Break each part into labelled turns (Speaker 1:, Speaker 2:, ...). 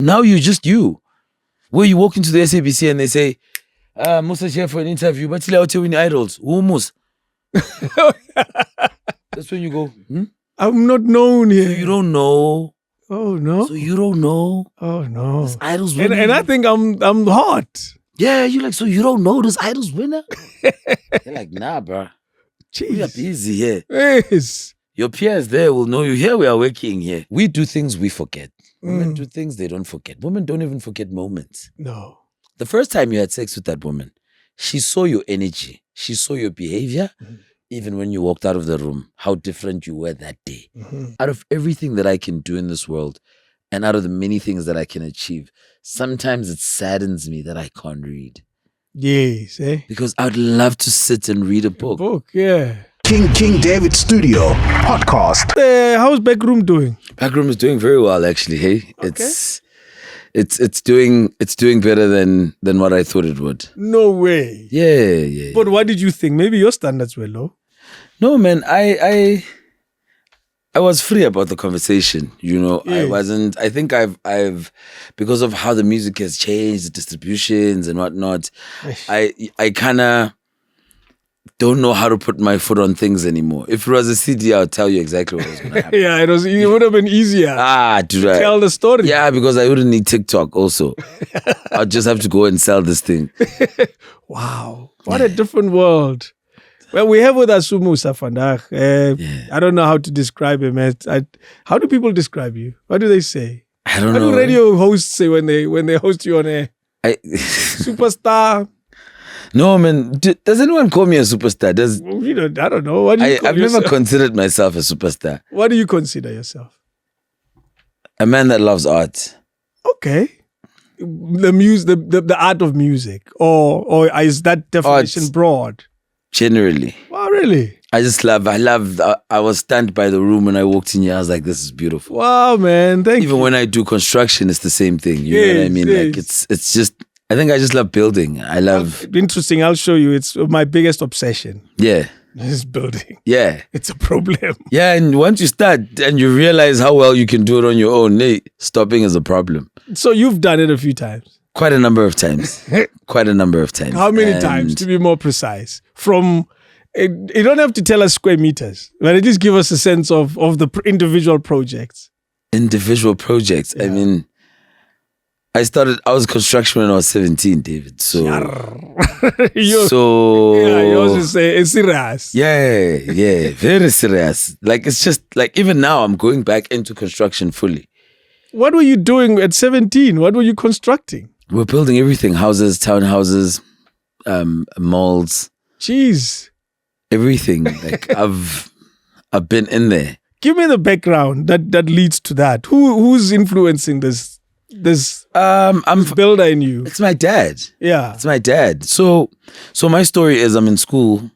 Speaker 1: Now you're just you. Where you walk into the SABC and they say, Musa here for an interview, but still out here with idols. Who Musa? That's when you go,
Speaker 2: I'm not known here.
Speaker 1: So you don't know.
Speaker 2: Oh, no.
Speaker 1: So you don't know.
Speaker 2: Oh, no.
Speaker 1: This Idols
Speaker 2: And
Speaker 1: winner.
Speaker 2: I think I'm hot.
Speaker 1: Yeah, you're like, so you don't know this Idols winner? You're like, nah, bro.
Speaker 2: Jeez.
Speaker 1: We are busy here.
Speaker 2: Yes.
Speaker 1: Your peers there will know you. Here we are working here. We do things we forget. Women do things they don't forget. Women don't even forget moments.
Speaker 2: No.
Speaker 1: The first time you had sex with that woman, she saw your energy. She saw your behavior. Even when you walked out of the room, how different you were that day. Out of everything that I can do in this world, and out of the many things that I can achieve, sometimes it saddens me that I can't read.
Speaker 2: Yes, eh?
Speaker 1: Because I'd love to sit and read a book.
Speaker 2: Yeah.
Speaker 3: King David Studio podcast.
Speaker 2: How's Backroom doing?
Speaker 1: Backroom is doing very well, actually. Hey,
Speaker 2: Okay.
Speaker 1: it's doing better than what I thought it would.
Speaker 2: No way.
Speaker 1: Yeah.
Speaker 2: But what did you think? Maybe your standards were low.
Speaker 1: No, man, I was free about the conversation, you know.
Speaker 2: Yeah.
Speaker 1: I think I've because of how the music has changed, the distributions and whatnot, I kinda don't know how to put my foot on things anymore. If it was a CD, I'll tell you exactly what was gonna happen.
Speaker 2: Yeah, it would have been easier.
Speaker 1: Dude,
Speaker 2: Tell the story.
Speaker 1: Yeah, because I wouldn't need TikTok also. I'll just have to go and sell this thing.
Speaker 2: Wow. What a different world. Well, we have with us Musa vandaag. I don't know how to describe him. How do people describe you? What do they say?
Speaker 1: I don't
Speaker 2: What
Speaker 1: know.
Speaker 2: do radio hosts say when they host you on air? Superstar.
Speaker 1: No, man. Does anyone call me a superstar?
Speaker 2: I don't know. What do you call
Speaker 1: I've
Speaker 2: yourself?
Speaker 1: never considered myself a superstar.
Speaker 2: What do you consider yourself?
Speaker 1: A man that loves art.
Speaker 2: Okay. The art of music, or is that definition
Speaker 1: Arts.
Speaker 2: broad?
Speaker 1: Generally.
Speaker 2: Oh, really?
Speaker 1: I was stunned by the room when I walked in here. I was like, this is beautiful.
Speaker 2: Wow, man. Thank you.
Speaker 1: Even when I do construction, it's the same thing. You know what I mean?
Speaker 2: Yes.
Speaker 1: Like it's just, I think I just love building. I love,
Speaker 2: Interesting. I'll show you. It's my biggest obsession.
Speaker 1: yeah.
Speaker 2: Is building.
Speaker 1: Yeah.
Speaker 2: It's a problem.
Speaker 1: Yeah. And once you start and you realize how well you can do it on your own, stopping is a problem.
Speaker 2: So you've done it a few times.
Speaker 1: Quite a number of times.
Speaker 2: How many times, to be more precise? You don't have to tell us square meters, but at least give us a sense of the individual projects.
Speaker 1: Individual projects.
Speaker 2: Yeah.
Speaker 1: I mean, I was construction when I was 17, David. So,
Speaker 2: You also say it's serious.
Speaker 1: yeah, very serious. Like, it's just like, even now I'm going back into construction fully.
Speaker 2: What were you doing at 17? What were you constructing?
Speaker 1: We're building everything: houses, townhouses, malls,
Speaker 2: Jeez.
Speaker 1: everything. Like I've been in there.
Speaker 2: Give me the background that leads to that. Who's influencing this builder in you?
Speaker 1: It's my dad.
Speaker 2: Yeah.
Speaker 1: It's my dad. So my story is I'm in school.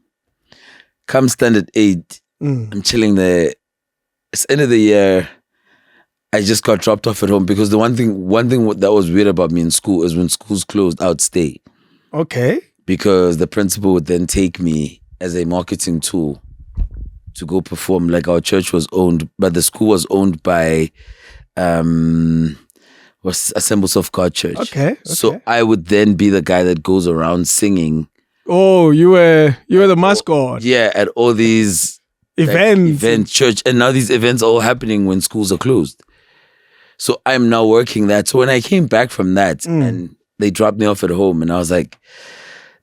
Speaker 1: Come standard 8, I'm chilling there. It's end of the year. I just got dropped off at home because the one thing that was weird about me in school is when schools closed, I would stay.
Speaker 2: Okay.
Speaker 1: Because the principal would then take me as a marketing tool to go perform. Like our church was owned, but the school was owned by Assemblies of God Church.
Speaker 2: Okay.
Speaker 1: So I would then be the guy that goes around singing.
Speaker 2: Oh, you were the mascot.
Speaker 1: Yeah, at all these
Speaker 2: Event
Speaker 1: church, and now these events are all happening when schools are closed. So I'm now working that. So when I came back from that and they dropped me off at home, and I was like,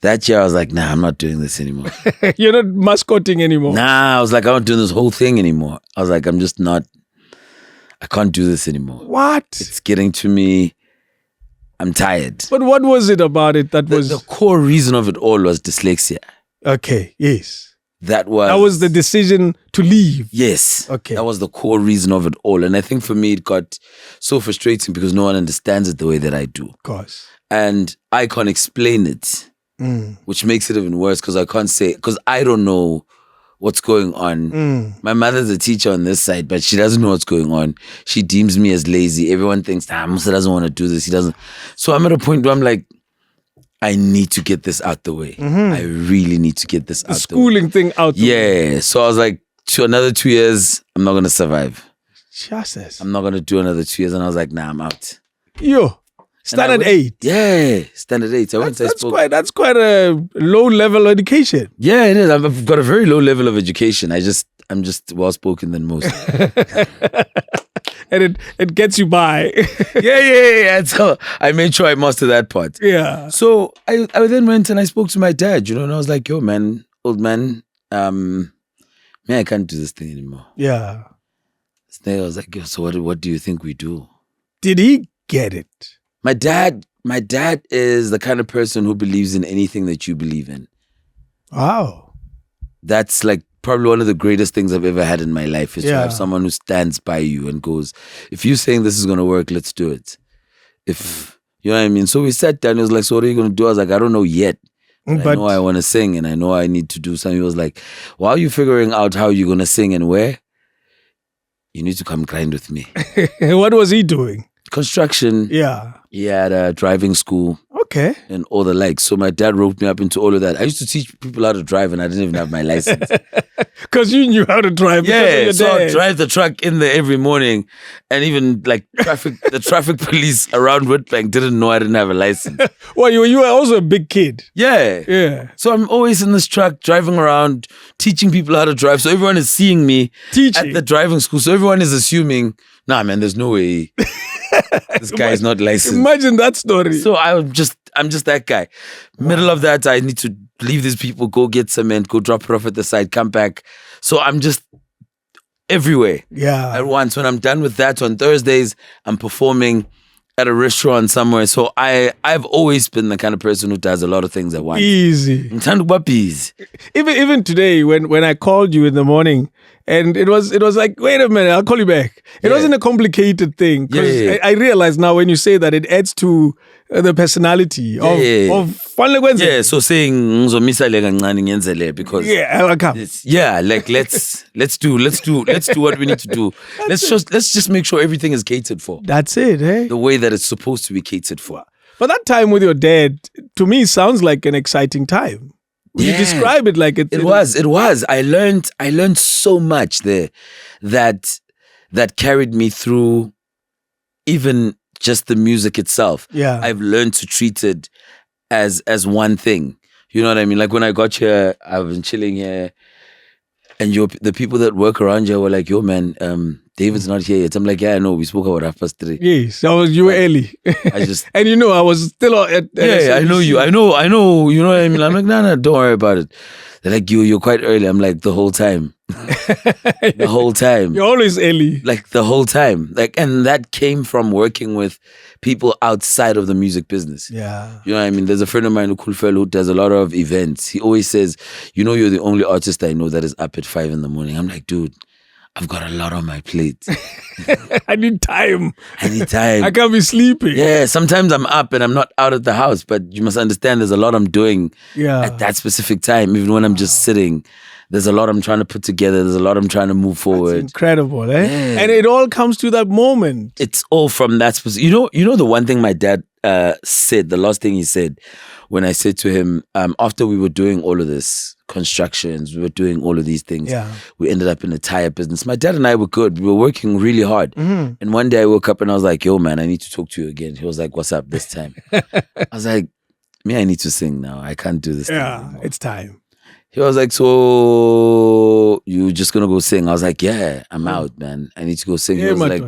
Speaker 1: that year I was like, nah, I'm not doing this anymore.
Speaker 2: You're not mascoting anymore.
Speaker 1: Nah, I was like, I'm not doing this whole thing anymore. I was like, I can't do this anymore.
Speaker 2: What?
Speaker 1: It's getting to me. I'm tired.
Speaker 2: But what was it about it that was...
Speaker 1: The core reason of it all was dyslexia.
Speaker 2: Okay, yes.
Speaker 1: That was
Speaker 2: the decision to leave.
Speaker 1: Yes.
Speaker 2: Okay.
Speaker 1: That was the core reason of it all. And I think for me, it got so frustrating because no one understands it the way that I do.
Speaker 2: Of course.
Speaker 1: And I can't explain it, which makes it even worse because I can't say, because I don't know what's going on. My mother's a teacher on this side, but she doesn't know what's going on. She deems me as lazy. Everyone thinks, Musa doesn't want to do this. He doesn't. So I'm at a point where I'm like, I need to get this out the way. I really need to get this out the way.
Speaker 2: The schooling thing out the way.
Speaker 1: Yeah. So I was like, another 2 years, I'm not going to survive.
Speaker 2: Jesus.
Speaker 1: I'm not going to do another 2 years. And I was like, nah, I'm out.
Speaker 2: Yo. Standard 8.
Speaker 1: Yeah, standard 8.
Speaker 2: That's quite a low level education.
Speaker 1: Yeah, it is. I've got a very low level of education. I'm just well spoken than most.
Speaker 2: And it gets you by.
Speaker 1: Yeah. So I made sure I mastered that part.
Speaker 2: Yeah.
Speaker 1: So I then went and I spoke to my dad, and I was like, yo, man, old man, man, I can't do this thing anymore.
Speaker 2: Yeah.
Speaker 1: So I was like, yo, so what do you think we do?
Speaker 2: Did he get it?
Speaker 1: My dad is the kind of person who believes in anything that you believe in.
Speaker 2: Wow.
Speaker 1: That's like probably one of the greatest things I've ever had in my life is to have someone who stands by you and goes, if you're saying this is going to work, let's do it. You know what I mean? So we sat down. He was like, so what are you going to do? I was like, I don't know yet. But I know I want to sing and I know I need to do something. He was like, while you're figuring out how you're going to sing and where, you need to come grind with me.
Speaker 2: What was he doing?
Speaker 1: Construction.
Speaker 2: Yeah.
Speaker 1: He had a driving school.
Speaker 2: Okay.
Speaker 1: And all the likes. So my dad roped me up into all of that. I used to teach people how to drive and I didn't even have my license.
Speaker 2: Because you knew how to drive.
Speaker 1: Yeah, so I'd drive the truck in there every morning. And even like the traffic police around Witbank didn't know I didn't have a license.
Speaker 2: Well, you were also a big kid.
Speaker 1: Yeah.
Speaker 2: Yeah.
Speaker 1: So I'm always in this truck driving around, teaching people how to drive. So everyone is seeing me at the driving school. So everyone is assuming, nah, man, there's no way. This guy is not licensed.
Speaker 2: Imagine that story.
Speaker 1: So I'm just that guy. Middle of that, I need to leave these people, go get cement, go drop it off at the side, come back. So I'm just everywhere.
Speaker 2: Yeah.
Speaker 1: At once. When I'm done with that on Thursdays, I'm performing at a restaurant somewhere. So I've always been the kind of person who does a lot of things at once.
Speaker 2: Easy. Even today, when I called you in the morning, and it was like, wait a minute, I'll call you back. It wasn't a complicated thing. Because I realize now when you say that, it adds to the personality of Fanle Kwenze.
Speaker 1: Yeah, so saying ngizomisa kancane ngiyenzele because
Speaker 2: I'll come.
Speaker 1: Like let's do what we need to do. Let's just make sure everything is catered for.
Speaker 2: That's it, eh?
Speaker 1: The way that it's supposed to be catered for.
Speaker 2: But that time with your dad, to me, sounds like an exciting time. You describe it like it
Speaker 1: was. I learned so much there that carried me through even just the music itself.
Speaker 2: Yeah.
Speaker 1: I've learned to treat it as one thing. You know what I mean? Like when I got here, I've been chilling here and the people that work around you were like, yo man, David's not here yet. I'm like, yeah, I know. We spoke about 3:30.
Speaker 2: Yes, so you were early. And I was still at
Speaker 1: I know you. I know. You know what I mean? I'm like, no, don't worry about it. They're like, you're quite early. I'm like, the whole time. The whole time.
Speaker 2: You're always early.
Speaker 1: Like the whole time. And that came from working with people outside of the music business.
Speaker 2: Yeah.
Speaker 1: You know what I mean? There's a friend of mine, a cool fellow who does a lot of events. He always says, you're the only artist I know that is up at 5 a.m. I'm like, dude, I've got a lot on my plate.
Speaker 2: I need time.
Speaker 1: I
Speaker 2: can't be sleeping.
Speaker 1: Yeah, sometimes I'm up and I'm not out of the house, but you must understand there's a lot I'm doing at that specific time. Even when I'm just sitting, there's a lot I'm trying to put together. There's a lot I'm trying to move forward.
Speaker 2: That's incredible, eh?
Speaker 1: Yeah.
Speaker 2: And it all comes to that moment.
Speaker 1: It's all from that specific. You know the one thing my dad said, the last thing he said when I said to him, after we were doing all of this, constructions, we were doing all of these things.
Speaker 2: Yeah.
Speaker 1: We ended up in the tire business. My dad and I were good. We were working really hard. Mm-hmm. And one day I woke up and I was like, yo, man, I need to talk to you again. He was like, what's up this time? I was like, I need to sing now. I can't do this thing anymore.
Speaker 2: It's time.
Speaker 1: He was like, so you just going to go sing? I was like, yeah, I'm out, man. I need to go sing. He was like,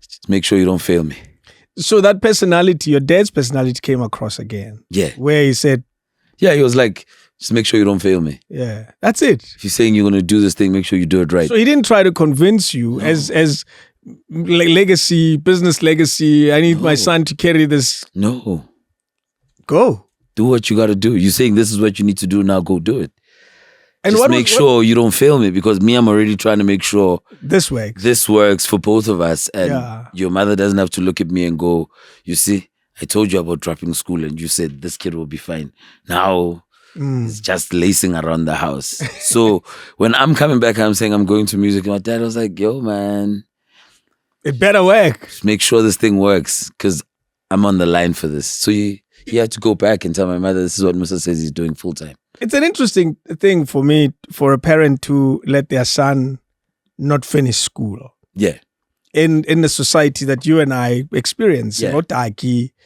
Speaker 1: just make sure you don't fail me.
Speaker 2: So that personality, your dad's personality came across again.
Speaker 1: Yeah.
Speaker 2: Where he said...
Speaker 1: Yeah, he was like... Just make sure you don't fail me.
Speaker 2: Yeah, that's it.
Speaker 1: If you're saying you're going to do this thing, make sure you do it right.
Speaker 2: So he didn't try to convince you as legacy, business legacy. I need my son to carry this.
Speaker 1: No.
Speaker 2: Go.
Speaker 1: Do what you got to do. You're saying this is what you need to do now. Go do it. And just make sure you don't fail me because I'm already trying to make sure
Speaker 2: this works.
Speaker 1: This works for both of us. And your mother doesn't have to look at me and go, you see, I told you about dropping school and you said this kid will be fine. Now... It's just lacing around the house. So when I'm coming back, I'm saying I'm going to music. My dad was like, yo, man.
Speaker 2: It better work.
Speaker 1: Just make sure this thing works because I'm on the line for this. So he had to go back and tell my mother this is what Musa says he's doing full time.
Speaker 2: It's an interesting thing for me, for a parent to let their son not finish school.
Speaker 1: Yeah.
Speaker 2: in the society that you and I experience.
Speaker 1: Yeah.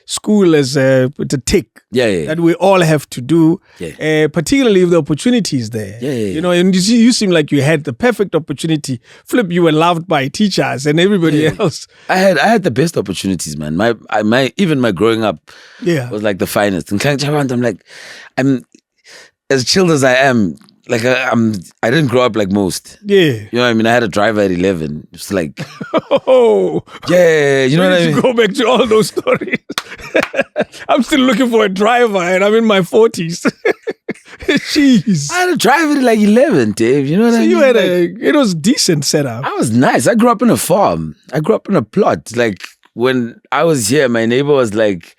Speaker 2: School is it's a tick that we all have to do, particularly if the opportunity is there. You know, and you seem like you had the perfect opportunity. Flip, you were loved by teachers and everybody else.
Speaker 1: I had the best opportunities, man. Even my growing up was like the finest. And I'm as chilled as I am. Like I didn't grow up like most.
Speaker 2: Yeah.
Speaker 1: You know what I mean? I had a driver at 11. It's like,
Speaker 2: oh.
Speaker 1: Yeah, you know what I mean?
Speaker 2: Go back to all those stories. I'm still looking for a driver and I'm in my 40s. Jeez.
Speaker 1: I had a driver at like 11, Dave. You know what I mean?
Speaker 2: You had it was decent setup.
Speaker 1: I was nice. I grew up in a farm. I grew up in a plot. Like when I was here, my neighbor was like,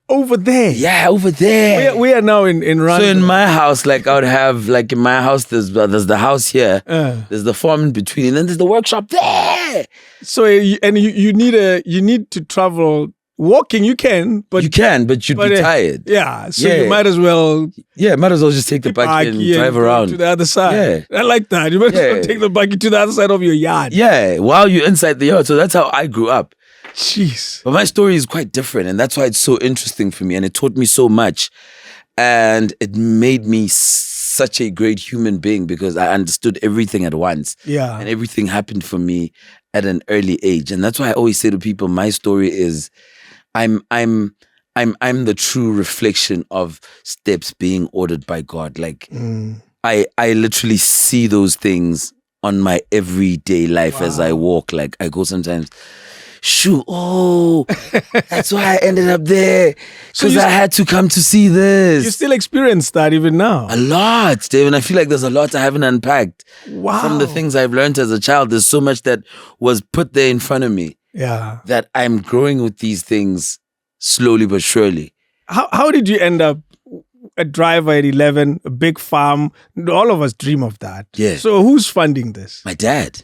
Speaker 2: over there.
Speaker 1: Yeah, over there.
Speaker 2: We are now in Rwanda.
Speaker 1: So in my house, like I would have, like in my house, there's the house here, there's the farm in between, and then there's the workshop there.
Speaker 2: So you need to travel. Walking you can, but
Speaker 1: you'd be tired.
Speaker 2: Yeah, so you might as well.
Speaker 1: Yeah, might as well just take the buggy and drive around
Speaker 2: to the other side. Yeah, I like that. You might as well take the buggy to the other side of your yard.
Speaker 1: Yeah, while you're inside the yard. So that's how I grew up.
Speaker 2: Jeez.
Speaker 1: But my story is quite different, and that's why it's so interesting for me, and it taught me so much, and it made me such a great human being because I understood everything at once.
Speaker 2: Yeah,
Speaker 1: and everything happened for me at an early age, and that's why I always say to people, my story is, I'm the true reflection of steps being ordered by God. Like I literally see those things on my everyday life as I walk. Like I go sometimes. That's why I ended up there. Because I had to come to see this.
Speaker 2: You still experience that even now?
Speaker 1: A lot, Dave. And I feel like there's a lot I haven't unpacked.
Speaker 2: Wow.
Speaker 1: From the things I've learned as a child. There's so much that was put there in front of me.
Speaker 2: Yeah.
Speaker 1: That I'm growing with these things slowly but surely.
Speaker 2: How did you end up a driver at 11, a big farm? All of us dream of that.
Speaker 1: Yeah.
Speaker 2: So who's funding this?
Speaker 1: My dad.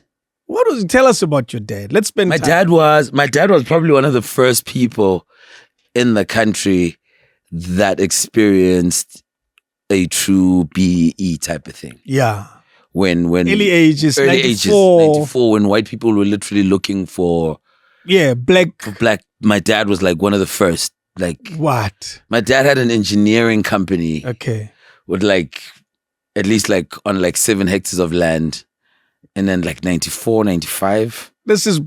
Speaker 2: Tell us about your dad. Let's spend
Speaker 1: my
Speaker 2: time.
Speaker 1: My dad was probably one of the first people in the country that experienced a true BE type of thing.
Speaker 2: Yeah.
Speaker 1: When
Speaker 2: early ages,
Speaker 1: 94, when white people were literally looking for
Speaker 2: black.
Speaker 1: My dad was like one of the first. Like
Speaker 2: what?
Speaker 1: My dad had an engineering company.
Speaker 2: Okay.
Speaker 1: With like at least like on like 7 hectares of land. And then like 94, 95.
Speaker 2: This is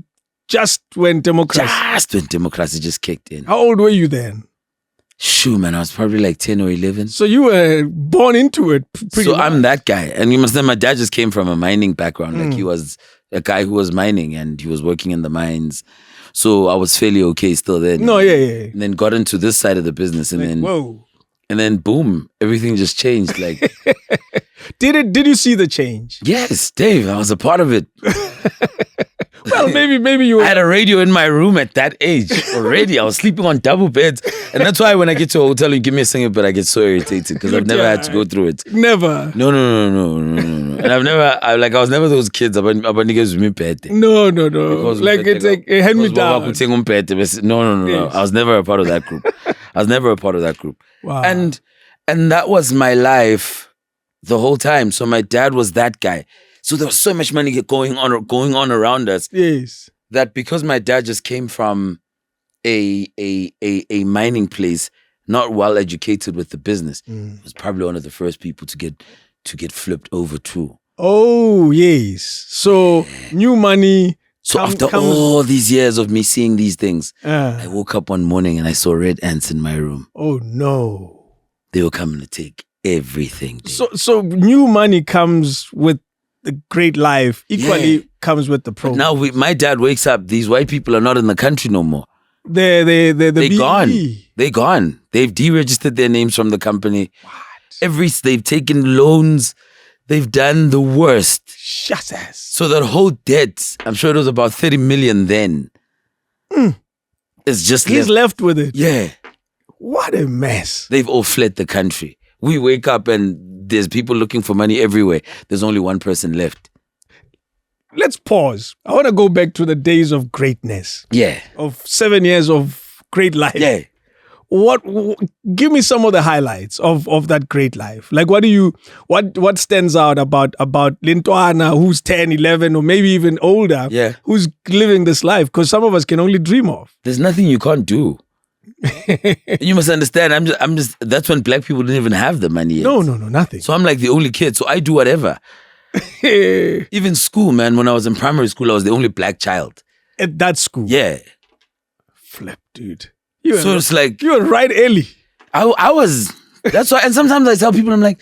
Speaker 2: just when democracy
Speaker 1: just kicked in.
Speaker 2: How old were you then?
Speaker 1: Man, I was probably like 10 or 11.
Speaker 2: So you were born into it pretty much.
Speaker 1: I'm that guy. And you must know my dad just came from a mining background. Like he was a guy who was mining and he was working in the mines. So I was fairly okay still then.
Speaker 2: No, yeah.
Speaker 1: And then got into this side of the business and
Speaker 2: whoa.
Speaker 1: And then boom, everything just changed. Like
Speaker 2: Did you see the change?
Speaker 1: Yes, Dave, I was a part of it.
Speaker 2: Well, maybe you were...
Speaker 1: I had a radio in my room at that age already. I was sleeping on double beds. And that's why when I get to a hotel, you give me a single bed, I get so irritated because I've never had to go through it.
Speaker 2: Never.
Speaker 1: No. And I was never those kids about niggas with me pet.
Speaker 2: No. Like it's like hand me down.
Speaker 1: No. Yes. I was never a part of that group.
Speaker 2: Wow.
Speaker 1: And that was my life the whole time. So my dad was that guy. So there was so much money going on around us.
Speaker 2: Yes.
Speaker 1: That because my dad just came from a mining place, not well educated with the business, was probably one of the first people to get flipped over too.
Speaker 2: Oh yes. So new money.
Speaker 1: So after all these years of me seeing these things, I woke up one morning and I saw red ants in my room.
Speaker 2: Oh no.
Speaker 1: They were coming to take everything. Dude.
Speaker 2: So new money comes with the great life, equally comes with the problem.
Speaker 1: Now my dad wakes up, these white people are not in the country no more.
Speaker 2: They're
Speaker 1: gone. They're gone. They've deregistered their names from the company.
Speaker 2: What?
Speaker 1: They've taken loans. They've done the worst.
Speaker 2: Jesus.
Speaker 1: So that whole debt, I'm sure it was about 30 million then. It's just
Speaker 2: He's left with it.
Speaker 1: Yeah.
Speaker 2: What a mess.
Speaker 1: They've all fled the country. We wake up and there's people looking for money everywhere. There's only one person left.
Speaker 2: Let's pause. I want to go back to the days of greatness.
Speaker 1: Yeah.
Speaker 2: Of 7 years of great life.
Speaker 1: Yeah.
Speaker 2: Give me some of the highlights of that great life. Like, what stands out about Lintwana, who's 10, 11, or maybe even older, who's living this life? Because some of us can only dream of.
Speaker 1: There's nothing you can't do. You must understand. I'm just. That's when black people didn't even have the money yet.
Speaker 2: No, nothing.
Speaker 1: So I'm like the only kid. So I do whatever. Even school, man. When I was in primary school, I was the only black child
Speaker 2: at that school.
Speaker 1: Yeah.
Speaker 2: Flip, dude.
Speaker 1: It's like
Speaker 2: you were right early.
Speaker 1: I was. That's why. And sometimes I tell people, I'm like,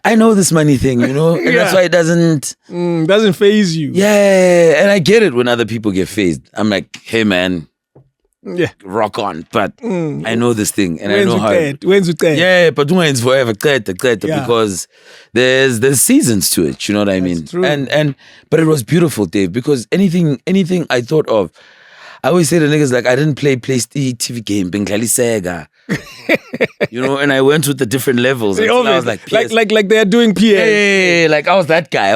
Speaker 1: I know this money thing, and that's why it doesn't
Speaker 2: faze you.
Speaker 1: Yeah, and I get it when other people get phased. I'm like, hey, man.
Speaker 2: Yeah,
Speaker 1: rock on, but I know this thing, and I know how.
Speaker 2: When's it?
Speaker 1: Yeah, but when's forever? Because there's seasons to it. You know what I mean?
Speaker 2: True.
Speaker 1: But it was beautiful, Dave. Because anything I thought of, I always say to niggas like I didn't play TV game, Bengali Sega. And I went with the different levels. I was like
Speaker 2: they're doing PA.
Speaker 1: Yeah, like I was that guy.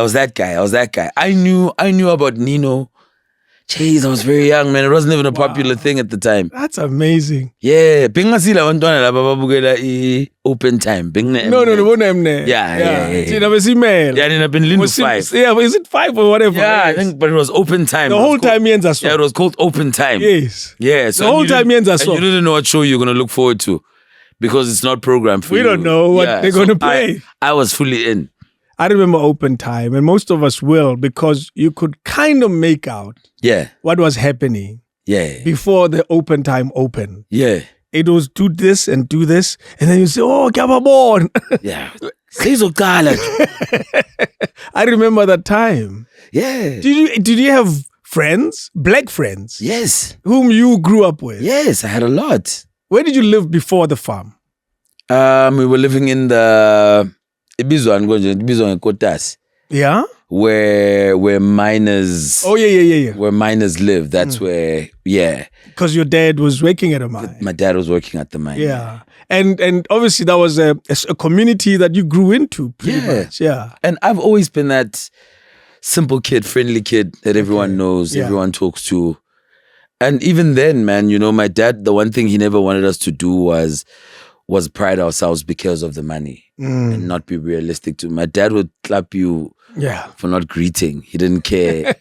Speaker 1: I knew about Nino. Jeez, I was very young, man. It wasn't even a popular thing at the time.
Speaker 2: That's amazing.
Speaker 1: Yeah. Bingasila wantwana laba babukela open time.
Speaker 2: No,
Speaker 1: Yeah. Yeah, nina been Lindu 5.
Speaker 2: Yeah, is it 5 or whatever?
Speaker 1: Yeah, I think, but it was open time.
Speaker 2: The whole time yenza so.
Speaker 1: Yeah, it was called open time.
Speaker 2: Yes.
Speaker 1: Yeah. So
Speaker 2: the whole time yenza so.
Speaker 1: You didn't know what show you're going to look forward to because it's not programmed for you.
Speaker 2: We don't know what they're going to play.
Speaker 1: I was fully in.
Speaker 2: I remember open time, and most of us will, because you could kind of make out what was happening before the open time opened.
Speaker 1: Yeah.
Speaker 2: It was do this, and then you say, oh, Gababon.
Speaker 1: Yeah.
Speaker 2: I remember that time.
Speaker 1: Yeah.
Speaker 2: Did you have friends, black friends?
Speaker 1: Yes.
Speaker 2: Whom you grew up with?
Speaker 1: Yes, I had a lot.
Speaker 2: Where did you live before the farm?
Speaker 1: We were living in the Ibizwa Kotas.
Speaker 2: Yeah?
Speaker 1: Where miners...
Speaker 2: Oh, yeah.
Speaker 1: Where miners live. That's where,
Speaker 2: Because your dad was working at a mine.
Speaker 1: My dad was working at the mine.
Speaker 2: Yeah. And obviously that was a community that you grew into pretty much. Yeah.
Speaker 1: And I've always been that simple kid, friendly kid that everyone knows, everyone talks to. And even then, man, my dad, the one thing he never wanted us to do was pride ourselves because of the money and not be realistic too. My dad would clap you for not greeting. He didn't care.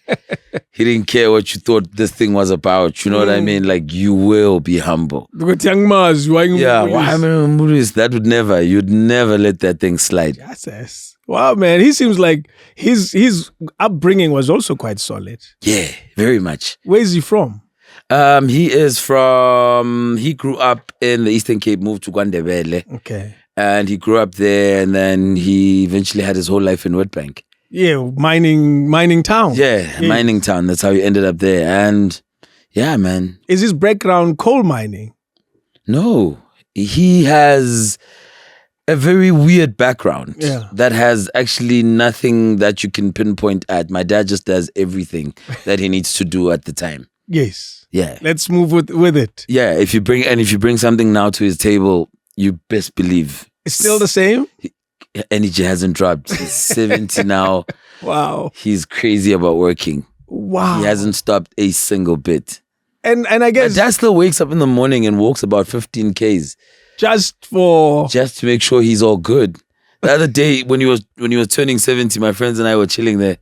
Speaker 1: He didn't care what you thought this thing was about. You know what I mean? Like, you will be humble. Yeah, that would never, you'd never let that thing slide.
Speaker 2: Yes. Wow, man. He seems like his upbringing was also quite solid.
Speaker 1: Yeah, very much.
Speaker 2: Where is he from?
Speaker 1: He grew up in the Eastern Cape, moved to Kwandebele.
Speaker 2: Okay.
Speaker 1: And he grew up there, and then he eventually had his whole life in Witbank.
Speaker 2: Yeah, mining town.
Speaker 1: Yeah, mining town. That's how he ended up there. And yeah, man.
Speaker 2: Is his background coal mining?
Speaker 1: No. He has a very weird background that has actually nothing that you can pinpoint at. My dad just does everything that he needs to do at the time.
Speaker 2: Yes.
Speaker 1: Yeah.
Speaker 2: Let's move with it.
Speaker 1: Yeah. If you bring something now to his table, you best believe
Speaker 2: it's still the same.
Speaker 1: Energy hasn't dropped. He's 70 now.
Speaker 2: Wow.
Speaker 1: He's crazy about working.
Speaker 2: Wow.
Speaker 1: He hasn't stopped a single bit.
Speaker 2: And I guess
Speaker 1: my dad still wakes up in the morning and walks about 15 Ks.
Speaker 2: Just to
Speaker 1: make sure he's all good. The other day when he was turning 70, my friends and I were chilling there.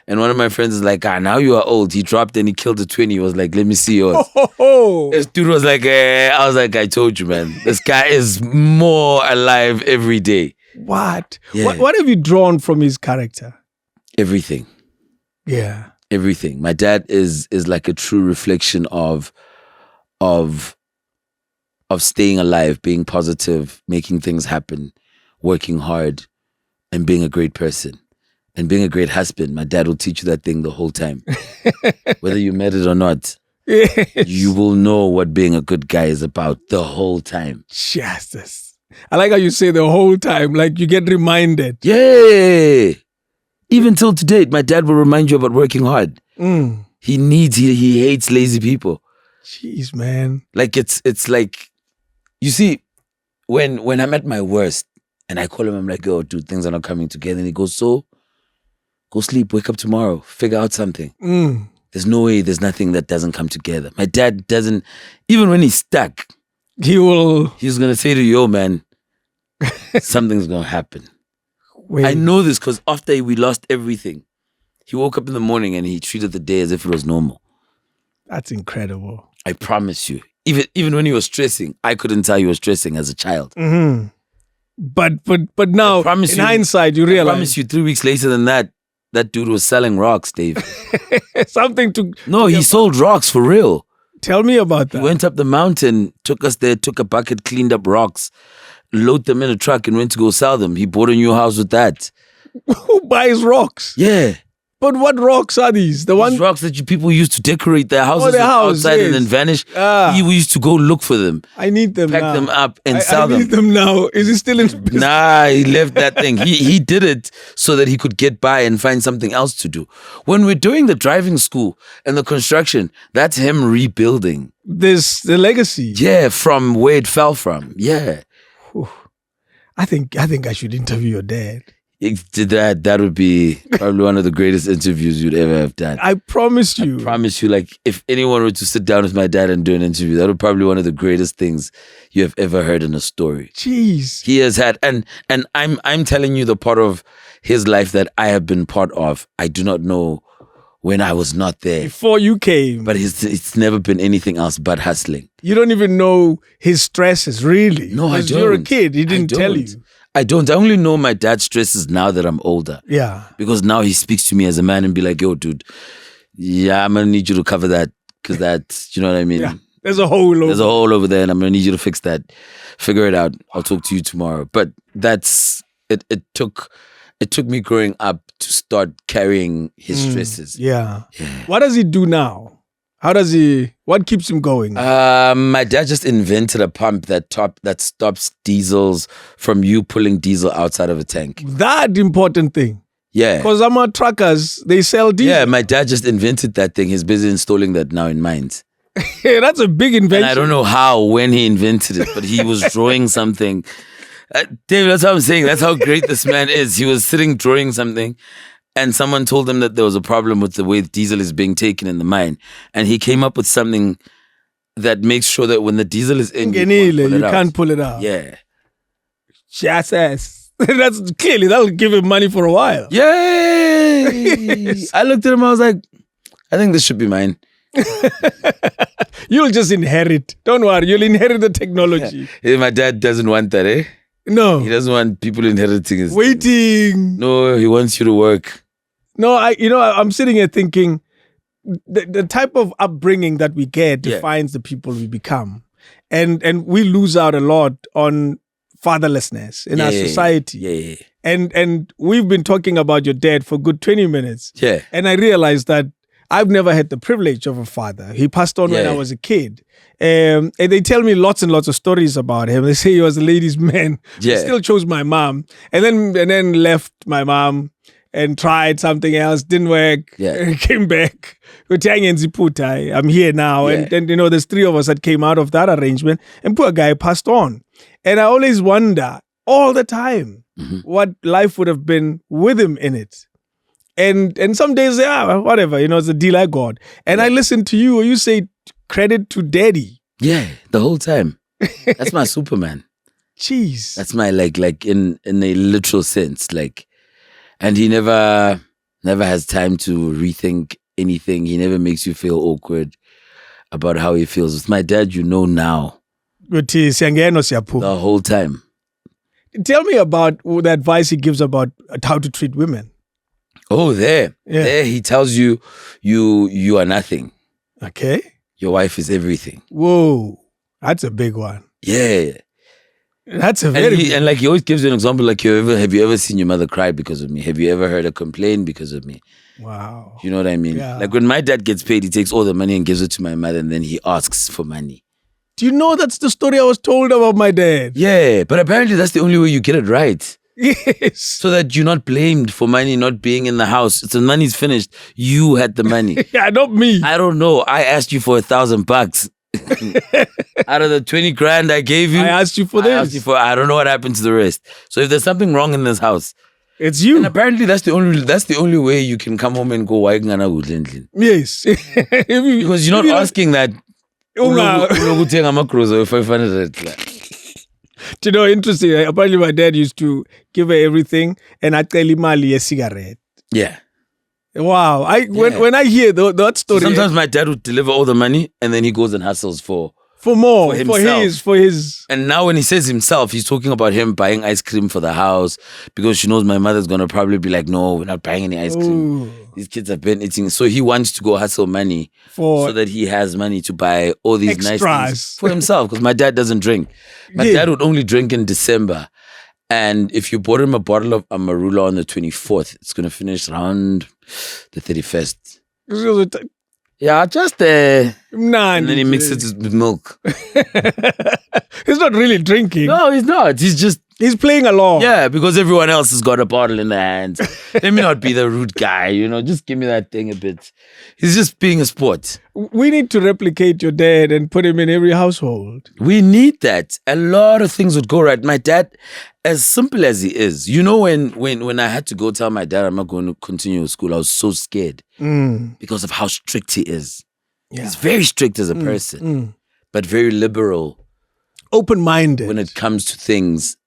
Speaker 1: And one of my friends is like, now you are old. He dropped and he killed a 20. He was like, let me see yours. This dude was like, I was like, I told you, man. This guy is more alive every day.
Speaker 2: What? Yeah. What have you drawn from his character?
Speaker 1: Everything.
Speaker 2: Yeah.
Speaker 1: Everything. My dad is like a true reflection of staying alive, being positive, making things happen, working hard, and being a great person. And being a great husband. My dad will teach you that thing the whole time. Whether you met it or not, you will know what being a good guy is about the whole time.
Speaker 2: Jesus. I like how you say the whole time, like you get reminded.
Speaker 1: Yeah. Even till today, my dad will remind you about working hard. He hates lazy people.
Speaker 2: Jeez, man.
Speaker 1: Like it's like, you see, when I'm at my worst and I call him, I'm like, oh, dude, things are not coming together. And he goes, so? Go sleep, wake up tomorrow, figure out something. There's no way there's nothing that doesn't come together. My dad doesn't, even when he's stuck, He's going to say to you, yo, man, something's going to happen. Wait. I know this because after we lost everything, he woke up in the morning and he treated the day as if it was normal.
Speaker 2: That's incredible.
Speaker 1: I promise you. Even when he was stressing, I couldn't tell he was stressing as a child.
Speaker 2: Mm-hmm. But now, in hindsight, you realize.
Speaker 1: I promise you, 3 weeks later than that dude was selling rocks, Dave.
Speaker 2: Something to...
Speaker 1: No, he sold rocks for real.
Speaker 2: Tell me about that.
Speaker 1: He went up the mountain, took us there, took a bucket, cleaned up rocks, loaded them in a truck and went to go sell them. He bought a new house with that.
Speaker 2: Who buys rocks?
Speaker 1: Yeah.
Speaker 2: But what rocks are these?
Speaker 1: These rocks that people used to decorate their houses outside and then vanish. He used to go look for them.
Speaker 2: I need them
Speaker 1: pack
Speaker 2: now.
Speaker 1: Them up and sell them.
Speaker 2: I need them now. Is he still in business?
Speaker 1: Nah, he left that thing. He did it so that he could get by and find something else to do. When we're doing the driving school and the construction, that's him rebuilding.
Speaker 2: The legacy.
Speaker 1: Yeah, from where it fell from. Yeah.
Speaker 2: Whew. I think I should interview your dad.
Speaker 1: That would be probably one of the greatest interviews you'd ever have done.
Speaker 2: I promise you.
Speaker 1: Like, if anyone were to sit down with my dad and do an interview, that would probably be one of the greatest things you have ever heard in a story.
Speaker 2: Jeez.
Speaker 1: He has had, and I'm telling you the part of his life that I have been part of. I do not know when I was not there.
Speaker 2: Before you came.
Speaker 1: But it's never been anything else but hustling.
Speaker 2: You don't even know his stresses, really.
Speaker 1: No, I don't.
Speaker 2: You're a kid. He didn't tell you.
Speaker 1: I don't. I only know my dad's stresses now that I'm older.
Speaker 2: Yeah.
Speaker 1: Because now he speaks to me as a man and be like, yo, dude, yeah, I'm going to need you to cover that because that's, you know what I mean?
Speaker 2: Yeah. There's a hole
Speaker 1: over there and I'm going to need you to fix that. Figure it out. I'll talk to you tomorrow. But that's, it took me growing up to start carrying his stresses.
Speaker 2: Yeah. What does he do now? What keeps him going?
Speaker 1: My dad just invented a pump that stops diesels from you pulling diesel outside of a tank.
Speaker 2: That important thing.
Speaker 1: Yeah.
Speaker 2: Because I'm on truckers, they sell diesel.
Speaker 1: Yeah, my dad just invented that thing. He's busy installing that now in mines.
Speaker 2: Yeah, that's a big invention.
Speaker 1: And I don't know when he invented it, but he was drawing something. David, that's what I'm saying. That's how great this man is. He was sitting drawing something. And someone told him that there was a problem with the way diesel is being taken in the mine. And he came up with something that makes sure that when the diesel is in,
Speaker 2: you can't pull it out.
Speaker 1: Yeah.
Speaker 2: That's clearly, that'll give him money for a while.
Speaker 1: Yay! I looked at him, I was like, I think this should be mine.
Speaker 2: You'll just inherit. Don't worry, you'll inherit the technology.
Speaker 1: Yeah. My dad doesn't want that, eh?
Speaker 2: No.
Speaker 1: He doesn't want people inheriting his
Speaker 2: waiting.
Speaker 1: Things. No, he wants you to work.
Speaker 2: No, I'm sitting here thinking the type of upbringing that we get defines the people we become. And we lose out a lot on fatherlessness in our society.
Speaker 1: Yeah.
Speaker 2: And we've been talking about your dad for a good 20 minutes.
Speaker 1: Yeah.
Speaker 2: And I realized that I've never had the privilege of a father. He passed on when I was a kid. And they tell me lots and lots of stories about him. They say he was a ladies' man.
Speaker 1: Yeah.
Speaker 2: He still chose my mom. And then left my mom and tried something else. Didn't work.
Speaker 1: Yeah.
Speaker 2: Came back. I'm here now.
Speaker 1: Yeah.
Speaker 2: And there's 3 of us that came out of that arrangement. And poor guy passed on. And I always wonder all the time what life would have been with him in it. And some days, whatever, it's a deal I got. And I listen to you say credit to daddy.
Speaker 1: Yeah, the whole time. That's my Superman.
Speaker 2: Jeez.
Speaker 1: That's my like in a literal sense. And he never has time to rethink anything. He never makes you feel awkward about how he feels. With my dad, now. The whole time.
Speaker 2: Tell me about the advice he gives about how to treat women.
Speaker 1: Oh, there he tells you are nothing.
Speaker 2: Okay.
Speaker 1: Your wife is everything.
Speaker 2: Whoa, that's a big one.
Speaker 1: Yeah.
Speaker 2: That's a very
Speaker 1: and he always gives you an example like, have you ever seen your mother cry because of me? Have you ever heard her complain because of me?
Speaker 2: Wow.
Speaker 1: You know what I mean?
Speaker 2: Yeah.
Speaker 1: Like when my dad gets paid, he takes all the money and gives it to my mother and then he asks for money.
Speaker 2: Do you know that's the story I was told about my dad?
Speaker 1: Yeah, but apparently that's the only way you get it right.
Speaker 2: Yes.
Speaker 1: So that you're not blamed for money not being in the house. So the money's finished. You had the money.
Speaker 2: Yeah, not me.
Speaker 1: I don't know. I asked you for $1,000. Out of the 20 grand I gave you,
Speaker 2: I asked you for this.
Speaker 1: I don't know what happened to the rest. So if there's something wrong in this house,
Speaker 2: it's you.
Speaker 1: And apparently that's the only way you can come home and go,
Speaker 2: yes.
Speaker 1: Because you're not asking that Unokutenga macruiser 500.
Speaker 2: You know, interesting. Apparently, my dad used to give her everything, and I tell him a cigarette.
Speaker 1: Yeah.
Speaker 2: Wow. When I hear that story,
Speaker 1: sometimes my dad would deliver all the money, and then he goes and hustles for
Speaker 2: more,
Speaker 1: for
Speaker 2: his.
Speaker 1: And now when he says himself, he's talking about him buying ice cream for the house because she knows my mother's gonna probably be like, no, we're not buying any ice cream. These kids have been eating. So he wants to go hustle money so that he has money to buy all these
Speaker 2: extras.
Speaker 1: nice things for himself because my dad doesn't drink. My dad would only drink in December. And if you bought him a bottle of Amarula on the 24th, it's going to finish around the 31st. Yeah, just and then he mixes it with milk.
Speaker 2: He's not really drinking.
Speaker 1: No, he's not. He's
Speaker 2: playing along.
Speaker 1: Yeah, because everyone else has got a bottle in their hands. Let me not be the rude guy, just give me that thing a bit. He's just being a sport.
Speaker 2: We need to replicate your dad and put him in every household.
Speaker 1: We need that. A lot of things would go right. My dad, as simple as he is, when I had to go tell my dad I'm not going to continue school, I was so scared because of how strict he is. Yeah. He's very strict as a person, but very liberal.
Speaker 2: Open-minded.
Speaker 1: When it comes to things.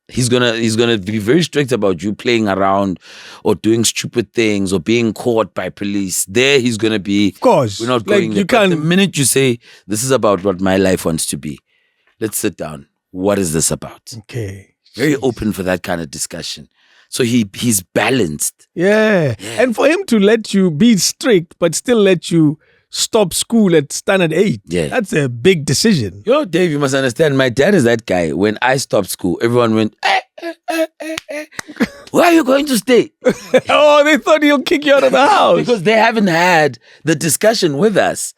Speaker 1: He's gonna be very strict about you playing around or doing stupid things or being caught by police. There he's gonna be.
Speaker 2: Of course,
Speaker 1: we're not going there. But the minute you say this is about what my life wants to be, let's sit down. What is this about?
Speaker 2: Okay,
Speaker 1: very open for that kind of discussion. So he's balanced.
Speaker 2: Yeah, and for him to let you be strict but still let you stop school at standard 8. Yeah. That's a big decision.
Speaker 1: Dave, you must understand, my dad is that guy. When I stopped school, everyone went, where are you going to stay?
Speaker 2: Oh, they thought he'll kick you out of the house.
Speaker 1: Because they haven't had the discussion with us.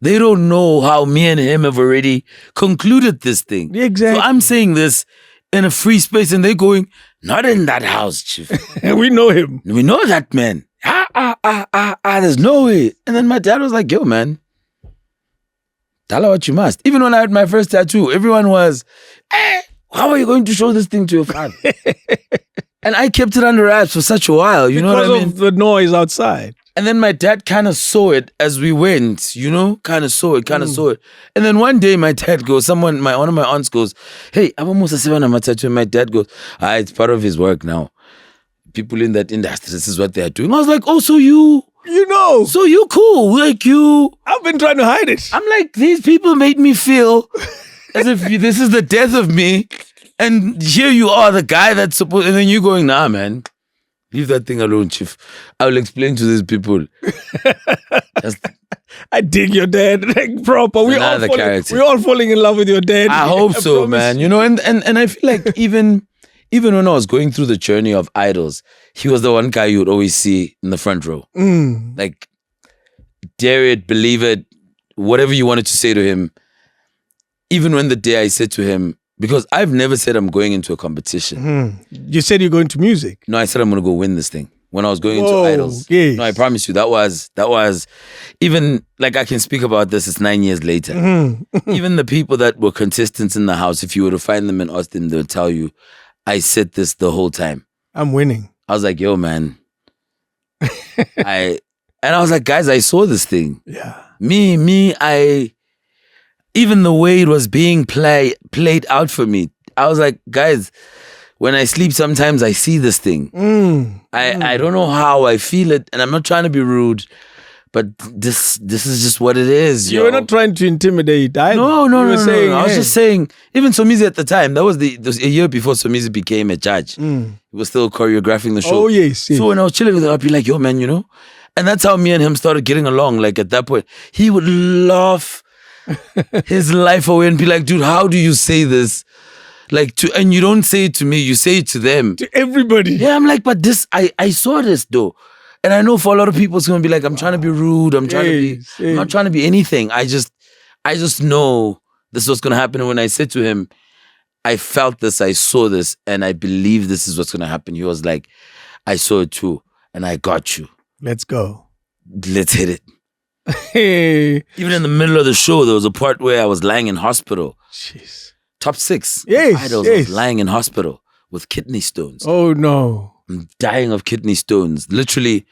Speaker 1: They don't know how me and him have already concluded this thing.
Speaker 2: Exactly.
Speaker 1: So I'm saying this in a free space and they're going, not in that house, chief.
Speaker 2: We know him.
Speaker 1: We know that man. There's no way. And then my dad was like, yo, man, tell her what you must. Even when I had my first tattoo, everyone was, how are you going to show this thing to your father? And I kept it under wraps for such a while, you know what I mean?
Speaker 2: Because of the noise outside.
Speaker 1: And then my dad kind of saw it as we went, kind of saw it. And then one day my dad goes, one of my aunts goes, hey, Musa tattoo. And my dad goes, it's part of his work now. People in that industry, this is what they're doing. I was like, oh, so you so you cool. Like
Speaker 2: I've been trying to hide it.
Speaker 1: I'm like, these people made me feel as if this is the death of me. And here you are, the guy that's supposed, and then you going, nah, man, leave that thing alone, chief. I will explain to these people.
Speaker 2: I dig your dad, like proper. We're all falling in love with your dad.
Speaker 1: I hope so, man. And I feel like even when I was going through the journey of idols, he was the one guy you would always see in the front row. Like, dare it, believe it, whatever you wanted to say to him. Even when the day I said to him, because I've never said I'm going into a competition.
Speaker 2: You said you're going to music.
Speaker 1: No, I said I'm going to go win this thing. When I was going into idols.
Speaker 2: Yes.
Speaker 1: No, I promise you, that was even, like I can speak about this, it's 9 years later. Even the people that were contestants in the house, if you were to find them and ask them, they'll tell you, I said this the whole time.
Speaker 2: I'm winning.
Speaker 1: I was like, yo, man. And I was like, guys, I saw this thing.
Speaker 2: Yeah.
Speaker 1: Even the way it was being played out for me, I was like, guys, when I sleep, sometimes I see this thing. I don't know how I feel it, and I'm not trying to be rude, but this is just what it is.
Speaker 2: You were not trying to intimidate either.
Speaker 1: No. I was just saying, even Somizi at the time, that was a year before Somizi became a judge. He was still choreographing the show.
Speaker 2: Oh, yes.
Speaker 1: So when I was chilling with him, I'd be like, yo, man, And that's how me and him started getting along. Like at that point, he would laugh his life away and be like, dude, how do you say this? And you don't say it to me, you say it to them.
Speaker 2: To everybody.
Speaker 1: Yeah, I'm like, but this, I saw this though. And I know for a lot of people, it's going to be like, I'm trying to be rude. I'm not trying to be anything. I just know this is what's going to happen. And when I said to him, I felt this, I saw this, and I believe this is what's going to happen. He was like, I saw it too, and I got you.
Speaker 2: Let's go.
Speaker 1: Let's hit it. Even in the middle of the show, there was a part where I was lying in hospital.
Speaker 2: Jeez.
Speaker 1: Top 6
Speaker 2: Yes.
Speaker 1: idols was lying in hospital with kidney stones.
Speaker 2: Oh no.
Speaker 1: I'm dying of kidney stones. Literally,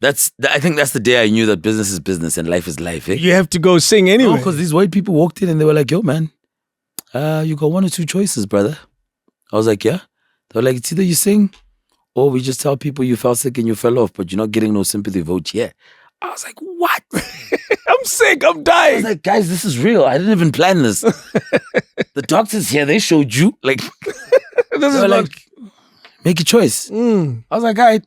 Speaker 1: I think that's the day I knew that business is business and life is life. Eh?
Speaker 2: You have to go sing anyway.
Speaker 1: No, because these white people walked in and they were like, yo, man, you got one or two choices, brother. I was like, yeah. They were like, it's either you sing or we just tell people you fell sick and you fell off, but you're not getting no sympathy vote yet. I was like, what?
Speaker 2: I'm sick. I'm dying.
Speaker 1: I was like, guys, this is real. I didn't even plan this. The doctors here, they showed you. Like,
Speaker 2: this is like,
Speaker 1: make a choice. I was like, all right.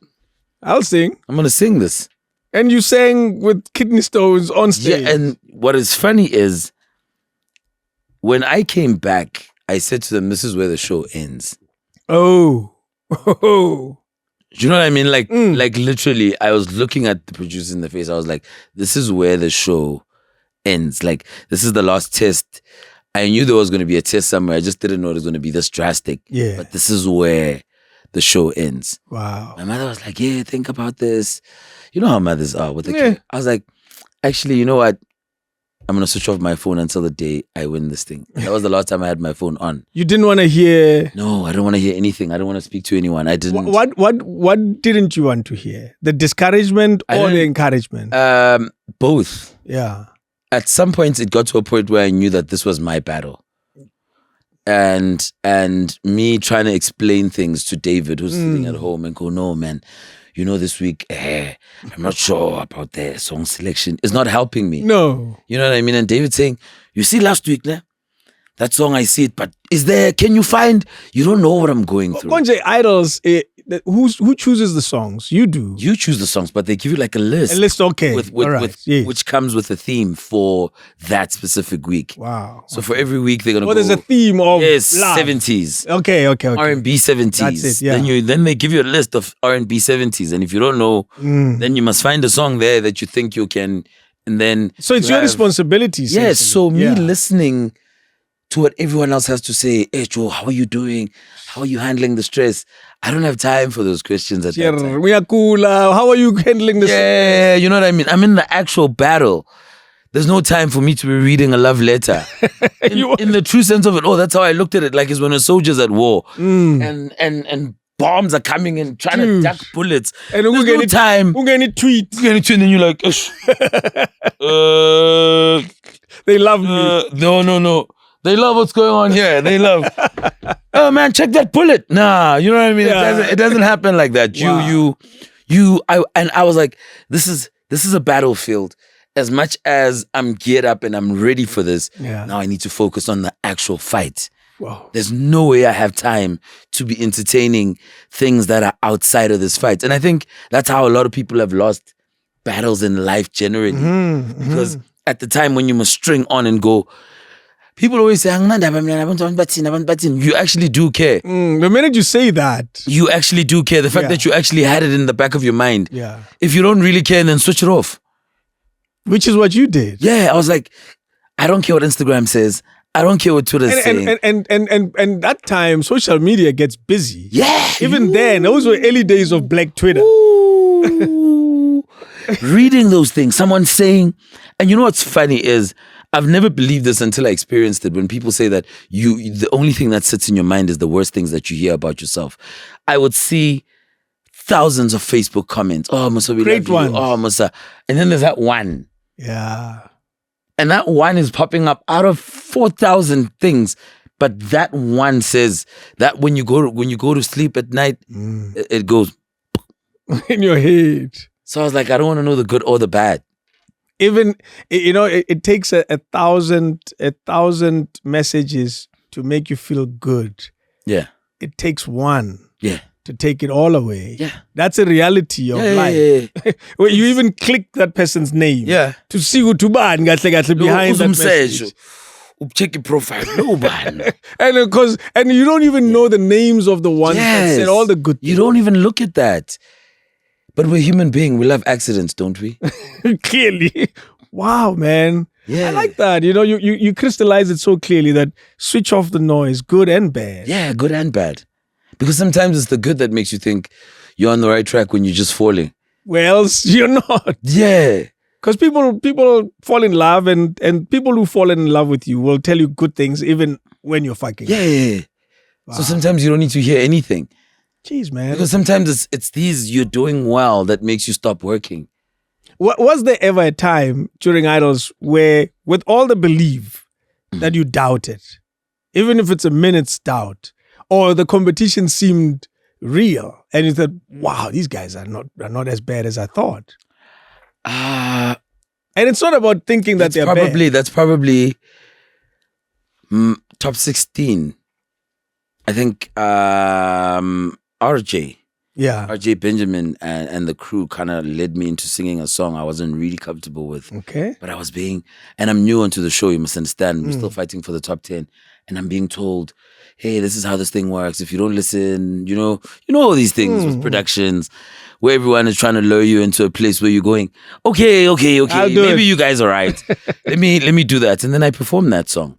Speaker 2: I'll sing.
Speaker 1: I'm going to sing this.
Speaker 2: And you sang with kidney stones on stage.
Speaker 1: Yeah, and what is funny is when I came back, I said to them, this is where the show ends.
Speaker 2: Oh.
Speaker 1: Do you know what I mean? Like literally, I was looking at the producer in the face. I was like, this is where the show ends. Like, this is the last test. I knew there was going to be a test somewhere. I just didn't know it was going to be this drastic.
Speaker 2: Yeah.
Speaker 1: But this is where the show ends.
Speaker 2: Wow.
Speaker 1: My mother was like, yeah, think about this. You know how mothers are with the kid. I was like, actually, you know what? I'm going to switch off my phone until the day I win this thing. That was the last time I had my phone on.
Speaker 2: You didn't want to hear...
Speaker 1: No, I don't want to hear anything. I don't want to speak to anyone. I didn't...
Speaker 2: What didn't you want to hear? The discouragement or the encouragement?
Speaker 1: Both.
Speaker 2: Yeah.
Speaker 1: At some points, it got to a point where I knew that this was my battle. And me trying to explain things to David, who's sitting at home and go, no, man, you know, this week, I'm not sure about the song selection. It's not helping me.
Speaker 2: No.
Speaker 1: You know what I mean? And David saying, you see last week, that song, I see it, but can you find, you don't know what I'm going through.
Speaker 2: Konje Idols, who chooses the songs? You do.
Speaker 1: You choose the songs, but they give you like a list.
Speaker 2: A list, okay.
Speaker 1: Which comes with a theme for that specific week.
Speaker 2: Wow.
Speaker 1: So for every week, they're going to go.
Speaker 2: There's a theme of love.
Speaker 1: 70s.
Speaker 2: Okay.
Speaker 1: R&B 70s.
Speaker 2: That's it, yeah.
Speaker 1: Then they give you a list of R&B 70s. And if you don't know, then you must find a song there that you think you can. And then.
Speaker 2: So it's your responsibility.
Speaker 1: Yes. So me listening to what everyone else has to say. Hey, Joe, how are you doing? How are you handling the stress? I don't have time for those questions at that time.
Speaker 2: We are cool. How are you handling this?
Speaker 1: Yeah, you know what I mean? I'm in the actual battle. There's no time for me to be reading a love letter. In the true sense of it, that's how I looked at it. Like it's when a soldier's at war and bombs are coming and trying to duck bullets. And there's no time.
Speaker 2: Who get any tweet?
Speaker 1: And then you're like,
Speaker 2: they love me.
Speaker 1: No. They love what's going on here. They love, oh man, check that bullet. Nah, you know what I mean? Yeah. It doesn't happen like that. Wow. I was like, this is a battlefield. As much as I'm geared up and I'm ready for this, now I need to focus on the actual fight.
Speaker 2: Wow.
Speaker 1: There's no way I have time to be entertaining things that are outside of this fight. And I think that's how a lot of people have lost battles in life generally. Because at the time when you must string on and go, people always say, you actually do care.
Speaker 2: The minute you say that.
Speaker 1: You actually do care. The fact that you actually had it in the back of your mind.
Speaker 2: Yeah.
Speaker 1: If you don't really care, then switch it off.
Speaker 2: Which is what you did.
Speaker 1: Yeah, I was like, I don't care what Instagram says. I don't care what Twitter's saying.
Speaker 2: And that time, social media gets busy.
Speaker 1: Yeah.
Speaker 2: Even then, those were early days of Black Twitter.
Speaker 1: Reading those things, someone saying, and you know what's funny is, I've never believed this until I experienced it. When people say that the only thing that sits in your mind is the worst things that you hear about yourself. I would see thousands of Facebook comments. Oh, Musa, we
Speaker 2: Great
Speaker 1: love you.
Speaker 2: ones.
Speaker 1: Oh, Musa. And then there's that one.
Speaker 2: Yeah.
Speaker 1: And that one is popping up out of 4,000 things. But that one says that when you go to sleep at night, it goes
Speaker 2: in your head.
Speaker 1: So I was like, I don't want to know the good or the bad.
Speaker 2: Even, it takes a thousand messages to make you feel good.
Speaker 1: Yeah.
Speaker 2: It takes one.
Speaker 1: Yeah.
Speaker 2: To take it all away.
Speaker 1: Yeah.
Speaker 2: That's a reality of life. Yeah. Where you even click that person's name.
Speaker 1: Yeah.
Speaker 2: To see who to ban behind that message.
Speaker 1: Check your profile. No ban.
Speaker 2: and you don't even know the names of the ones that said all the good things.
Speaker 1: You don't even look at that. But we're human beings. We love accidents, don't we?
Speaker 2: Clearly. Wow, man.
Speaker 1: Yeah.
Speaker 2: I like that. You crystallize it so clearly that switch off the noise, good and bad.
Speaker 1: Yeah, good and bad. Because sometimes it's the good that makes you think you're on the right track when you're just falling.
Speaker 2: Well, you're not.
Speaker 1: Yeah.
Speaker 2: Because people fall in love and people who fall in love with you will tell you good things even when you're fucking.
Speaker 1: Yeah. Wow. So sometimes you don't need to hear anything.
Speaker 2: Jeez, man.
Speaker 1: Because sometimes it's these you're doing well that makes you stop working.
Speaker 2: Was there ever a time during Idols where, with all the belief, that you doubted, even if it's a minute's doubt, or the competition seemed real, and you thought, "Wow, these guys are not as bad as I thought." And it's not about thinking that they're bad.
Speaker 1: That's probably top 16. I think RJ Benjamin and the crew kind of led me into singing a song I wasn't really comfortable with.
Speaker 2: Okay.
Speaker 1: But and I'm new onto the show, you must understand. We're still fighting for the top 10. And I'm being told, hey, this is how this thing works. If you don't listen, you know all these things with productions where everyone is trying to lure you into a place where you're going, okay, maybe you guys are right. let me do that. And then I performed that song.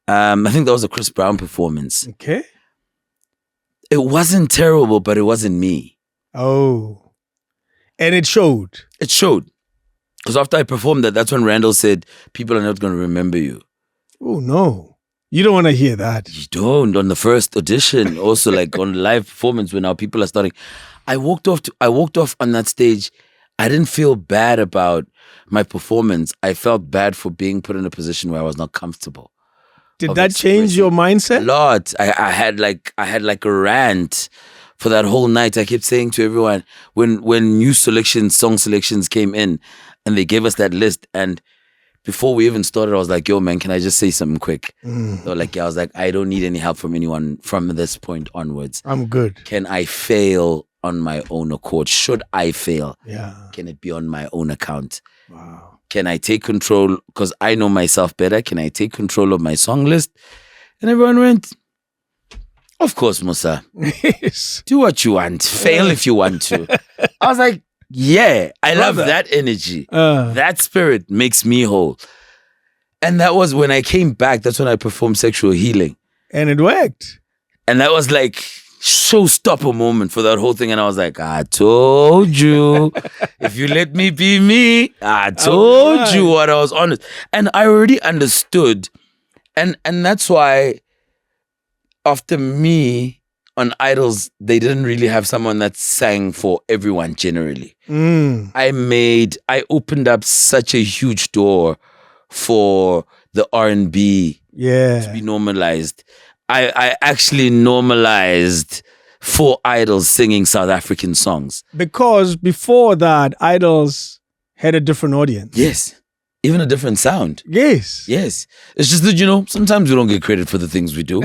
Speaker 1: I think that was a Chris Brown performance.
Speaker 2: Okay.
Speaker 1: It wasn't terrible, but it wasn't me.
Speaker 2: Oh. And it showed.
Speaker 1: It showed. Because after I performed that's when Randall said, people are not going to remember you.
Speaker 2: Oh, no. You don't want to hear that.
Speaker 1: You don't. On the first audition, also like on live performance when now people are starting. I walked off on that stage. I didn't feel bad about my performance. I felt bad for being put in a position where I was not comfortable.
Speaker 2: Did that change your mindset?
Speaker 1: A lot. I had like a rant for that whole night. I kept saying to everyone when new song selections came in and they gave us that list, and before we even started, I was like, yo man, can I just say something quick? They were like, yeah. I was like, I don't need any help from anyone from this point onwards.
Speaker 2: I'm good.
Speaker 1: Can I fail on my own accord? Should I fail?
Speaker 2: Yeah.
Speaker 1: Can it be on my own account?
Speaker 2: Wow.
Speaker 1: Can I take control? Because I know myself better. Can I take control of my song list? And everyone went, of course, Musa.
Speaker 2: Yes.
Speaker 1: Do what you want. Fail if you want to. I was like, yeah, I love that energy. That spirit makes me whole. And that was when I came back. That's when I performed Sexual Healing.
Speaker 2: And it worked.
Speaker 1: And that was like showstopper moment for that whole thing. And I was like, I told you, if you let me be me, I told you what I was honest. And I already understood. And that's why after me on Idols, they didn't really have someone that sang for everyone generally. I opened up such a huge door for the R&B to be normalized. I actually normalized for Idols singing South African songs.
Speaker 2: Because before that, Idols had a different audience.
Speaker 1: Yes. Even a different sound.
Speaker 2: Yes.
Speaker 1: Yes. It's just that, sometimes we don't get credit for the things we do.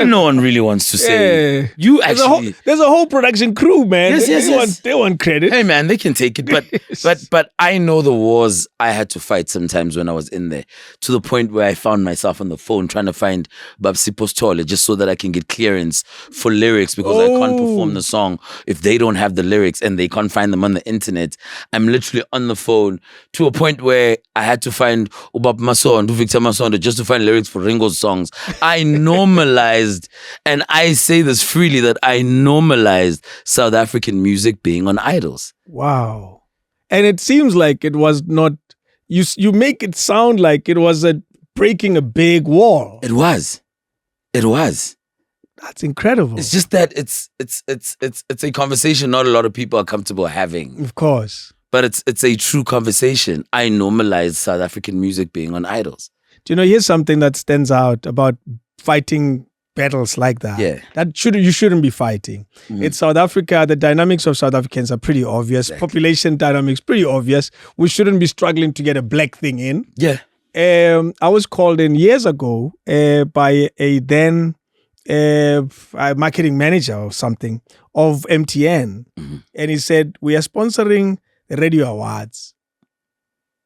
Speaker 1: No one really wants to say, you actually...
Speaker 2: There's a whole production crew, man.
Speaker 1: Yes.
Speaker 2: They want credit.
Speaker 1: Hey, man, they can take it. But I know the wars I had to fight sometimes when I was in there, to the point where I found myself on the phone trying to find Babsi Postole just so that I can get clearance for lyrics, because I can't perform the song if they don't have the lyrics and they can't find them on the internet. I'm literally on the phone to a point where I had to find Ubab Mason, Victor Mason, just to find lyrics for Ringo's songs. I normalized, and I say this freely, that I normalized South African music being on Idols.
Speaker 2: Wow. And it seems like it was not, you make it sound like it was breaking a big wall.
Speaker 1: It was.
Speaker 2: That's incredible.
Speaker 1: It's just that it's a conversation not a lot of people are comfortable having.
Speaker 2: Of course.
Speaker 1: But it's a true conversation. I normalized South African music being on Idols.
Speaker 2: Do you know, here's something that stands out about fighting battles like that.
Speaker 1: Yeah.
Speaker 2: You shouldn't be fighting. It's South Africa. The dynamics of South Africans are pretty obvious.
Speaker 1: Exactly.
Speaker 2: Population dynamics, pretty obvious. We shouldn't be struggling to get a black thing in.
Speaker 1: Yeah.
Speaker 2: I was called in years ago by a then marketing manager or something of MTN. And he said, we are sponsoring the Radio Awards,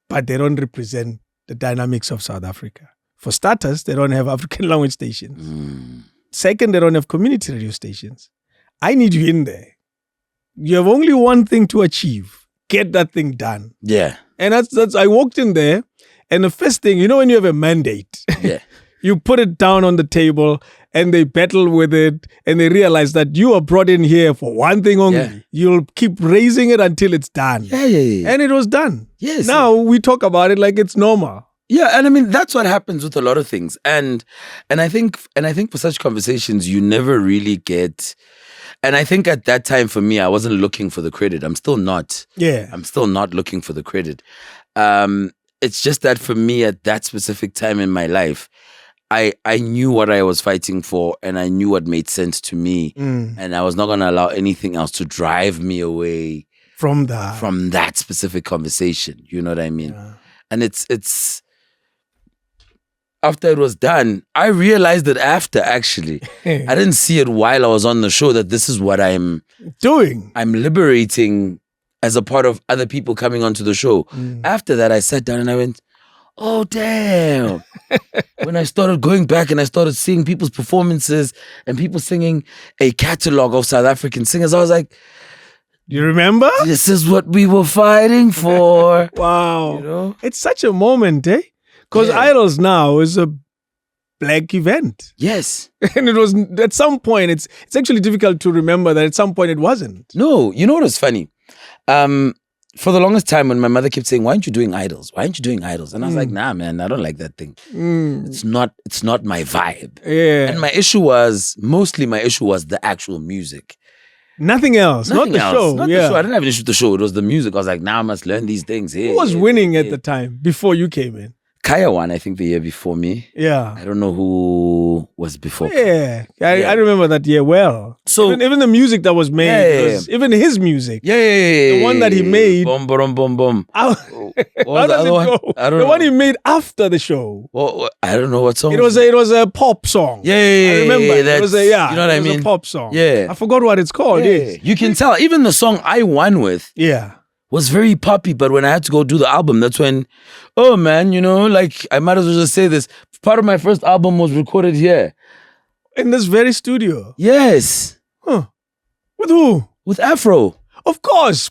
Speaker 2: but they don't represent the dynamics of South Africa. For starters, they don't have African language stations. Second, they don't have community radio stations. I need you in there. You have only one thing to achieve. Get that thing done.
Speaker 1: Yeah.
Speaker 2: And that's I walked in there, and the first thing, when you have a mandate, you put it down on the table and they battle with it, and they realize that you are brought in here for one thing only.
Speaker 1: Yeah.
Speaker 2: You'll keep raising it until it's done.
Speaker 1: Yeah.
Speaker 2: And it was done.
Speaker 1: Yes.
Speaker 2: Now we talk about it like it's normal.
Speaker 1: Yeah, and I mean that's what happens with a lot of things. And I think for such conversations you never really get, And I think at that time for me, I wasn't looking for the credit. I'm still not.
Speaker 2: Yeah.
Speaker 1: I'm still not looking for the credit. It's just that for me at that specific time in my life, I knew what I was fighting for and I knew what made sense to me. And I was not going to allow anything else to drive me away
Speaker 2: from that
Speaker 1: specific conversation. You know what I mean? Yeah. And it's after it was done, I realized it after, actually. I didn't see it while I was on the show that this is what I'm
Speaker 2: doing.
Speaker 1: I'm liberating as a part of other people coming onto the show. After that, I sat down and I went, oh, damn. When I started going back and I started seeing people's performances and people singing a catalog of South African singers, I was like,
Speaker 2: you remember?
Speaker 1: This is what we were fighting for.
Speaker 2: Wow.
Speaker 1: You know?
Speaker 2: It's such a moment, eh? Because Idols now is a black event.
Speaker 1: Yes.
Speaker 2: And it was, at some point, it's actually difficult to remember that at some point it wasn't.
Speaker 1: No, you know what was funny? For the longest time when my mother kept saying, why aren't you doing Idols? Why aren't you doing Idols? And I was like, nah, man, I don't like that thing. It's not my vibe.
Speaker 2: Yeah.
Speaker 1: And my issue was the actual music.
Speaker 2: Nothing else. Not the show.
Speaker 1: Not the show. I didn't have an issue with the show. It was the music. I was like, now I must learn these things.
Speaker 2: Who was winning at the time before you came in?
Speaker 1: Kaya won, I think, the year before me.
Speaker 2: Yeah.
Speaker 1: I don't know who was before.
Speaker 2: Yeah. I remember that year well.
Speaker 1: So
Speaker 2: even the music that was made, even his music.
Speaker 1: Yeah.
Speaker 2: The one that he made.
Speaker 1: Boom, boom, boom, boom.
Speaker 2: How does it go? I don't know. One he made after the show.
Speaker 1: Well, I don't know what song.
Speaker 2: It was a pop song.
Speaker 1: Yeah.
Speaker 2: I remember. It was you know what I mean? It was a pop song.
Speaker 1: Yeah.
Speaker 2: I forgot what it's called.
Speaker 1: Yeah. You can tell. Even the song I won with.
Speaker 2: Yeah.
Speaker 1: Was very poppy, but when I had to go do the album, that's when, oh man, you know, like I might as well just say this. Part of my first album was recorded here.
Speaker 2: In this very studio?
Speaker 1: Yes.
Speaker 2: Huh. With who?
Speaker 1: With Afro.
Speaker 2: Of course.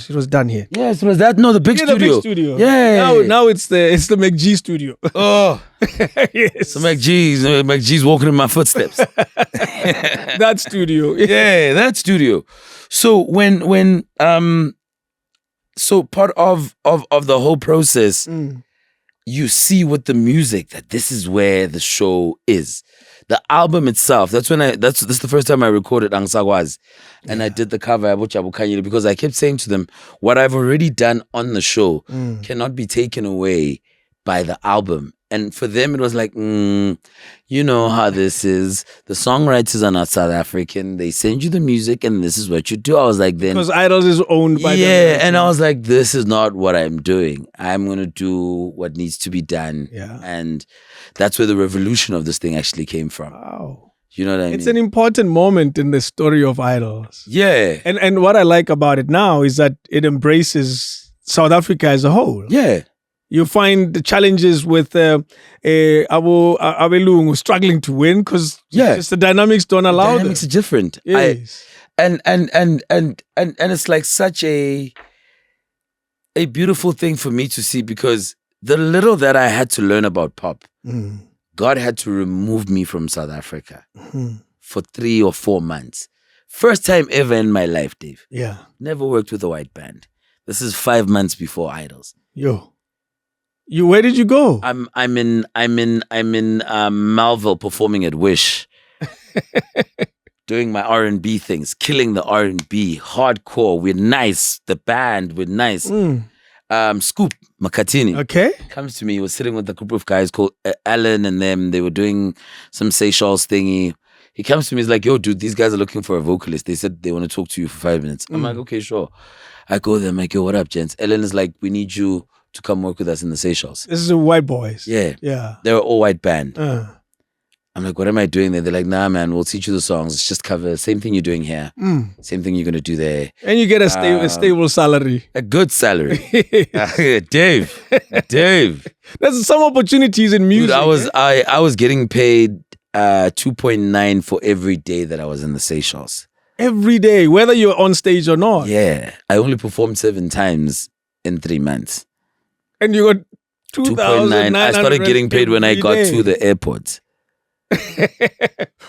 Speaker 2: It was done here.
Speaker 1: Yes, it was that. No, the big studio.
Speaker 2: The big studio.
Speaker 1: Yeah.
Speaker 2: Now it's the McG studio.
Speaker 1: Oh.
Speaker 2: Yes.
Speaker 1: So McG's walking in my footsteps.
Speaker 2: That studio.
Speaker 1: Yeah, that studio. So so part of the whole process, you see with the music that this is where the show is. The album itself, this is the first time I recorded Angsagwaz. And I did the cover because I kept saying to them, what I've already done on the show cannot be taken away by the album. And for them, it was like, you know how this is. The songwriters are not South African. They send you the music and this is what you do. I was like, then.
Speaker 2: Because Idols is owned by them.
Speaker 1: Yeah, and I was like, this is not what I'm doing. I'm going to do what needs to be done.
Speaker 2: Yeah.
Speaker 1: And that's where the revolution of this thing actually came from.
Speaker 2: Wow.
Speaker 1: You know what I mean?
Speaker 2: It's an important moment in the story of Idols.
Speaker 1: Yeah.
Speaker 2: And what I like about it now is that it embraces South Africa as a whole.
Speaker 1: Yeah.
Speaker 2: You find the challenges with Abelungu struggling to win because just the dynamics don't allow
Speaker 1: the dynamics are different.
Speaker 2: Yes.
Speaker 1: And it's like such a beautiful thing for me to see because the little that I had to learn about pop, God had to remove me from South Africa for 3 or 4 months. First time ever in my life, Dave.
Speaker 2: Yeah.
Speaker 1: Never worked with a white band. This is 5 months before Idols.
Speaker 2: Yo. Where did you go?
Speaker 1: I'm in Malville performing at Wish. Doing my R&B things, killing the R&B, hardcore. We're nice. The band, we're nice. Scoop Makatini.
Speaker 2: Okay.
Speaker 1: Comes to me. He was sitting with a group of guys called Alan and them. They were doing some Seychelles thingy. He comes to me. He's like, yo, dude, these guys are looking for a vocalist. They said they want to talk to you for 5 minutes. I'm like, okay, sure. I go there. I'm like, yo, what up, gents? Ellen is like, we need you to come work with us in the Seychelles.
Speaker 2: This is a white boys.
Speaker 1: Yeah.
Speaker 2: Yeah.
Speaker 1: They're an all-white band. I'm like, what am I doing there? They're like, nah, man, we'll teach you the songs. It's just cover. Same thing you're doing here. Same thing you're going to do there.
Speaker 2: And you get a stable salary.
Speaker 1: A good salary. Dave.
Speaker 2: There's some opportunities in music.
Speaker 1: Dude, I was getting paid 2.9 for every day that I was in the Seychelles.
Speaker 2: Every day, whether you're on stage or not.
Speaker 1: Yeah. I only performed 7 times in 3 months.
Speaker 2: And you got 2.9.
Speaker 1: I started getting paid when I got to the airport.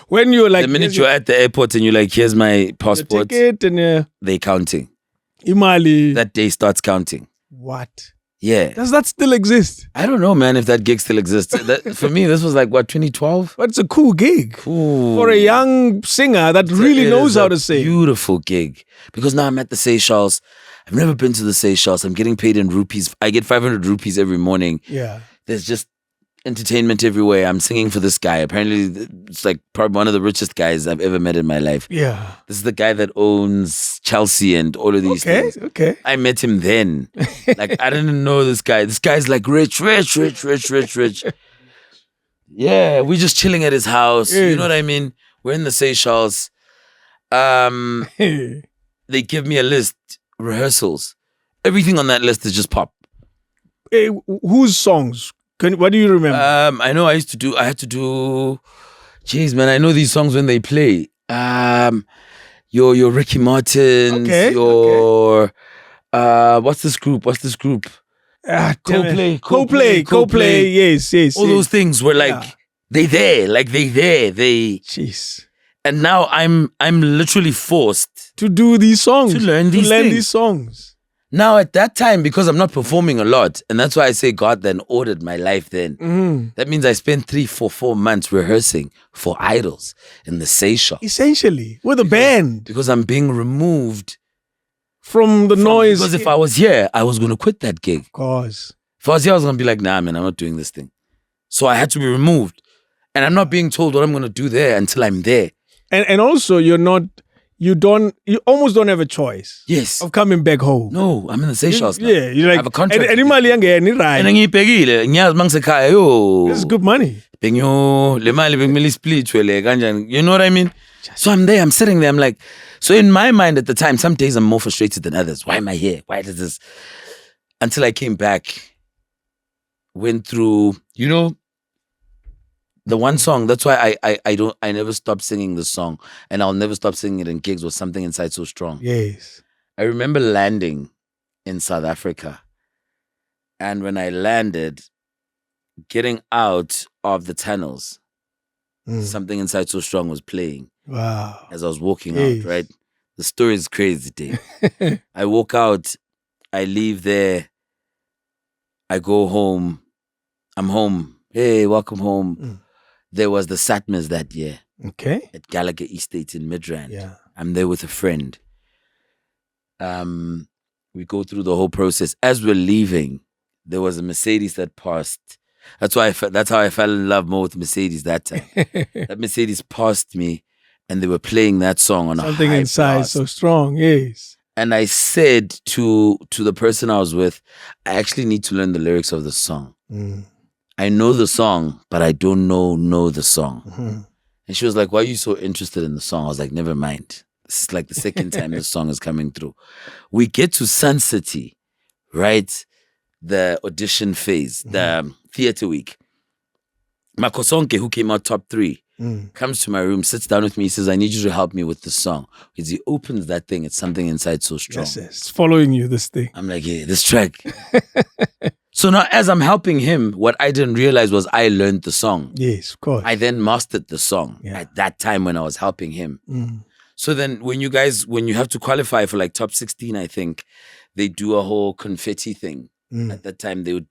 Speaker 2: When you're like,
Speaker 1: the minute you're at the airport and you're like, here's my passport,
Speaker 2: ticket and
Speaker 1: they counting.
Speaker 2: Imali.
Speaker 1: That day starts counting.
Speaker 2: What?
Speaker 1: Yeah.
Speaker 2: Does that still exist?
Speaker 1: I don't know, man, if that gig still exists. For me, this was like, what, 2012?
Speaker 2: But it's a cool gig.
Speaker 1: Ooh.
Speaker 2: For a young singer that really knows how to sing.
Speaker 1: Beautiful gig. Because now I'm at the Seychelles. I've never been to the Seychelles. I'm getting paid in rupees. I get 500 rupees every morning.
Speaker 2: Yeah.
Speaker 1: There's just entertainment everywhere. I'm singing for this guy. Apparently, it's like probably one of the richest guys I've ever met in my life.
Speaker 2: Yeah.
Speaker 1: This is the guy that owns Chelsea and all of these things.
Speaker 2: Okay.
Speaker 1: I met him then. Like, I didn't know this guy. This guy's like rich. Yeah, we're just chilling at his house. You know what I mean? We're in the Seychelles. They give me a list, rehearsals. Everything on that list is just pop.
Speaker 2: Hey, whose songs? What do you remember?
Speaker 1: I know I had to do, jeez, man, I know these songs when they play. Your Ricky Martins, what's this group?
Speaker 2: Coldplay. Yes.
Speaker 1: All those things were like, they there.
Speaker 2: Jeez.
Speaker 1: And now I'm literally forced
Speaker 2: to do these songs.
Speaker 1: To learn these
Speaker 2: songs.
Speaker 1: Now, at that time, because I'm not performing a lot, and that's why I say God then ordered my life then. Mm. That means I spent 4 months rehearsing for idols in the Seychelles.
Speaker 2: Essentially, with a band.
Speaker 1: Because I'm being removed
Speaker 2: from the noise.
Speaker 1: Because if I was here, I was going to quit that gig.
Speaker 2: Of course.
Speaker 1: If I was here, I was going to be like, nah, man, I'm not doing this thing. So I had to be removed. And I'm not being told what I'm going to do there until I'm there.
Speaker 2: And also, you almost don't have a choice.
Speaker 1: Yes.
Speaker 2: Of coming back home.
Speaker 1: No, I'm in the Seychelles now.
Speaker 2: Yeah, you're like,
Speaker 1: I have a contract.
Speaker 2: And this is good money.
Speaker 1: You know what I mean? So I'm there, I'm sitting there, I'm like, so in my mind at the time, some days I'm more frustrated than others. Why am I here? Why does this? Until I came back, went through, the one song, that's why I never stopped singing the song, and I'll never stop singing it in gigs, was Something Inside So Strong.
Speaker 2: Yes.
Speaker 1: I remember landing in South Africa, and when I landed, getting out of the tunnels, Something Inside So Strong was playing.
Speaker 2: Wow.
Speaker 1: As I was walking out, right? The story is crazy, Dave. I walk out, I leave there, I go home, I'm home. Hey, welcome home. There was the Satmas that year.
Speaker 2: Okay.
Speaker 1: At Gallagher Estate in Midrand.
Speaker 2: Yeah.
Speaker 1: I'm there with a friend. We go through the whole process. As we're leaving, there was a Mercedes that passed. That's how I fell in love more with Mercedes that time. That Mercedes passed me, and they were playing that song on
Speaker 2: Something
Speaker 1: a high
Speaker 2: Inside
Speaker 1: blast.
Speaker 2: So Strong, yes.
Speaker 1: And I said to the person I was with, I actually need to learn the lyrics of the song. I know the song, but I don't know the song. Mm-hmm. And she was like, why are you so interested in the song? I was like, never mind. This is like the second time this song is coming through. We get to Sun City, right? The audition phase, the theater week. Makosonke, who came out top 3, comes to my room, sits down with me, he says, I need you to help me with the song. Because he opens that thing, it's Something Inside So Strong.
Speaker 2: Yes, it's following you, this thing.
Speaker 1: I'm like, yeah, this track. So now as I'm helping him, what I didn't realize was I learned the song.
Speaker 2: Yes, of course.
Speaker 1: I then mastered the song at that time when I was helping him. So then when you have to qualify for like top 16, I think, they do a whole confetti thing. At that time they would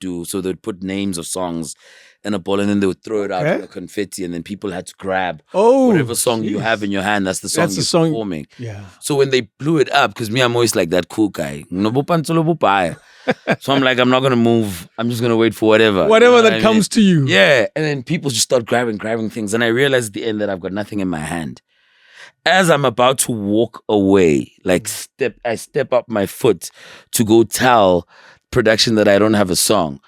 Speaker 1: put names of songs in a ball and then they would throw it out with a confetti and then people had to grab whatever song you have in your hand. That's the song you're performing.
Speaker 2: Yeah.
Speaker 1: So when they blew it up, because me, I'm always like that cool guy. So I'm like, I'm not going to move. I'm just going to wait for whatever.
Speaker 2: Whatever that comes to you.
Speaker 1: Yeah. And then people just start grabbing things. And I realized at the end that I've got nothing in my hand. As I'm about to walk away, I step up my foot to go tell production that I don't have a song.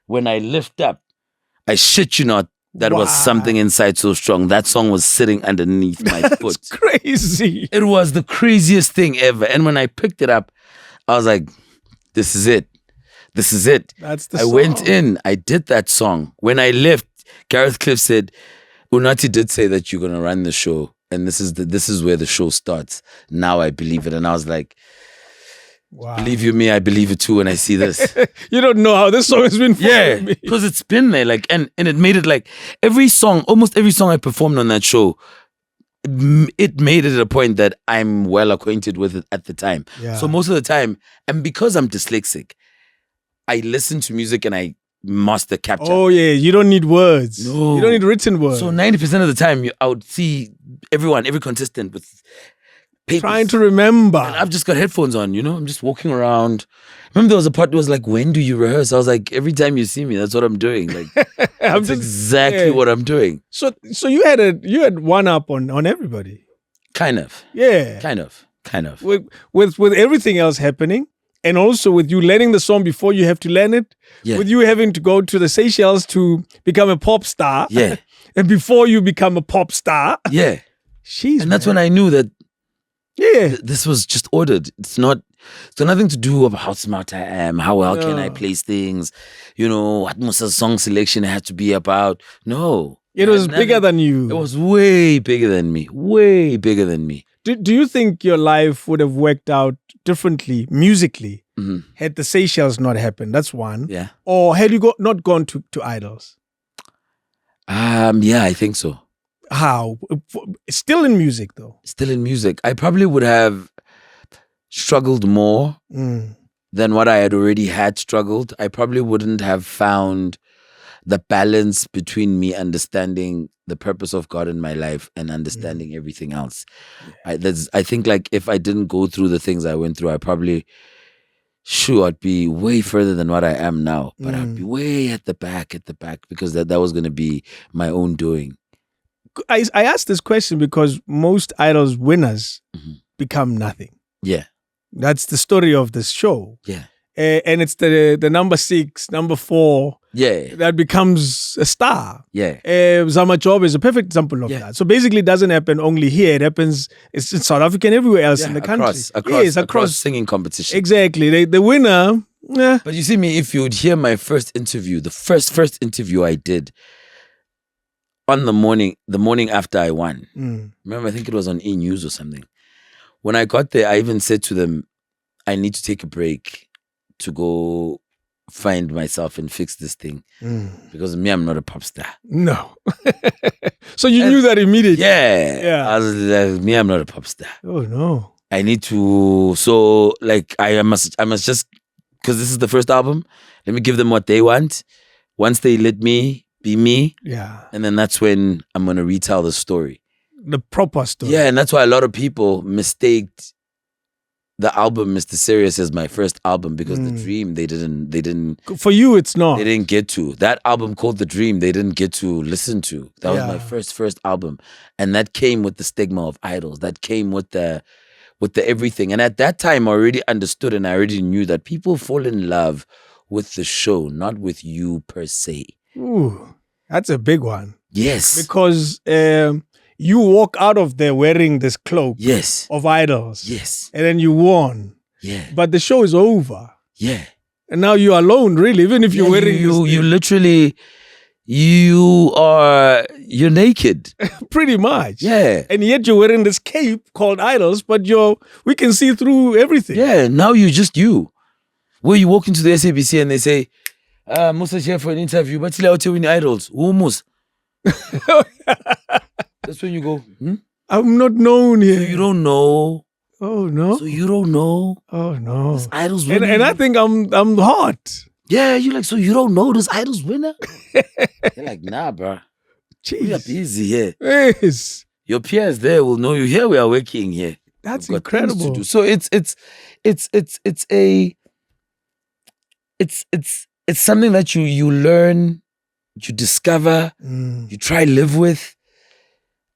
Speaker 1: When I lift up, I shit you not, that was Something Inside So Strong. That song was sitting underneath my foot.
Speaker 2: That's crazy.
Speaker 1: It was the craziest thing ever. And when I picked it up, I was like, this is it. This is it.
Speaker 2: That's the
Speaker 1: I
Speaker 2: song.
Speaker 1: went in, I did that song. When I left, Gareth Cliff said, Unati did say that you're going to run the show. And this is where the show starts. Now I believe it. And I was like, wow. Believe you me, I believe it too when I see this.
Speaker 2: You don't know how this song has been following me.
Speaker 1: Because it's been there. And it made it like almost every song I performed on that show, it made it a point that I'm well acquainted with it at the time.
Speaker 2: Yeah.
Speaker 1: So most of the time, and because I'm dyslexic, I listen to music and I master capture.
Speaker 2: Oh yeah, you don't need words.
Speaker 1: No.
Speaker 2: You don't need written words.
Speaker 1: So 90% of the time, I would see every contestant with papers.
Speaker 2: Trying to remember.
Speaker 1: And I've just got headphones on, I'm just walking around. Remember there was a part that was like, when do you rehearse? I was like, every time you see me, that's what I'm doing. Like, that's exactly what I'm doing.
Speaker 2: So you had one up on everybody.
Speaker 1: Kind of.
Speaker 2: Yeah.
Speaker 1: Kind of.
Speaker 2: With everything else happening, and also with you learning the song before you have to learn it, with you having to go to the Seychelles to become a pop star, and before you become a pop star,
Speaker 1: and that's when I knew that this was just ordered. It's got nothing to do with how smart I am, how well can I place things, what Musa's song selection had to be about. No.
Speaker 2: It was bigger than you.
Speaker 1: It was way bigger than me. Way bigger than me.
Speaker 2: Do you think your life would have worked out differently musically had the Seychelles not happened? That's one.
Speaker 1: Yeah.
Speaker 2: Or had you not gone to Idols?
Speaker 1: Yeah, I think so.
Speaker 2: How? Still in music, though.
Speaker 1: Still in music. I probably would have struggled more than what I had already had struggled. I probably wouldn't have found the balance between me understanding the purpose of God in my life and understanding everything else. I think like if I didn't go through the things I went through, I'd be way further than what I am now. But I'd be way at the back because that was going to be my own doing.
Speaker 2: I asked this question because most Idols winners become nothing.
Speaker 1: Yeah.
Speaker 2: That's the story of this show.
Speaker 1: Yeah.
Speaker 2: And it's the number 6, number 4 that becomes a star.
Speaker 1: Yeah.
Speaker 2: Zama Job is a perfect example of that. So basically it doesn't happen only here. It happens in South Africa and everywhere else in the country.
Speaker 1: Across singing competition.
Speaker 2: Exactly. The winner.
Speaker 1: But you see me, if you would hear my first interview, the first interview I did on the morning after I won. Remember, I think it was on E! News or something. When I got there, I even said to them, I need to take a break to go find myself and fix this thing because me, I'm not a pop star.
Speaker 2: No. So you knew that immediately?
Speaker 1: Yeah. I was like, me, I'm not a pop star.
Speaker 2: Oh no.
Speaker 1: I need to. So like I must just, because this is the first album. Let me give them what they want. Once they let me be me, and then that's when I'm gonna retell the story,
Speaker 2: the proper story.
Speaker 1: Yeah, and that's why a lot of people mistaked the album Mr. Serious as my first album because The Dream they didn't
Speaker 2: for you it's not.
Speaker 1: They didn't get to. That album called The Dream they didn't get to listen to. That was my first album. And that came with the stigma of Idols. That came with the everything. And at that time I already understood and I already knew that people fall in love with the show, not with you per se.
Speaker 2: Ooh, that's a big one.
Speaker 1: Yes.
Speaker 2: Because you walk out of there wearing this cloak of Idols.
Speaker 1: Yes.
Speaker 2: And then you won.
Speaker 1: Yeah.
Speaker 2: But the show is over.
Speaker 1: Yeah.
Speaker 2: And now you're alone, really, even if you're wearing
Speaker 1: you literally, you're naked.
Speaker 2: Pretty much.
Speaker 1: Yeah.
Speaker 2: And yet you're wearing this cape called Idols, but we can see through everything.
Speaker 1: Yeah, now you're just you. Where you walk into the SABC and they say, Musa's here for an interview, but still out here winning Idols. Who Mus? That's when you go,
Speaker 2: I'm not known here.
Speaker 1: So you don't know.
Speaker 2: Oh, no.
Speaker 1: So you don't know.
Speaker 2: Oh, no.
Speaker 1: This Idols winner.
Speaker 2: And I think I'm hot.
Speaker 1: Yeah, you're like, so you don't know this Idols winner? You're like, nah, bro.
Speaker 2: Jeez.
Speaker 1: We are busy here.
Speaker 2: Yes.
Speaker 1: Your peers there will know you. Here we are working here.
Speaker 2: That's incredible.
Speaker 1: So it's something that you learn, you discover, you try live with,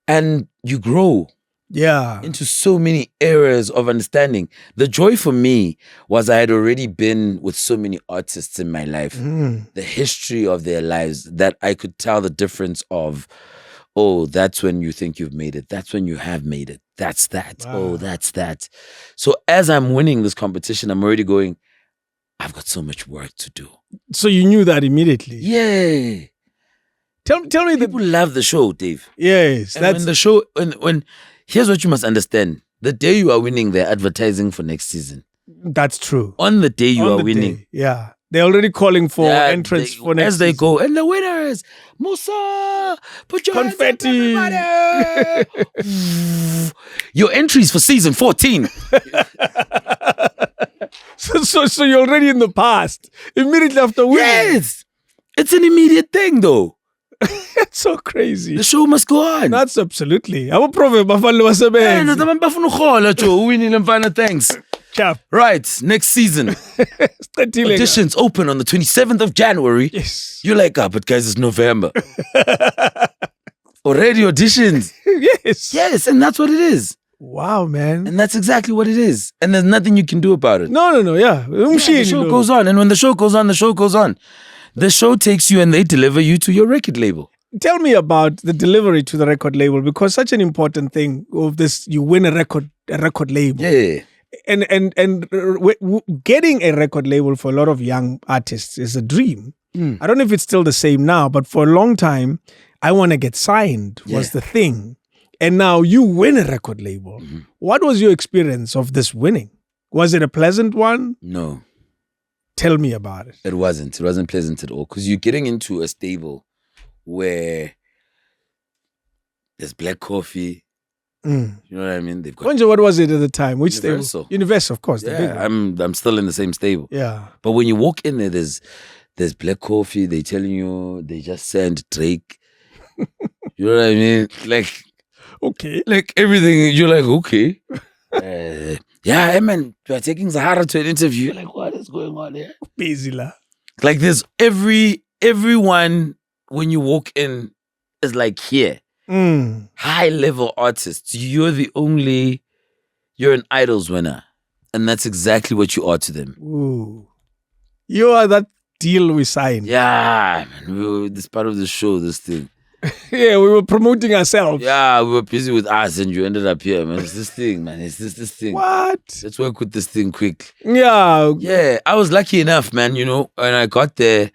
Speaker 1: and you grow.
Speaker 2: Yeah.
Speaker 1: Into so many areas of understanding. The joy for me was I had already been with so many artists in my life. The history of their lives that I could tell the difference of, oh, that's when you think you've made it. That's when you have made it. That's that. Wow. Oh, that's that. So as I'm winning this competition, I'm already going, I've got so much work to do. So
Speaker 2: you knew that immediately?
Speaker 1: Yeah.
Speaker 2: Tell me
Speaker 1: people love the show, Dave.
Speaker 2: Yes.
Speaker 1: And when the show, when here's what you must understand. The day you are winning, they're advertising for next season.
Speaker 2: That's true.
Speaker 1: On the day you are winning.
Speaker 2: Yeah. They're already calling for entrance for next
Speaker 1: as they season. Go. And the winner is Musa. Put your
Speaker 2: confetti.
Speaker 1: Hands up, everybody. Your entries for season 14.
Speaker 2: So you're already in the past. Immediately after winning.
Speaker 1: Yes. It's an immediate thing, though.
Speaker 2: That's so crazy.
Speaker 1: The show must go on.
Speaker 2: That's absolutely. I'm a prophet.
Speaker 1: Thanks.
Speaker 2: Cap.
Speaker 1: Right, next season. Auditions open on the 27th of January.
Speaker 2: Yes.
Speaker 1: You're like, but guys, it's November. Already auditions.
Speaker 2: Yes.
Speaker 1: Yes, and that's what it is.
Speaker 2: Wow, man.
Speaker 1: And that's exactly what it is. And there's nothing you can do about it.
Speaker 2: No, yeah.
Speaker 1: The show goes on. And when the show goes on, the show goes on. The show takes you and they deliver you to your record label.
Speaker 2: Tell me about the delivery to the record label, because such an important thing of this, you win a record label.
Speaker 1: Yeah.
Speaker 2: And getting a record label for a lot of young artists is a dream. I don't know if it's still the same now, but for a long time, I want to get signed was the thing. And now you win a record label. Mm-hmm. What was your experience of this winning? Was it a pleasant one?
Speaker 1: No.
Speaker 2: Tell me about it.
Speaker 1: It wasn't. It wasn't pleasant at all, because you're getting into a stable where there's black coffee. You know what I mean? They've got
Speaker 2: what was it at the time? Which
Speaker 1: Universal.
Speaker 2: stable? Universal, of course.
Speaker 1: Yeah, I'm still in the same stable.
Speaker 2: Yeah.
Speaker 1: But when you walk in there, there's black coffee. They're telling you they just sent Drake. You know what I mean? Like,
Speaker 2: okay.
Speaker 1: Like everything, you're like, okay. Yeah, man, we're taking Zahara to an interview. You're like, what is going on here?
Speaker 2: Busy la.
Speaker 1: Like there's everyone when you walk in is like here. High level artists. You're an Idols winner. And that's exactly what you are to them.
Speaker 2: Ooh. You are that deal we signed.
Speaker 1: Yeah, man. This part of the show, this thing.
Speaker 2: Yeah, we were promoting ourselves.
Speaker 1: Yeah, we were busy with us and you ended up here, man. It's this thing, man. It's this thing.
Speaker 2: What?
Speaker 1: Let's work with this thing quick.
Speaker 2: Yeah.
Speaker 1: Yeah, I was lucky enough, man. You know, when I got there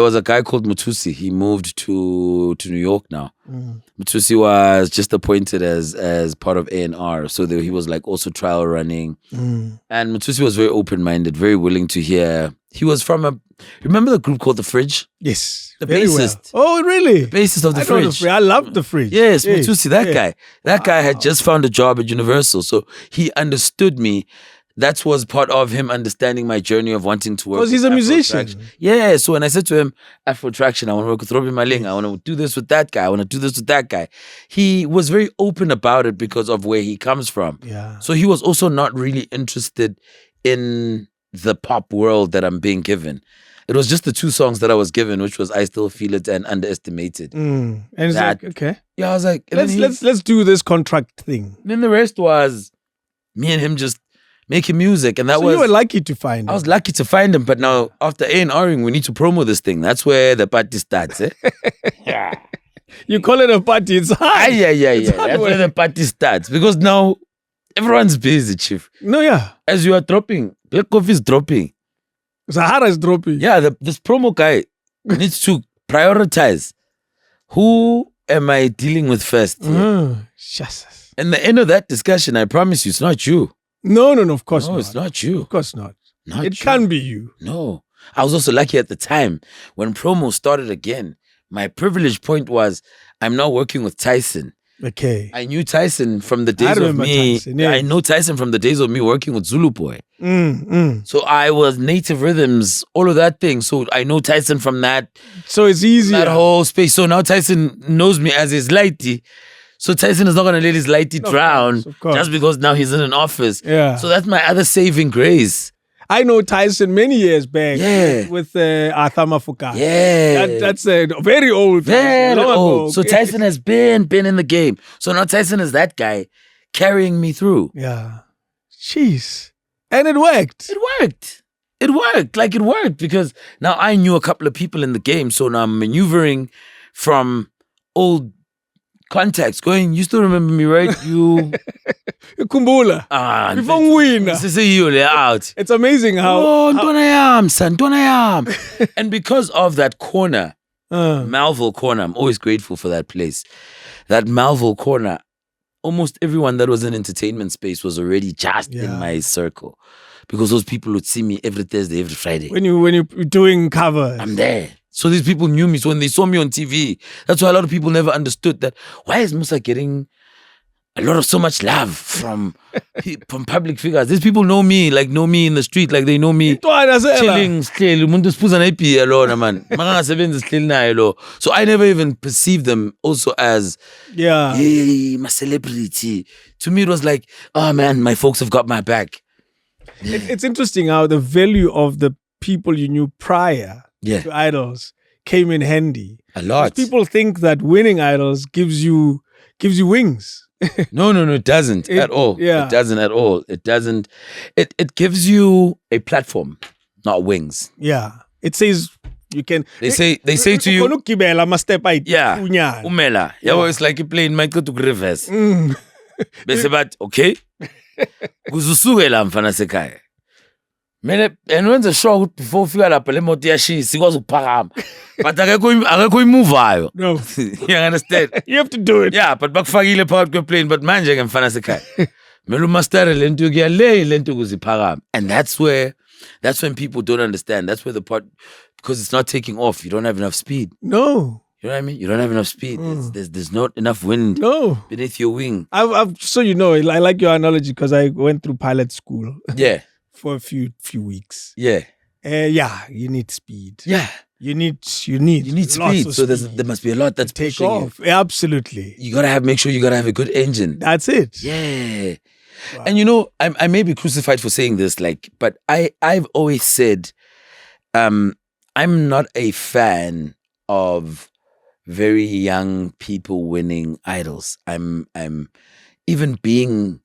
Speaker 1: was a guy called Musa. He moved to New York now. Musa was just appointed as part of A&R. So he was like also trial running. And Musa was very open-minded, very willing to hear. He was from remember the group called The Fridge?
Speaker 2: Yes.
Speaker 1: The bassist.
Speaker 2: Well. Oh, really?
Speaker 1: The bassist of The Fridge.
Speaker 2: I love The Fridge.
Speaker 1: Yes, Musa, that guy. That guy had just found a job at Universal. So he understood me. That was part of him understanding my journey of wanting to work.
Speaker 2: Because he's a musician.
Speaker 1: Yeah, so when I said to him, Afro Traction, I want to work with Robbie Malinga, I want to do this with that guy, I want to do this with that guy. He was very open about it because of where he comes from.
Speaker 2: Yeah.
Speaker 1: So he was also not really interested in the pop world that I'm being given. It was just the two songs that I was given, which was I Still Feel It and Underestimated.
Speaker 2: And it's like, okay.
Speaker 1: Yeah, I was like,
Speaker 2: let's do this contract thing.
Speaker 1: Then the rest was me and him just making music, and
Speaker 2: you were lucky to find him.
Speaker 1: I was lucky to find him, but now after A&Ring, we need to promo this thing. That's where the party starts, eh? Yeah.
Speaker 2: You call it a party, it's hard.
Speaker 1: Yeah. That's where the party starts, because now everyone's busy, Chief.
Speaker 2: No, yeah.
Speaker 1: As you are dropping, Black Coffee is dropping.
Speaker 2: Sahara is dropping.
Speaker 1: Yeah, this promo guy needs to prioritize. Who am I dealing with first?
Speaker 2: Jesus.
Speaker 1: And the end of that discussion, I promise you, it's not you.
Speaker 2: No, of course not.
Speaker 1: No, it's not you.
Speaker 2: Of course not.
Speaker 1: It
Speaker 2: can be you.
Speaker 1: No. I was also lucky at the time when promo started again. My privilege point was I'm now working with Tyson.
Speaker 2: Okay.
Speaker 1: I knew Tyson from the days of me.
Speaker 2: Tyson, yes.
Speaker 1: I know Tyson from the days of me working with Zulu Boy. So I was native rhythms, all of that thing. So I know Tyson from that.
Speaker 2: So it's easy.
Speaker 1: That whole space. So now Tyson knows me as his lighty. So Tyson is not going to let his lighty drown just because now he's in an office.
Speaker 2: Yeah.
Speaker 1: So that's my other saving grace.
Speaker 2: I know Tyson many years back.
Speaker 1: Yeah.
Speaker 2: With Arthur Mafuka.
Speaker 1: Yeah.
Speaker 2: That's very old.
Speaker 1: Very old. So Tyson has been in the game. So now Tyson is that guy carrying me through.
Speaker 2: Yeah. Jeez. And it worked.
Speaker 1: It worked because now I knew a couple of people in the game. So now I'm maneuvering from old contacts going, you still remember me, right? You
Speaker 2: Kumbula. Before win.
Speaker 1: Out.
Speaker 2: It's amazing how
Speaker 1: Donayam. And because of that corner, Malville corner, I'm always grateful for that place. That Malville corner, almost everyone that was in entertainment space was already just in my circle. Because those people would see me every Thursday, every Friday.
Speaker 2: When you're doing covers.
Speaker 1: I'm there. So these people knew me. So when they saw me on TV, that's why a lot of people never understood that. Why is Musa getting a lot of so much love from public figures. These people know me in the street, like they know me. Chilling, still, man. So I never even perceived them also as hey, my celebrity. To me, it was like, oh man, my folks have got my back.
Speaker 2: Yeah. It's interesting how the value of the people you knew prior to idols came in handy.
Speaker 1: A lot.
Speaker 2: People think that winning idols gives you wings.
Speaker 1: No, it doesn't at all.
Speaker 2: Yeah.
Speaker 1: It doesn't at all. It doesn't. It gives you a platform, not wings.
Speaker 2: Yeah. It says you can.
Speaker 1: They say to you. Yeah. Umela. Yeah. It's like you're playing Michael to reverse. But okay. Kuzusukela mfana sekhaya. Mele enwenze sure before ufika lapha le moto yashisa sikwazi ukuphakama. But akekho imuvayo.
Speaker 2: No.
Speaker 1: You understand?
Speaker 2: You have to do it.
Speaker 1: Yeah, but bakufakile phakathi kweplane but manje ke mfana sekhaya. Mele umastere lento kuyale lento kuziphakama. And that's when people don't understand. That's where the part, because it's not taking off. You don't have enough speed.
Speaker 2: No.
Speaker 1: You know what I mean? You don't have enough speed. There's not enough wind beneath your wing.
Speaker 2: So I like your analogy because I went through pilot school.
Speaker 1: Yeah.
Speaker 2: For a few weeks.
Speaker 1: Yeah.
Speaker 2: You need speed.
Speaker 1: Yeah.
Speaker 2: You need
Speaker 1: speed. So there must be a lot that's
Speaker 2: take
Speaker 1: pushing
Speaker 2: off. Yeah, absolutely.
Speaker 1: You gotta make sure you gotta have a good engine.
Speaker 2: That's it.
Speaker 1: Yeah. Wow. And I may be crucified for saying this, but I've always said, I'm not a fan of very young people winning idols. I'm even being,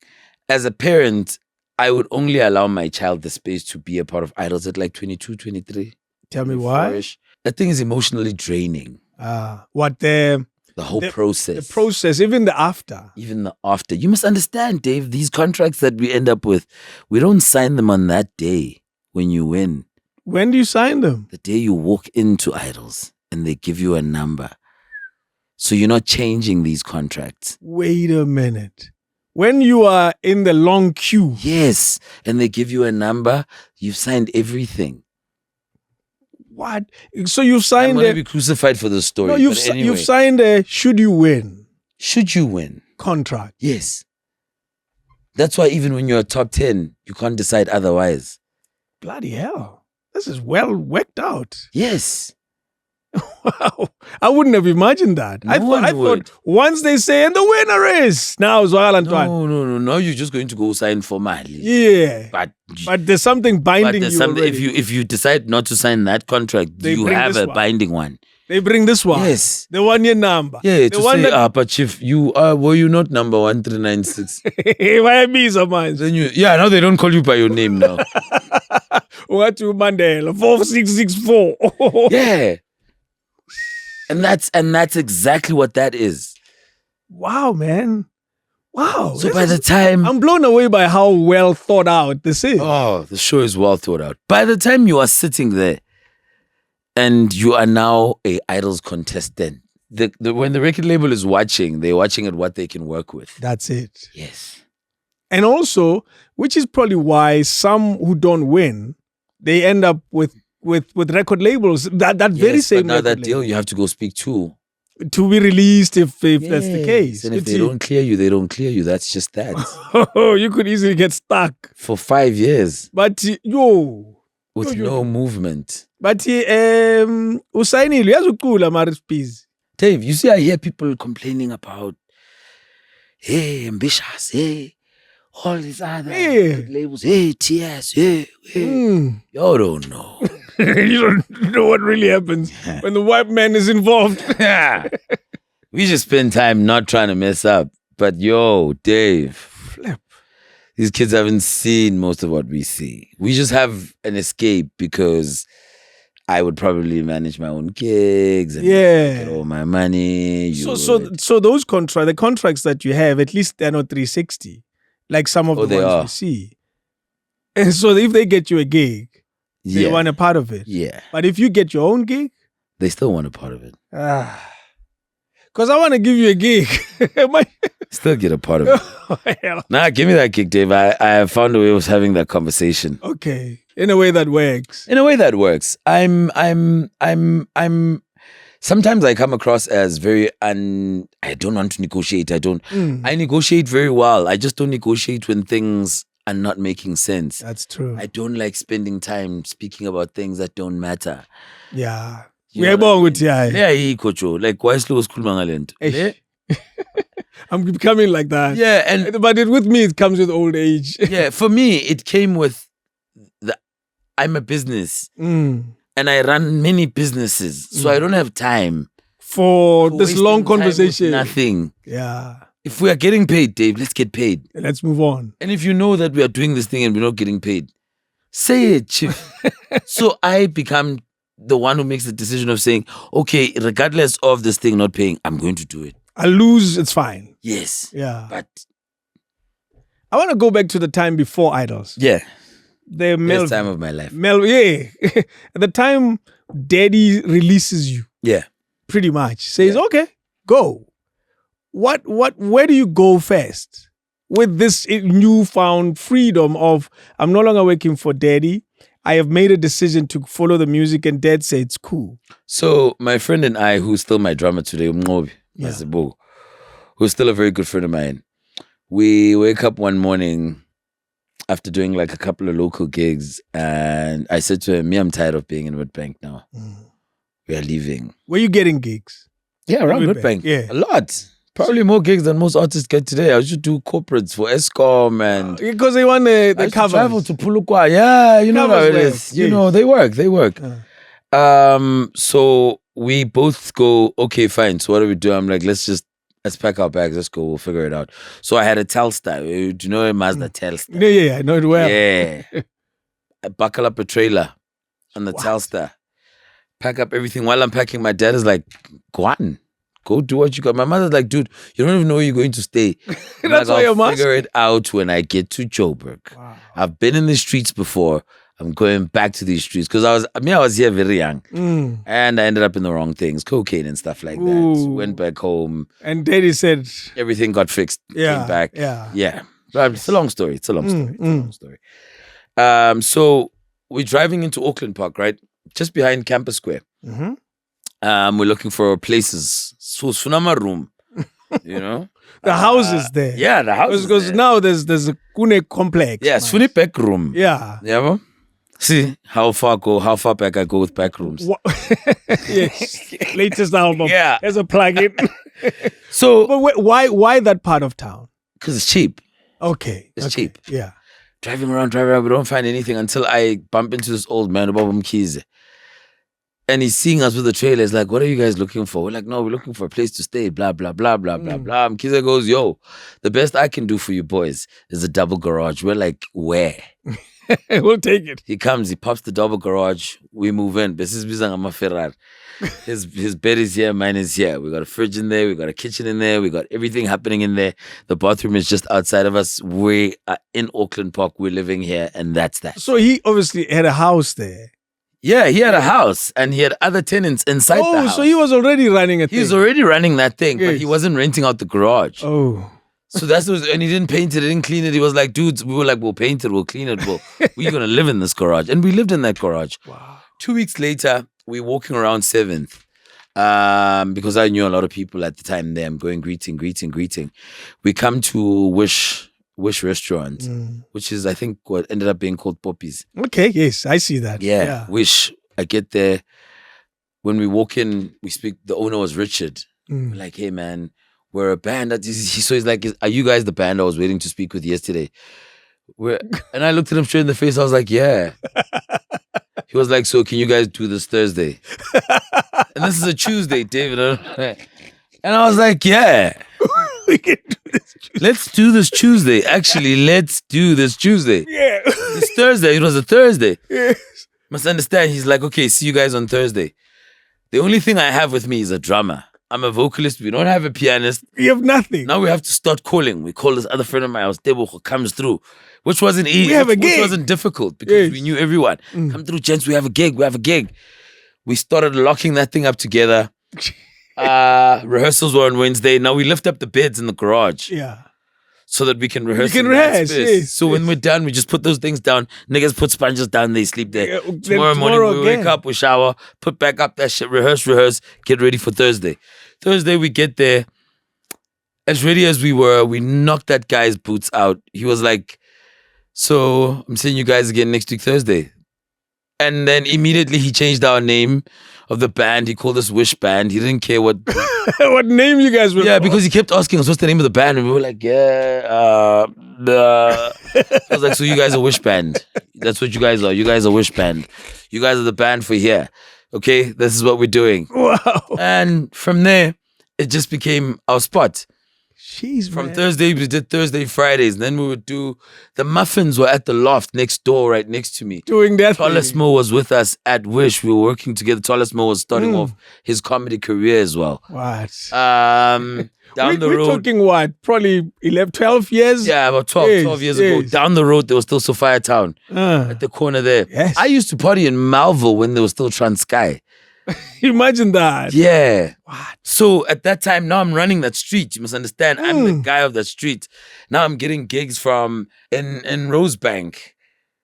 Speaker 1: as a parent, I would only allow my child the space to be a part of idols at like 22, 23.
Speaker 2: Tell me why?
Speaker 1: That thing is emotionally draining.
Speaker 2: The
Speaker 1: whole process.
Speaker 2: The process, even the after.
Speaker 1: Even the after. You must understand, Dave, these contracts that we end up with, we don't sign them on that day when you win.
Speaker 2: When do you sign them?
Speaker 1: The day you walk into idols and they give you a number. So you're not changing these contracts.
Speaker 2: Wait a minute. When you are in the long queue.
Speaker 1: Yes. And they give you a number, you've signed everything.
Speaker 2: What? So you've signed
Speaker 1: I'm going to be crucified for this story.
Speaker 2: No, you've signed a should you win.
Speaker 1: Should you win.
Speaker 2: Contract.
Speaker 1: Yes. That's why even when you're top 10, you can't decide otherwise.
Speaker 2: Bloody hell. This is well worked out.
Speaker 1: Yes.
Speaker 2: Wow. I wouldn't have imagined that. I thought once they say, and the winner is now Zwakala Antoine.
Speaker 1: No. Now you're just going to go sign for Mali.
Speaker 2: Yeah.
Speaker 1: But
Speaker 2: there's something binding you already.
Speaker 1: If you decide not to sign that contract, you have a binding one.
Speaker 2: They bring this one.
Speaker 1: Yes.
Speaker 2: The 1 year number.
Speaker 1: Yeah, to say, but Chief, were you not number 1396?
Speaker 2: Why me so much?
Speaker 1: Now they don't call you by your name now.
Speaker 2: What you Mandela 4664.
Speaker 1: Yeah. And that's exactly what that is.
Speaker 2: Wow, man. Wow.
Speaker 1: So by the time...
Speaker 2: I'm blown away by how well thought out this is.
Speaker 1: Oh, the show is well thought out. By the time you are sitting there and you are now a idols contestant, when the record label is watching, they're watching at what they can work with.
Speaker 2: That's it.
Speaker 1: Yes.
Speaker 2: And also, which is probably why some who don't win, they end up with record labels, that very same.
Speaker 1: But now that deal you have to go speak to
Speaker 2: be released if that's the case.
Speaker 1: And if they don't clear you, they don't clear you. That's just that.
Speaker 2: Oh, you could easily get stuck
Speaker 1: for 5 years.
Speaker 2: But
Speaker 1: with no movement.
Speaker 2: But usainile uyazucula marispees.
Speaker 1: Dave, you see, I hear people complaining about, hey, ambitious, hey, all these other labels, hey, TS, hey. You don't know.
Speaker 2: You don't know what really happens when the white man is involved.
Speaker 1: We just spend time not trying to mess up. But Dave,
Speaker 2: flip.
Speaker 1: These kids haven't seen most of what we see. We just have an escape because I would probably manage my own gigs and get all my money.
Speaker 2: So those the contracts that you have, at least they're not 360, like some of the ones we see. And so if they get you a gig, they want a part of it.
Speaker 1: Yeah.
Speaker 2: But if you get your own gig,
Speaker 1: they still want a part of it.
Speaker 2: Because I want to give you a gig.
Speaker 1: Still get a part of it. Nah, give me that gig, Dave. I have found a way of having that conversation.
Speaker 2: Okay. In a way that works.
Speaker 1: I'm Sometimes I come across as very I don't want to negotiate. I negotiate very well. I just don't negotiate when things are not making sense.
Speaker 2: That's true.
Speaker 1: I don't like spending time speaking about things that don't matter.
Speaker 2: Yeah.
Speaker 1: You know what I mean? Like why slow school mangalent?
Speaker 2: I'm becoming like that.
Speaker 1: Yeah,
Speaker 2: but with me it comes with old age.
Speaker 1: Yeah, for me it came with I'm a business and I run many businesses, so I don't have time
Speaker 2: for this long conversation.
Speaker 1: Nothing.
Speaker 2: Yeah.
Speaker 1: If we are getting paid, Dave, let's get paid.
Speaker 2: Let's move on.
Speaker 1: And if you know that we are doing this thing and we're not getting paid, say it, chief. So I become the one who makes the decision of saying, okay, regardless of this thing not paying, I'm going to do it.
Speaker 2: I lose, it's fine.
Speaker 1: Yes.
Speaker 2: Yeah.
Speaker 1: But
Speaker 2: I want to go back to the time before Idols.
Speaker 1: Yeah.
Speaker 2: The
Speaker 1: best time of my life.
Speaker 2: At the time daddy releases you.
Speaker 1: Yeah.
Speaker 2: Pretty much. Says, okay, go. Where do you go first? With this newfound freedom of, I'm no longer working for daddy. I have made a decision to follow the music, and dad said it's cool.
Speaker 1: So my friend and I, who's still my drummer today, who's still a very good friend of mine, we wake up one morning after doing like a couple of local gigs, and I said to him, I'm tired of being in Witbank now. We are leaving.
Speaker 2: Were you getting gigs?
Speaker 1: Yeah, around Witbank.
Speaker 2: Yeah.
Speaker 1: A lot. Probably more gigs than most artists get today. I should do corporates for Escom and
Speaker 2: because they want the covers.
Speaker 1: Travel to Pulukwa. Yeah, you know how it is. You know, they work. So we both go, okay, fine. So what do we do? I'm like, let's pack our bags. Let's go. We'll figure it out. So I had a Telstar. Do you know a Mazda Telstar?
Speaker 2: Yeah, I know it well.
Speaker 1: Yeah. I buckle up a trailer on the Telstar. Pack up everything. While I'm packing, my dad is like, go on. Go do what you got. My mother's like, dude, you don't even know where you're going to stay.
Speaker 2: That's why
Speaker 1: I'll figure it out when I get to Joburg. Wow. I've been in the streets before. I'm going back to these streets because I was here very young, and I ended up in the wrong things, cocaine and stuff like that. Went back home,
Speaker 2: and daddy said
Speaker 1: everything got fixed. Came back. Yeah. But it's a long story. It's a long story. So we're driving into Auckland Park, right, just behind Campus Square. We're looking for places. So Sunama room, you know.
Speaker 2: The houses there.
Speaker 1: Yeah, the houses.
Speaker 2: Because now there's a Kune complex.
Speaker 1: Yeah, Suni back room.
Speaker 2: Yeah.
Speaker 1: Yeah. See how far back I go with back rooms.
Speaker 2: Yes. Latest album.
Speaker 1: Yeah.
Speaker 2: There's a plug-in.
Speaker 1: So
Speaker 2: but why that part of town?
Speaker 1: Because it's cheap.
Speaker 2: Okay.
Speaker 1: It's cheap.
Speaker 2: Yeah.
Speaker 1: Driving around, we don't find anything until I bump into this old man, Bob Mkize. And he's seeing us with the trailer. He's like, what are you guys looking for? We're like, no, we're looking for a place to stay, blah, blah, blah, blah, blah, blah. Mkize goes, yo, the best I can do for you boys is a double garage. We're like, where?
Speaker 2: We'll take it.
Speaker 1: He comes, he pops the double garage. We move in. His bed is here, mine is here. We got a fridge in there. We got a kitchen in there. We got everything happening in there. The bathroom is just outside of us. We are in Auckland Park. We're living here, and that's that.
Speaker 2: So he obviously had a house there.
Speaker 1: Yeah, he had a house and he had other tenants inside the house.
Speaker 2: So he was already running a thing.
Speaker 1: He was already running that thing, but he wasn't renting out the garage.
Speaker 2: Oh.
Speaker 1: So and he didn't paint it, he didn't clean it. He was like, dudes, we were like, we'll paint it, we'll clean it, we're going to live in this garage. And we lived in that garage.
Speaker 2: Wow.
Speaker 1: 2 weeks later, we're walking around 7th because I knew a lot of people at the time there. I'm going greeting. We come to Wish Restaurant, which is, I think, what ended up being called Poppies.
Speaker 2: Okay, yes, I see that.
Speaker 1: Yeah, Wish. I get there. When we walk in, we speak. The owner was Richard. We're like, hey, man, we're a band. So he's like, are you guys the band I was waiting to speak with yesterday? And I looked at him straight in the face. I was like, yeah. He was like, so can you guys do this Thursday? And this is a Tuesday, David. And I was like, yeah.
Speaker 2: We can do this Tuesday.
Speaker 1: Let's do this Tuesday. Actually, let's do this Tuesday.
Speaker 2: Yeah.
Speaker 1: It's Thursday. It was a Thursday.
Speaker 2: Yes.
Speaker 1: Must understand. He's like, okay, see you guys on Thursday. The only thing I have with me is a drummer. I'm a vocalist. We don't have a pianist.
Speaker 2: You have nothing.
Speaker 1: Now we have to start calling. We call this other friend of mine, Tebo, comes through, which wasn't easy.
Speaker 2: We have a gig.
Speaker 1: Which wasn't difficult because we knew everyone. Come through, gents. We have a gig. We started locking that thing up together. Rehearsals were on Wednesday. Now we lift up the beds in the garage.
Speaker 2: Yeah.
Speaker 1: so that we can rehearse.
Speaker 2: You can rehearse, yes,
Speaker 1: so when we're done, we just put those things down. Niggas put sponges down, they sleep there. Tomorrow morning, we wake up, we shower, put back up that shit, rehearse, get ready for Thursday. Thursday, we get there. As ready as we were, we knocked that guy's boots out. He was like, so I'm seeing you guys again next week, Thursday. And then immediately he changed our name of the band. He called us Wish Band. He didn't care what
Speaker 2: what name you guys were.
Speaker 1: Yeah, because he kept asking us what's the name of the band, and we were like, I was like, so you guys are Wish Band. That's what you guys are. You guys are Wish Band. You guys are the band for here. Okay, this is what we're doing.
Speaker 2: Wow.
Speaker 1: And from there, it just became our spot.
Speaker 2: Jeez,
Speaker 1: From Thursday, we did Thursday, Fridays. And then we would do, the muffins were at the loft next door, right next to me.
Speaker 2: Doing that.
Speaker 1: Tolesmo was with us at Wish. We were working together. Tolesmo was starting off his comedy career as well.
Speaker 2: What?
Speaker 1: Down the road.
Speaker 2: We're talking what? Probably 11, 12 years?
Speaker 1: Yeah, about 12 years ago. Down the road, there was still Sophia Town at the corner there.
Speaker 2: Yes.
Speaker 1: I used to party in Malville when there was still Transkei.
Speaker 2: Imagine that.
Speaker 1: Yeah.
Speaker 2: What?
Speaker 1: So at that time, now I'm running that street. You must understand. I'm the guy of that street. Now I'm getting gigs from in Rosebank.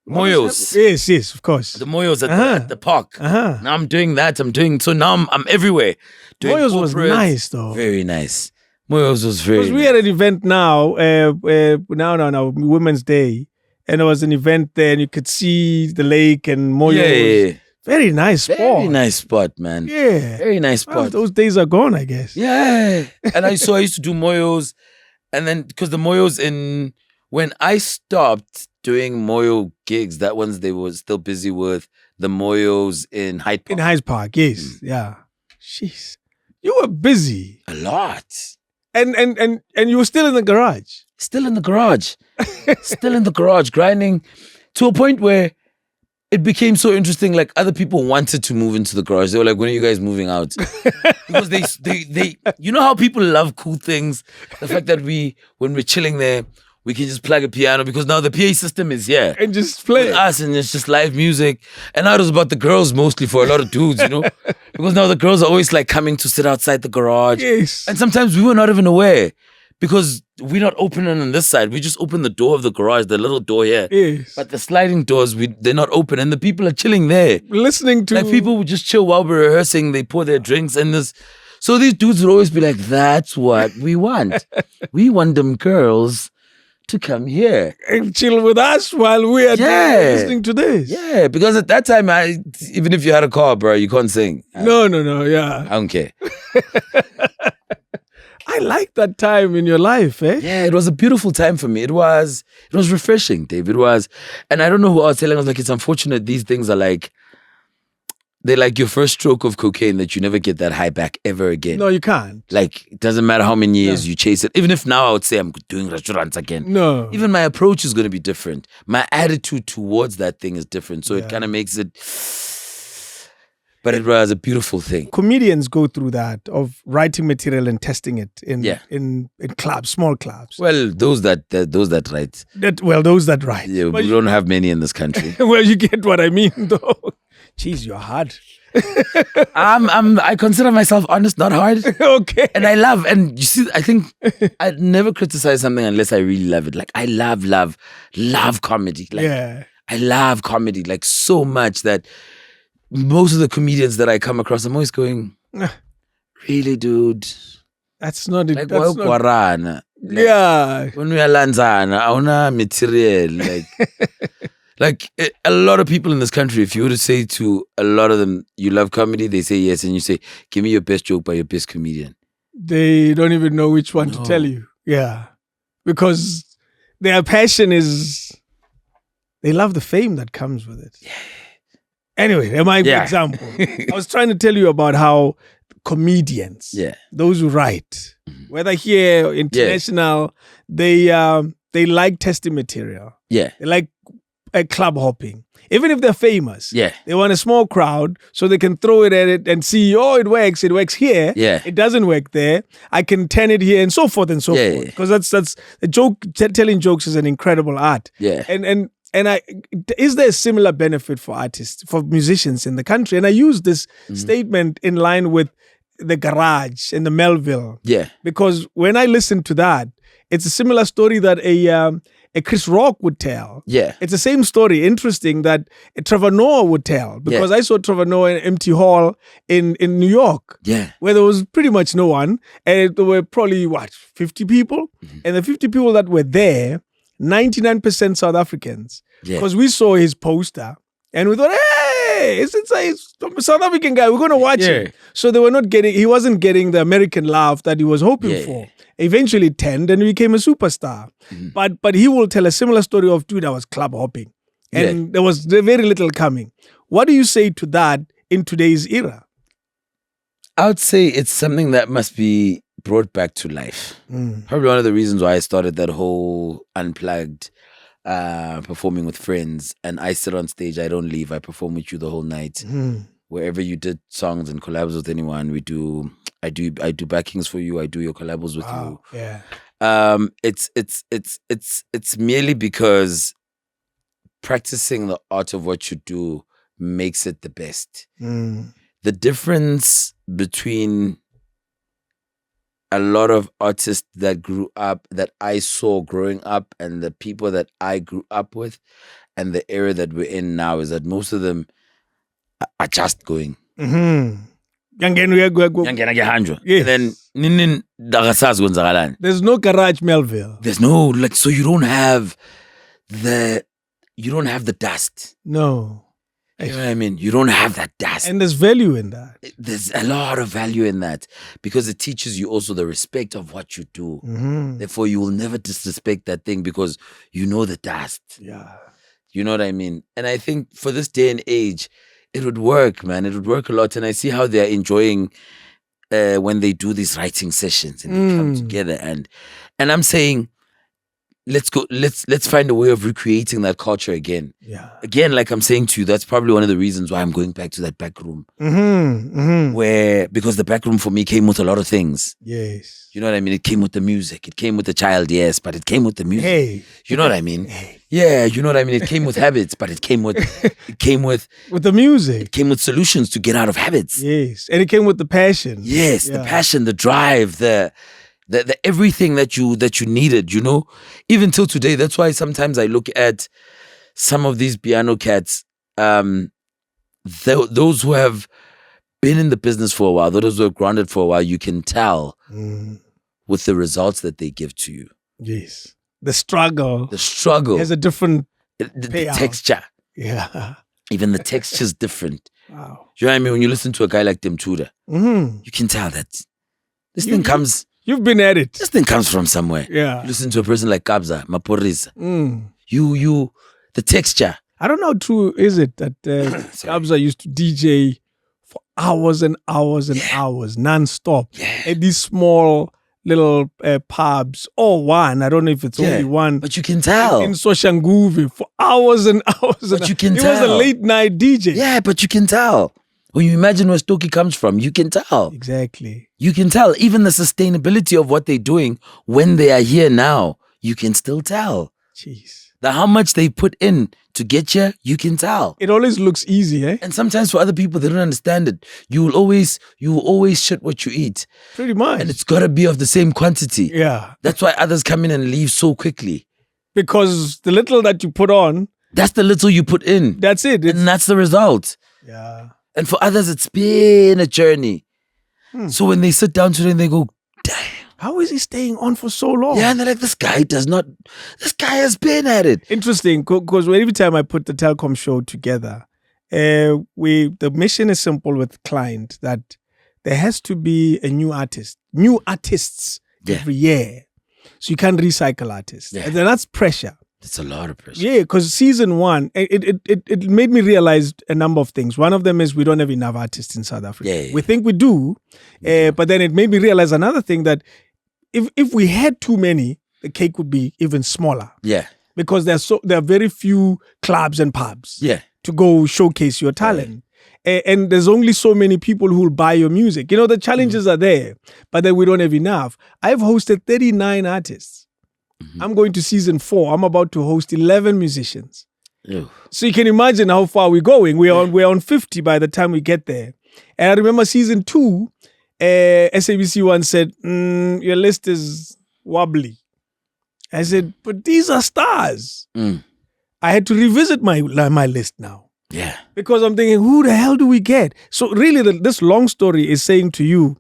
Speaker 1: Moyos.
Speaker 2: Yes, of course.
Speaker 1: The Moyos at the park. Now I'm doing that. So now I'm everywhere.
Speaker 2: Moyos was nice though.
Speaker 1: Very nice. Moyos was very nice.
Speaker 2: We had an event now, Women's Day. And there was an event there and you could see the lake and Moyos.
Speaker 1: Yeah.
Speaker 2: Very nice spot.
Speaker 1: Very nice spot, man.
Speaker 2: Yeah.
Speaker 1: Very nice spot.
Speaker 2: Well, those days are gone, I guess.
Speaker 1: Yeah. And I used to do Moyos. And then, because the Moyos when I stopped doing Moyo gigs, that ones they were still busy with the Moyos in Hyde Park.
Speaker 2: In Hyde Park, yes. Yeah. Jeez. You were busy.
Speaker 1: A lot.
Speaker 2: And you were still in the garage.
Speaker 1: Still in the garage. Still in the garage, grinding to a point where it became so interesting. Like other people wanted to move into the garage. They were like, when are you guys moving out? Because they you know how people love cool things? The fact that when we're chilling there, we can just plug a piano because now the PA system is here.
Speaker 2: And just play
Speaker 1: with us and it's just live music. And now it was about the girls mostly for a lot of dudes, you know? Because now the girls are always like coming to sit outside the garage.
Speaker 2: Yes.
Speaker 1: And sometimes we were not even aware because we're not opening on this side. We just open the door of the garage, the little door here.
Speaker 2: Yes.
Speaker 1: But the sliding doors, they're not open. And the people are chilling there.
Speaker 2: Listening to...
Speaker 1: Like people would just chill while we're rehearsing. They pour their drinks in this. So these dudes would always be like, that's what we want. We want them girls to come here. And
Speaker 2: chill with us while we are listening to this.
Speaker 1: Yeah, because at that time, even if you had a car, bro, you can't sing.
Speaker 2: No, yeah.
Speaker 1: I don't care.
Speaker 2: I like that time in your life, eh?
Speaker 1: Yeah, it was a beautiful time for me. It was refreshing, Dave. It was. And I don't know who I was telling. I was like, it's unfortunate these things are like, they're like your first stroke of cocaine that you never get that high back ever again.
Speaker 2: No, you can't.
Speaker 1: Like, it doesn't matter how many years you chase it. Even if now I would say I'm doing restaurants again.
Speaker 2: No.
Speaker 1: Even my approach is going to be different. My attitude towards that thing is different. So it kind of makes it... But it was a beautiful thing.
Speaker 2: Comedians go through that of writing material and testing it in clubs, small clubs.
Speaker 1: Well, those that write.
Speaker 2: Those that write.
Speaker 1: Yeah, we don't have many in this country.
Speaker 2: Well, you get what I mean, though. Jeez, you're hard.
Speaker 1: I consider myself honest, not hard.
Speaker 2: Okay.
Speaker 1: And I love, and you see, I think I'd never criticize something unless I really love it. Like I love comedy. Like, I love comedy like so much that most of the comedians that I come across, I'm always going, really, dude?
Speaker 2: That's not it.
Speaker 1: Like,
Speaker 2: that's not...
Speaker 1: Like, when we are lanzana, auna material. Like a lot of people in this country, if you were to say to a lot of them, you love comedy, they say yes. And you say, give me your best joke by your best comedian.
Speaker 2: They don't even know which one to tell you. Yeah. Because their passion is, they love the fame that comes with it. Yeah. Anyway, that might be an example. I was trying to tell you about how comedians, those who write, whether here or international, they like testing material.
Speaker 1: Yeah.
Speaker 2: They like club hopping. Even if they're famous, they want a small crowd so they can throw it at it and see, it works here. Yeah. It doesn't work there. I can turn it here and so forth and so forth. Because that's a joke. Telling jokes is an incredible art.
Speaker 1: Yeah.
Speaker 2: And is there a similar benefit for artists, for musicians in the country? And I use this statement in line with the Garage and the Melville.
Speaker 1: Yeah.
Speaker 2: Because when I listen to that, it's a similar story that a Chris Rock would tell.
Speaker 1: Yeah.
Speaker 2: It's the same story, interesting, that Trevor Noah would tell. Because I saw Trevor Noah in Empty Hall in New York.
Speaker 1: Yeah.
Speaker 2: Where there was pretty much no one. And there were probably, 50 people? Mm-hmm. And the 50 people that were there, 99% South Africans. Because we saw his poster and we thought, hey, it's a South African guy. We're going to watch him. So he wasn't getting the American love that he was hoping for. Eventually turned and became a superstar. Mm-hmm. But he will tell a similar story of, dude, I was club hopping. And there was very little coming. What do you say to that in today's era?
Speaker 1: I would say it's something that must be brought back to life. Probably one of the reasons why I started that whole unplugged performing with friends, and I sit on stage, I don't leave, I perform with you the whole night. Wherever you did songs and collabs with anyone, I do backings for you, I do your collabs with you. Yeah. It's merely because practicing the art of what you do makes it the best. The difference between a lot of artists that grew up, that I saw growing up, and the people that I grew up with, and the era that we're in now, is that most of them are just going.
Speaker 2: Yes.
Speaker 1: Then
Speaker 2: there's no Garage Melville.
Speaker 1: There's no, so you don't have the dust.
Speaker 2: No.
Speaker 1: You know what I mean? You don't have that dust.
Speaker 2: And there's value in that.
Speaker 1: There's a lot of value in that, because it teaches you also the respect of what you do. Therefore, you will never disrespect that thing because you know the dust.
Speaker 2: Yeah.
Speaker 1: You know what I mean? And I think for this day and age, it would work, man. It would work a lot. And I see how they're enjoying when they do these writing sessions and they come together. And I'm saying, let's find a way of recreating that culture again.
Speaker 2: Yeah.
Speaker 1: Again, like I'm saying to you, that's probably one of the reasons why I'm going back to that back room. Because the back room for me came with a lot of things.
Speaker 2: Yes.
Speaker 1: You know what I mean? It came with the music. It came with the child, yes, but it came with the music.
Speaker 2: Hey.
Speaker 1: You know what I mean?
Speaker 2: Hey.
Speaker 1: Yeah, you know what I mean? It came with habits, but it came with
Speaker 2: with the music.
Speaker 1: It came with solutions to get out of habits.
Speaker 2: Yes. And it came with the passion.
Speaker 1: Yes, the passion, the drive, the everything that you needed, you know, even till today. That's why sometimes I look at some of these piano cats, those who have been in the business for a while, those who have grounded for a while, you can tell with the results that they give to you.
Speaker 2: Yes. The struggle has a different
Speaker 1: the texture.
Speaker 2: Yeah.
Speaker 1: Even the texture is different.
Speaker 2: Wow.
Speaker 1: You know what I mean? When you listen to a guy like Demtuda, you can tell that this thing comes...
Speaker 2: You've been at it.
Speaker 1: This thing comes from somewhere.
Speaker 2: Yeah.
Speaker 1: You listen to a person like Kabza, Maporisa. The texture.
Speaker 2: I don't know how true is it that Kabza used to DJ for hours and hours and hours, non-stop, at these small little pubs, or one. I don't know if it's only one.
Speaker 1: But you can tell.
Speaker 2: In Soshanguve for hours and hours.
Speaker 1: But you can
Speaker 2: tell.
Speaker 1: He
Speaker 2: was a late night DJ.
Speaker 1: Yeah, but you can tell. When you imagine where Stokie comes from, you can tell.
Speaker 2: Exactly.
Speaker 1: You can tell. Even the sustainability of what they're doing when they are here now, you can still tell.
Speaker 2: Jeez.
Speaker 1: How much they put in to get here, you can tell.
Speaker 2: It always looks easy, eh?
Speaker 1: And sometimes for other people, they don't understand it. You will always shit what you eat.
Speaker 2: Pretty much.
Speaker 1: And it's got to be of the same quantity.
Speaker 2: Yeah.
Speaker 1: That's why others come in and leave so quickly.
Speaker 2: Because the little that you put on.
Speaker 1: That's the little you put in.
Speaker 2: That's it.
Speaker 1: And that's the result.
Speaker 2: Yeah.
Speaker 1: And for others, it's been a journey. So when they sit down today and they go, damn.
Speaker 2: How is he staying on for so long?
Speaker 1: Yeah, and they're like, this guy has been at it.
Speaker 2: Interesting, because every time I put the Telkom show together, the mission is simple with client, that there has to be a new artists every year. So you can't recycle artists.
Speaker 1: Yeah.
Speaker 2: And then that's pressure.
Speaker 1: It's a lot of pressure.
Speaker 2: Yeah, because season one, it made me realize a number of things. One of them is we don't have enough artists in South Africa.
Speaker 1: Yeah.
Speaker 2: We think we do, but then it made me realize another thing, that if we had too many, the cake would be even smaller.
Speaker 1: Yeah.
Speaker 2: Because there are very few clubs and pubs to go showcase your talent. Right. And there's only so many people who will buy your music. You know, the challenges are there, but then we don't have enough. I've hosted 39 artists. I'm going to season 4. I'm about to host 11 musicians.
Speaker 1: Ew.
Speaker 2: So you can imagine how far we're going. We're on 50 by the time we get there. And I remember season 2, SABC once said, your list is wobbly. I said, but these are stars. I had to revisit my list now.
Speaker 1: Yeah.
Speaker 2: Because I'm thinking, who the hell do we get? So really, this long story is saying to you,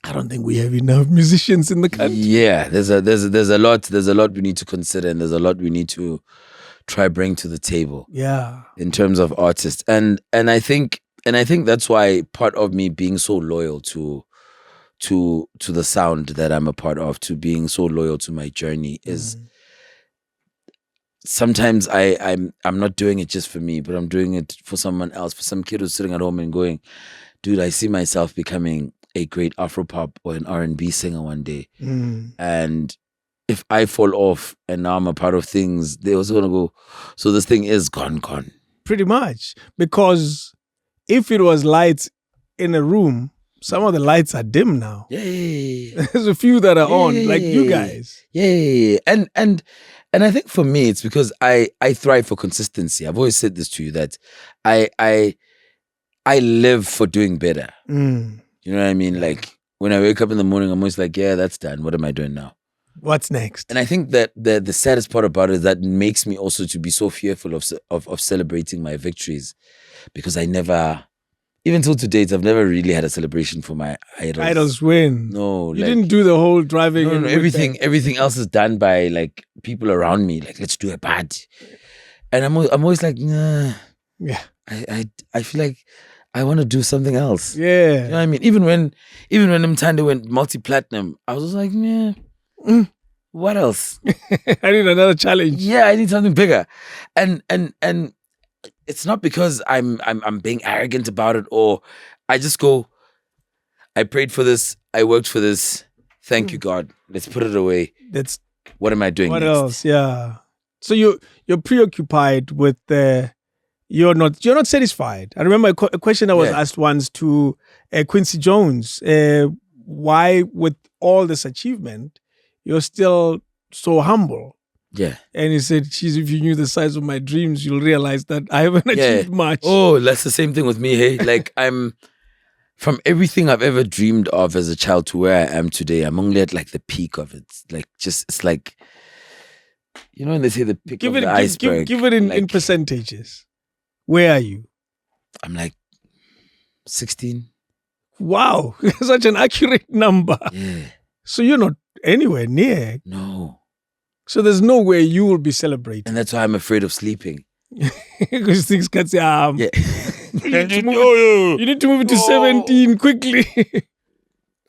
Speaker 2: I don't think we have enough musicians in the country.
Speaker 1: Yeah, there's a lot we need to consider, and there's a lot we need to try bring to the table.
Speaker 2: Yeah.
Speaker 1: In terms of artists, and I think that's why part of me being so loyal to the sound that I'm a part of, to being so loyal to my journey is sometimes I'm not doing it just for me, but I'm doing it for someone else, for some kid who's sitting at home and going, dude, I see myself becoming a great Afropop or an R&B singer one day. And if I fall off and now I'm a part of things, they're also going to go, so this thing is gone.
Speaker 2: Pretty much. Because if it was lights in a room, some of the lights are dim now.
Speaker 1: Yeah.
Speaker 2: There's a few that are on, like you guys.
Speaker 1: Yeah. And I think for me, it's because I thrive for consistency. I've always said this to you, that I live for doing better. You know what I mean? Like when I wake up in the morning, I'm always like, yeah, that's done. What am I doing now?
Speaker 2: What's next?
Speaker 1: And I think that the saddest part about it is that makes me also to be so fearful of celebrating my victories, because I never, even till to date, I've never really had a celebration for my idols.
Speaker 2: Idols win.
Speaker 1: No,
Speaker 2: you didn't do the whole driving.
Speaker 1: No, everything else is done by like people around me. Like, let's do a party, and I'm always like, nah.
Speaker 2: Yeah.
Speaker 1: I feel like I want to do something else.
Speaker 2: Yeah.
Speaker 1: You know what I mean? Even when Mtande went multi-platinum, I was just like, yeah. What else?
Speaker 2: I need another challenge.
Speaker 1: Yeah, I need something bigger. And it's not because I'm being arrogant about it, or I just go, I prayed for this, I worked for this. Thank you, God. Let's put it away. What am I doing
Speaker 2: what
Speaker 1: next?
Speaker 2: else? Yeah. So you're preoccupied with you're not satisfied. I remember a question that was asked once to Quincy Jones. Why, with all this achievement, you're still so humble?
Speaker 1: Yeah.
Speaker 2: And he said, geez, if you knew the size of my dreams, you'll realize that I haven't achieved much.
Speaker 1: Oh, that's the same thing with me, hey? Like, I'm, from everything I've ever dreamed of as a child to where I am today, I'm only at like the peak of it. Like, it's like, you know when they say the peak of the iceberg?
Speaker 2: Give it in percentages. Where are you?
Speaker 1: I'm like 16.
Speaker 2: Wow, such an accurate number.
Speaker 1: Yeah.
Speaker 2: So you're not anywhere near.
Speaker 1: No.
Speaker 2: So there's no way you will be celebrating.
Speaker 1: And that's why I'm afraid of sleeping.
Speaker 2: Because things can say,
Speaker 1: Yeah.
Speaker 2: you need to move it to 17 quickly.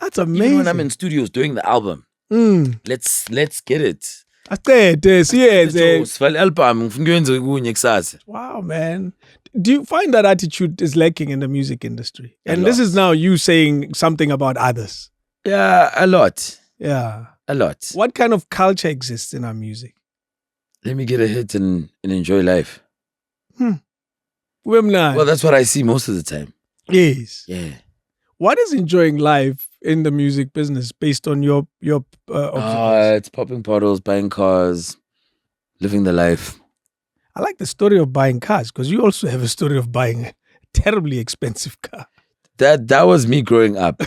Speaker 2: That's amazing.
Speaker 1: Even when I'm in studios doing the album, let's get it.
Speaker 2: Wow, man. Do you find that attitude is lacking in the music industry? And this is now you saying something about others.
Speaker 1: Yeah, a lot.
Speaker 2: Yeah.
Speaker 1: A lot.
Speaker 2: What kind of culture exists in our music?
Speaker 1: Let me get a hit and enjoy life.
Speaker 2: Well,
Speaker 1: that's what I see most of the time.
Speaker 2: Yes.
Speaker 1: Yeah.
Speaker 2: What is enjoying life in the music business based on your observations?
Speaker 1: It's popping bottles, buying cars, living the life.
Speaker 2: I like the story of buying cars, because you also have a story of buying a terribly expensive car.
Speaker 1: That was me growing up.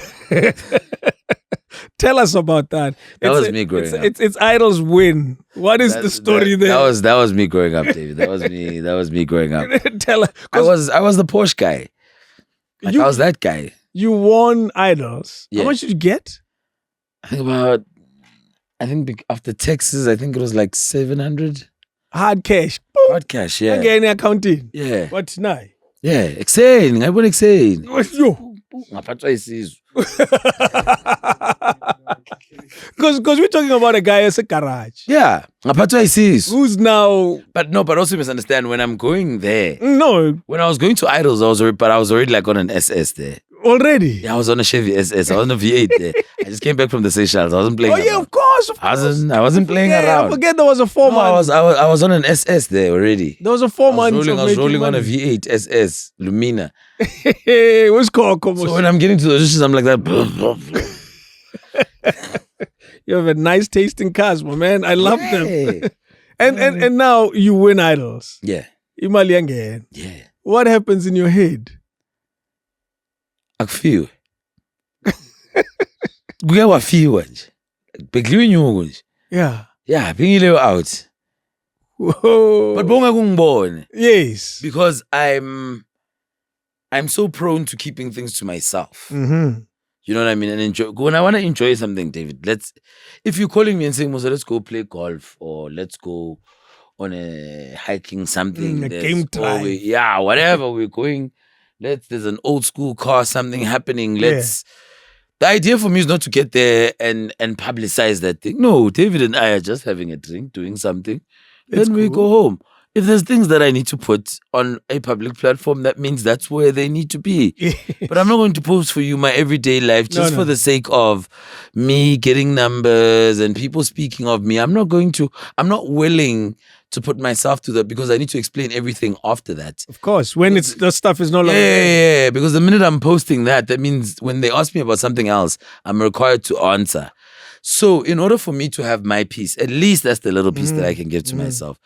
Speaker 2: Tell us about that.
Speaker 1: That was me growing up.
Speaker 2: It's idols win. What is the story there?
Speaker 1: That was me growing up, David. That was me growing up.
Speaker 2: Tell us.
Speaker 1: I was the Porsche guy. Like, I was that guy.
Speaker 2: You won idols.
Speaker 1: Yeah.
Speaker 2: How much did you get?
Speaker 1: I think after taxes, I think it was like 700.
Speaker 2: Hard cash.
Speaker 1: Hard cash, yeah.
Speaker 2: Again, accounting.
Speaker 1: Yeah.
Speaker 2: What now?
Speaker 1: Yeah, exciting. I went exciting.
Speaker 2: Because we're talking about a guy as a garage.
Speaker 1: Yeah.
Speaker 2: Who's now...
Speaker 1: But also misunderstand, when I'm going there...
Speaker 2: No.
Speaker 1: When I was going to Idols, I was already like on an SS there.
Speaker 2: Already?
Speaker 1: Yeah, I was on a Chevy SS. I was on a V8 there. I just came back from the Seychelles. I wasn't playing around.
Speaker 2: Yeah, of course.
Speaker 1: I wasn't playing around.
Speaker 2: I forget there was a 4 months.
Speaker 1: I was on an SS there already.
Speaker 2: There was a 4 months.
Speaker 1: I was rolling on a V8 SS Lumina.
Speaker 2: What's called?
Speaker 1: So when I'm getting to those dishes, I'm like that.
Speaker 2: You have a nice taste in cars, my man. I love them. And now you win idols.
Speaker 1: Yeah.
Speaker 2: Imali.
Speaker 1: Yeah.
Speaker 2: What happens in your head?
Speaker 1: I feel. Kuyawafiwa nje. Bekliwe inyuku nje.
Speaker 2: Yeah.
Speaker 1: Yeah, bengile out.
Speaker 2: Whoa.
Speaker 1: But bonga kungibone.
Speaker 2: Yes.
Speaker 1: Because I'm so prone to keeping things to myself.
Speaker 2: Mm-hmm.
Speaker 1: You know what I mean? And enjoy. When I want to enjoy something, David, if you're calling me and saying, Musa, let's go play golf or let's go on a hiking something.
Speaker 2: A game drive.
Speaker 1: Whatever we're going. There's an old school car, something happening. The idea for me is not to get there and publicize that thing. No, David and I are just having a drink, doing something. Then we go home. If there's things that I need to put on a public platform, that means that's where they need to be.
Speaker 2: Yes.
Speaker 1: But I'm not going to post for you my everyday life just for the sake of me getting numbers and people speaking of me. I'm not willing to put myself through that because I need to explain everything after that.
Speaker 2: Of course, when the stuff is no longer
Speaker 1: there. Because the minute I'm posting that means when they ask me about something else, I'm required to answer. So in order for me to have my piece, at least that's the little piece that I can give to myself.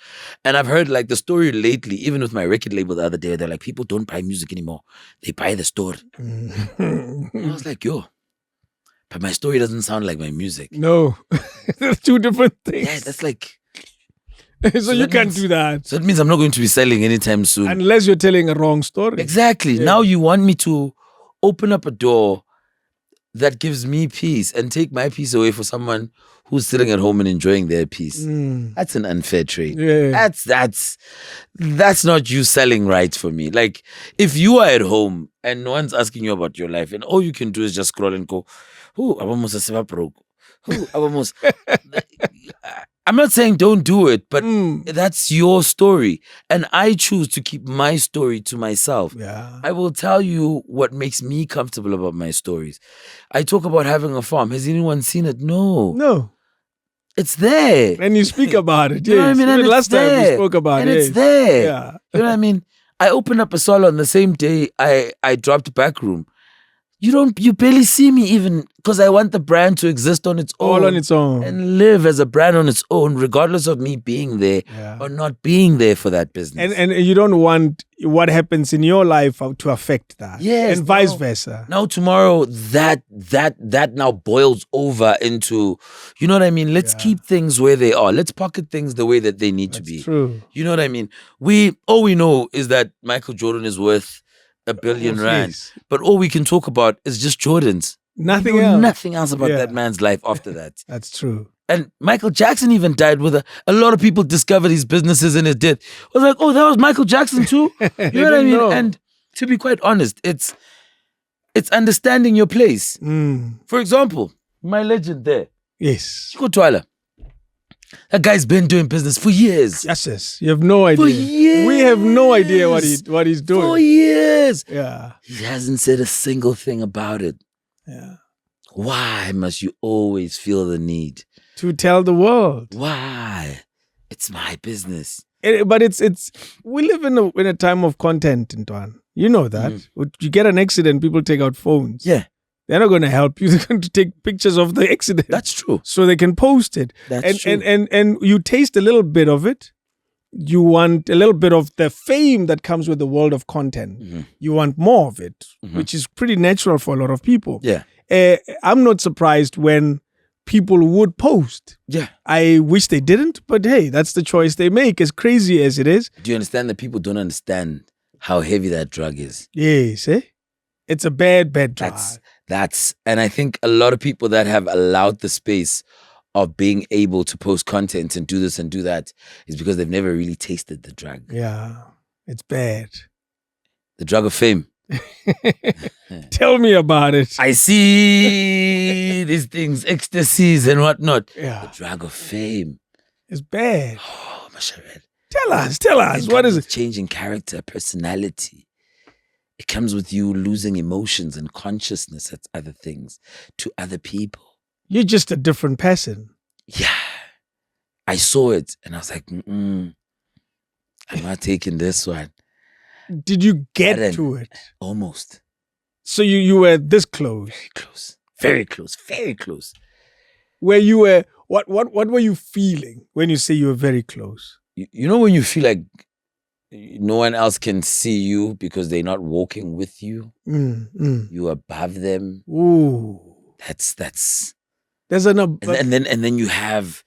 Speaker 1: And I've heard like the story lately, even with my record label the other day, they're like, people don't buy music anymore. They buy the story. And I was like, yo, but my story doesn't sound like my music.
Speaker 2: No, they're two different things.
Speaker 1: Yeah, that's like...
Speaker 2: so you can't do that.
Speaker 1: So that means I'm not going to be selling anytime soon.
Speaker 2: Unless you're telling a wrong story.
Speaker 1: Exactly. Yeah. Now you want me to open up a door that gives me peace and take my peace away for someone who's sitting at home and enjoying their peace. That's an unfair trade.
Speaker 2: Yeah.
Speaker 1: That's not you selling right for me. Like, if you are at home and no one's asking you about your life and all you can do is just scroll and go, I'm not saying don't do it, but that's your story. And I choose to keep my story to myself.
Speaker 2: Yeah.
Speaker 1: I will tell you what makes me comfortable about my stories. I talk about having a farm. Has anyone seen it? No. It's there.
Speaker 2: And you speak about it.
Speaker 1: You know what I mean? And
Speaker 2: last time we spoke about it.
Speaker 1: And it's there.
Speaker 2: Yeah.
Speaker 1: You know what I mean? I opened up a solo on the same day I dropped Backroom. You barely see me even because I want the brand to exist on its own.
Speaker 2: All on its own.
Speaker 1: And live as a brand on its own, regardless of me being there or not being there for that business.
Speaker 2: And you don't want what happens in your life to affect that.
Speaker 1: Yes.
Speaker 2: And vice versa.
Speaker 1: Now tomorrow, that now boils over into, you know what I mean? Let's keep things where they are. Let's pocket things the way that they need to be.
Speaker 2: True.
Speaker 1: You know what I mean? All we know is that Michael Jordan is worth $1 billion rand.
Speaker 2: Yes.
Speaker 1: But all we can talk about is just Jordans.
Speaker 2: Nothing else.
Speaker 1: Nothing else about that man's life after that.
Speaker 2: That's true.
Speaker 1: And Michael Jackson even died with a lot of people discovered his businesses in his death. I was like, oh, that was Michael Jackson too? You know what I mean? And to be quite honest, it's understanding your place. For example, my legend there.
Speaker 2: Yes.
Speaker 1: Chico Twala. That guy's been doing business for years.
Speaker 2: Yes. You have no idea.
Speaker 1: For years.
Speaker 2: We have no idea what he's doing.
Speaker 1: For years.
Speaker 2: Yeah.
Speaker 1: He hasn't said a single thing about it.
Speaker 2: Yeah.
Speaker 1: Why must you always feel the need
Speaker 2: to tell the world?
Speaker 1: Why? It's my business.
Speaker 2: But it's we live in a time of content, Ntwan. You know that. You get an accident, people take out phones.
Speaker 1: Yeah.
Speaker 2: They're not going to help you. They're going to take pictures of the accident.
Speaker 1: That's true.
Speaker 2: So they can post it.
Speaker 1: That's true.
Speaker 2: And you taste a little bit of it. You want a little bit of the fame that comes with the world of content. You want more of it, which is pretty natural for a lot of people.
Speaker 1: Yeah.
Speaker 2: I'm not surprised when people would post.
Speaker 1: Yeah.
Speaker 2: I wish they didn't, but hey, that's the choice they make, as crazy as it is.
Speaker 1: Do you understand that people don't understand how heavy that drug is?
Speaker 2: Yes, It's a bad drug.
Speaker 1: And I think a lot of people that have allowed the space of being able to post content and do this and do that is because they've never really tasted the drug.
Speaker 2: Yeah, it's bad.
Speaker 1: The drug of fame.
Speaker 2: Tell me about it.
Speaker 1: I see these things, ecstasies and whatnot.
Speaker 2: Yeah.
Speaker 1: The drug of fame.
Speaker 2: It's bad.
Speaker 1: Oh, Mashared.
Speaker 2: Tell us. What is it?
Speaker 1: Changing character, personality. It comes with you losing emotions and consciousness at other things to other people.
Speaker 2: You're just a different person.
Speaker 1: Yeah. I saw it and I was like, I'm not taking this one.
Speaker 2: Did you get to it?
Speaker 1: Almost.
Speaker 2: So you were this close?
Speaker 1: Very close. Very close. Very close.
Speaker 2: Where you were, what were you feeling when you say you were very close?
Speaker 1: You know when you feel like no one else can see you because they're not walking with you? You're above them.
Speaker 2: Ooh.
Speaker 1: That's
Speaker 2: There's
Speaker 1: and then you have.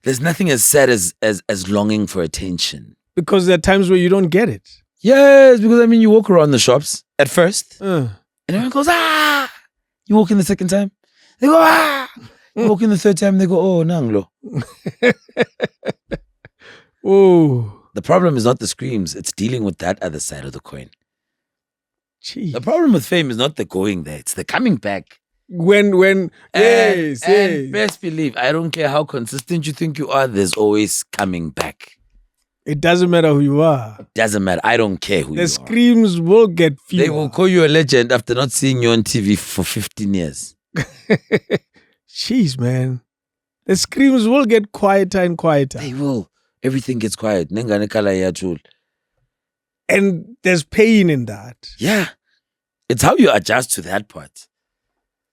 Speaker 1: There's nothing as sad as longing for attention.
Speaker 2: Because there are times where you don't get it.
Speaker 1: Yes, because I mean, you walk around the shops at first, and everyone goes, ah! You walk in the second time, they go, ah! You walk in the third time, they go, oh, nanglo.
Speaker 2: Oh.
Speaker 1: The problem is not the screams, it's dealing with that other side of the coin.
Speaker 2: Jeez.
Speaker 1: The problem with fame is not the going there, it's the coming back.
Speaker 2: Yes.
Speaker 1: And best believe, I don't care how consistent you think you are, there's always coming back.
Speaker 2: It doesn't matter who you are.
Speaker 1: It doesn't matter. I don't care who you are.
Speaker 2: The screams will get fewer.
Speaker 1: They will call you a legend after not seeing you on TV for 15 years.
Speaker 2: Jeez, man. The screams will get quieter and quieter.
Speaker 1: They will. Everything gets quiet.
Speaker 2: And there's pain in that.
Speaker 1: Yeah. It's how you adjust to that part.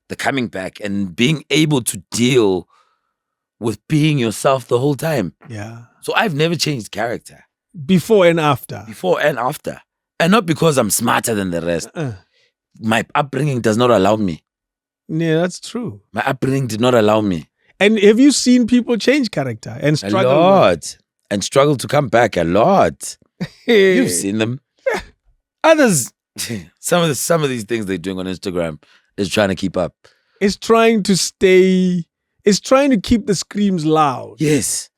Speaker 1: The coming back and being able to deal with being yourself the whole time.
Speaker 2: Yeah.
Speaker 1: So I've never changed character.
Speaker 2: Before and after.
Speaker 1: Before and after. And not because I'm smarter than the rest. My upbringing does not allow me.
Speaker 2: Yeah, that's true.
Speaker 1: My upbringing did not allow me.
Speaker 2: And have you seen people change character and struggle?
Speaker 1: A lot. And struggle to come back a lot. You've seen them. Others, some of these things they're doing on Instagram is trying to keep up.
Speaker 2: It's trying to keep the screams loud.
Speaker 1: Yes.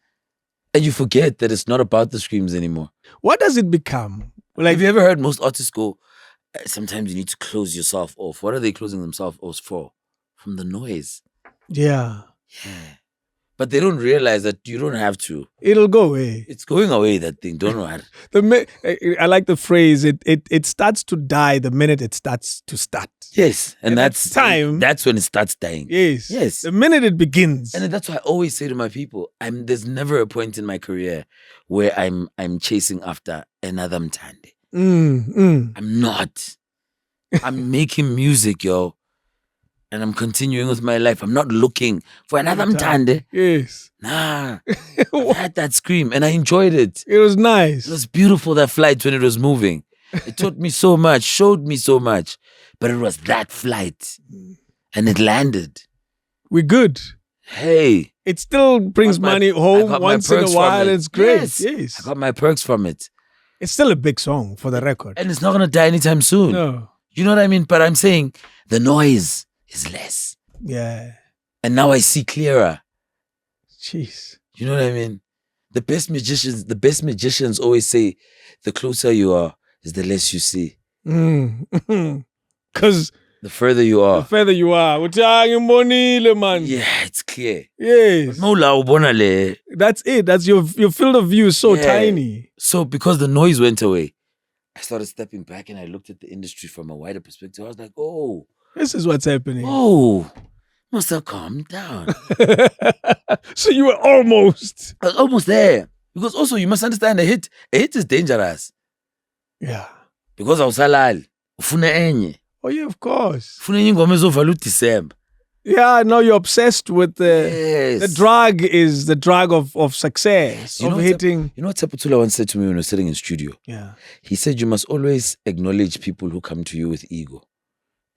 Speaker 1: And you forget that it's not about the screams anymore.
Speaker 2: What does it become?
Speaker 1: Like, have you ever heard most artists go, sometimes you need to close yourself off. What are they closing themselves off for? From the noise.
Speaker 2: Yeah.
Speaker 1: Yeah. But they don't realize that you don't have to.
Speaker 2: It'll go away.
Speaker 1: It's going away, that thing. Don't worry.
Speaker 2: I like the phrase, it starts to die the minute it starts to start.
Speaker 1: Yes. And that's
Speaker 2: time.
Speaker 1: That's when it starts dying.
Speaker 2: Yes.
Speaker 1: Yes.
Speaker 2: The minute it begins.
Speaker 1: And that's why I always say to my people, there's never a point in my career where I'm chasing after another Mtande. I'm not. I'm making music, yo. And I'm continuing with my life. I'm not looking for another Mtande.
Speaker 2: Yes.
Speaker 1: Nah. I had that scream and I enjoyed it.
Speaker 2: It was nice.
Speaker 1: It was beautiful, that flight when it was moving. It taught me so much, showed me so much. But it was that flight. And it landed.
Speaker 2: We're good.
Speaker 1: Hey.
Speaker 2: It still brings money home once in a while. It's great. Yes.
Speaker 1: I got my perks from it.
Speaker 2: It's still a big song for the record.
Speaker 1: And it's not going to die anytime soon.
Speaker 2: No.
Speaker 1: You know what I mean? But I'm saying the noise is less.
Speaker 2: Yeah.
Speaker 1: And now I see clearer.
Speaker 2: Jeez.
Speaker 1: You know what I mean? The best magicians always say the closer you are is the less you see.
Speaker 2: Because
Speaker 1: the further you are.
Speaker 2: Yeah,
Speaker 1: it's clear.
Speaker 2: Yes. That's it. That's your field of view is so tiny.
Speaker 1: So because the noise went away, I started stepping back and I looked at the industry from a wider perspective. I was like, oh.
Speaker 2: This is what's happening.
Speaker 1: Oh, must have calmed down.
Speaker 2: So you were almost.
Speaker 1: I was almost there. Because also you must understand a hit is dangerous.
Speaker 2: Yeah.
Speaker 1: Because awusalali, ufuna enye.
Speaker 2: Oh yeah, of course.
Speaker 1: Ufuna enye ingoma ezovala uDecember.
Speaker 2: Yeah, no, you're obsessed with the drug is the drug of success, of hitting.
Speaker 1: You know what Taputula once said to me when we were sitting in studio?
Speaker 2: Yeah.
Speaker 1: He said you must always acknowledge people who come to you with ego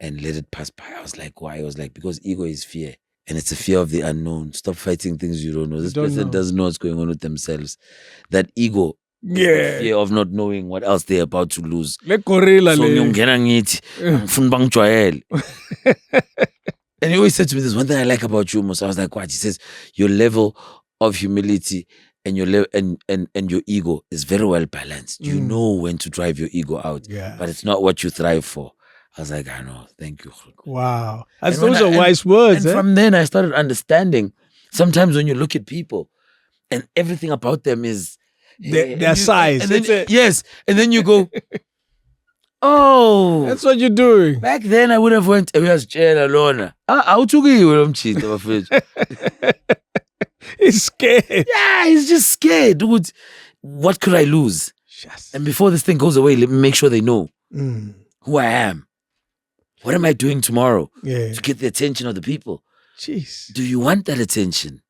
Speaker 1: and let it pass by. I was like, why? I was like, because ego is fear. And it's a fear of the unknown. Stop fighting things you don't know. This person doesn't know what's going on with themselves. That ego is the fear of not knowing what else they're about to lose. So and he always said to me, there's one thing I like about you, Musa. I was like, what? He says, your level of humility and your and your ego is very well balanced. You know when to drive your ego out.
Speaker 2: Yeah.
Speaker 1: But it's not what you thrive for. I was like, I know. Thank you.
Speaker 2: Wow. Those are wise words.
Speaker 1: And from then I started understanding. Sometimes when you look at people and everything about them is
Speaker 2: their size.
Speaker 1: And then, yes. And then you go, oh.
Speaker 2: That's what you're doing.
Speaker 1: Back then I would have went, we was jail alone.
Speaker 2: He's scared.
Speaker 1: Yeah, he's just scared. Dude, what could I lose?
Speaker 2: Yes.
Speaker 1: And before this thing goes away, let me make sure they know who I am. What am I doing tomorrow to get the attention of the people?
Speaker 2: Jeez.
Speaker 1: Do you want that attention?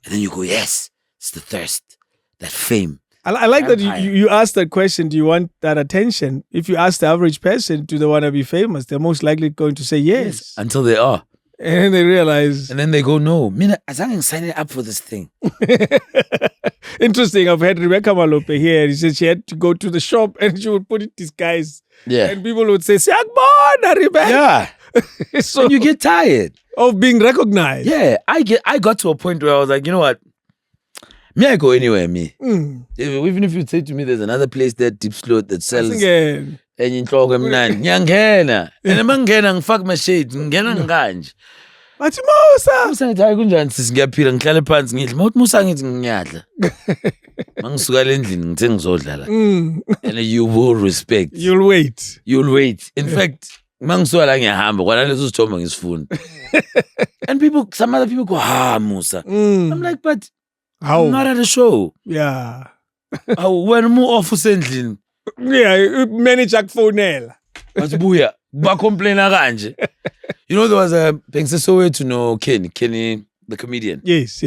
Speaker 1: And then you go, yes, it's the thirst, that fame.
Speaker 2: I like that you asked that question, do you want that attention? If you ask the average person, do they want to be famous? They're most likely going to say yes.
Speaker 1: Until they are.
Speaker 2: And they realize.
Speaker 1: And then they go, no, mina, I'm signing up for this thing.
Speaker 2: Interesting. I've had Rebecca Malope here. She said she had to go to the shop and she would put it disguise.
Speaker 1: Yeah.
Speaker 2: And people would say, Siakbona, Rebecca.
Speaker 1: Yeah. So and you get tired
Speaker 2: of being recognized.
Speaker 1: Yeah. I got to a point where I was like, you know what? Me, I go anywhere, me. Even if you say to me, there's another place there, deep slow, that sells. And you talk and fuck my shade.
Speaker 2: But Musa
Speaker 1: ngithi hayi kunjani sisi ngiyaphila ngihlale phansi ngidla mawuthi Musa ngithi ngiyadla mangisuka endlini ngithe ngizodlala and you will respect
Speaker 2: you'll wait
Speaker 1: in fact mangisuka la ngiyahamba kwana leso sithombe ngisifuna and some other people go Musa I'm like but how? I'm not at a show when more off usendlini
Speaker 2: manager kufonela
Speaker 1: bathi buya ba complain kanje. You know, there was a Pengsesowe to know Kenny, the comedian.
Speaker 2: Yes.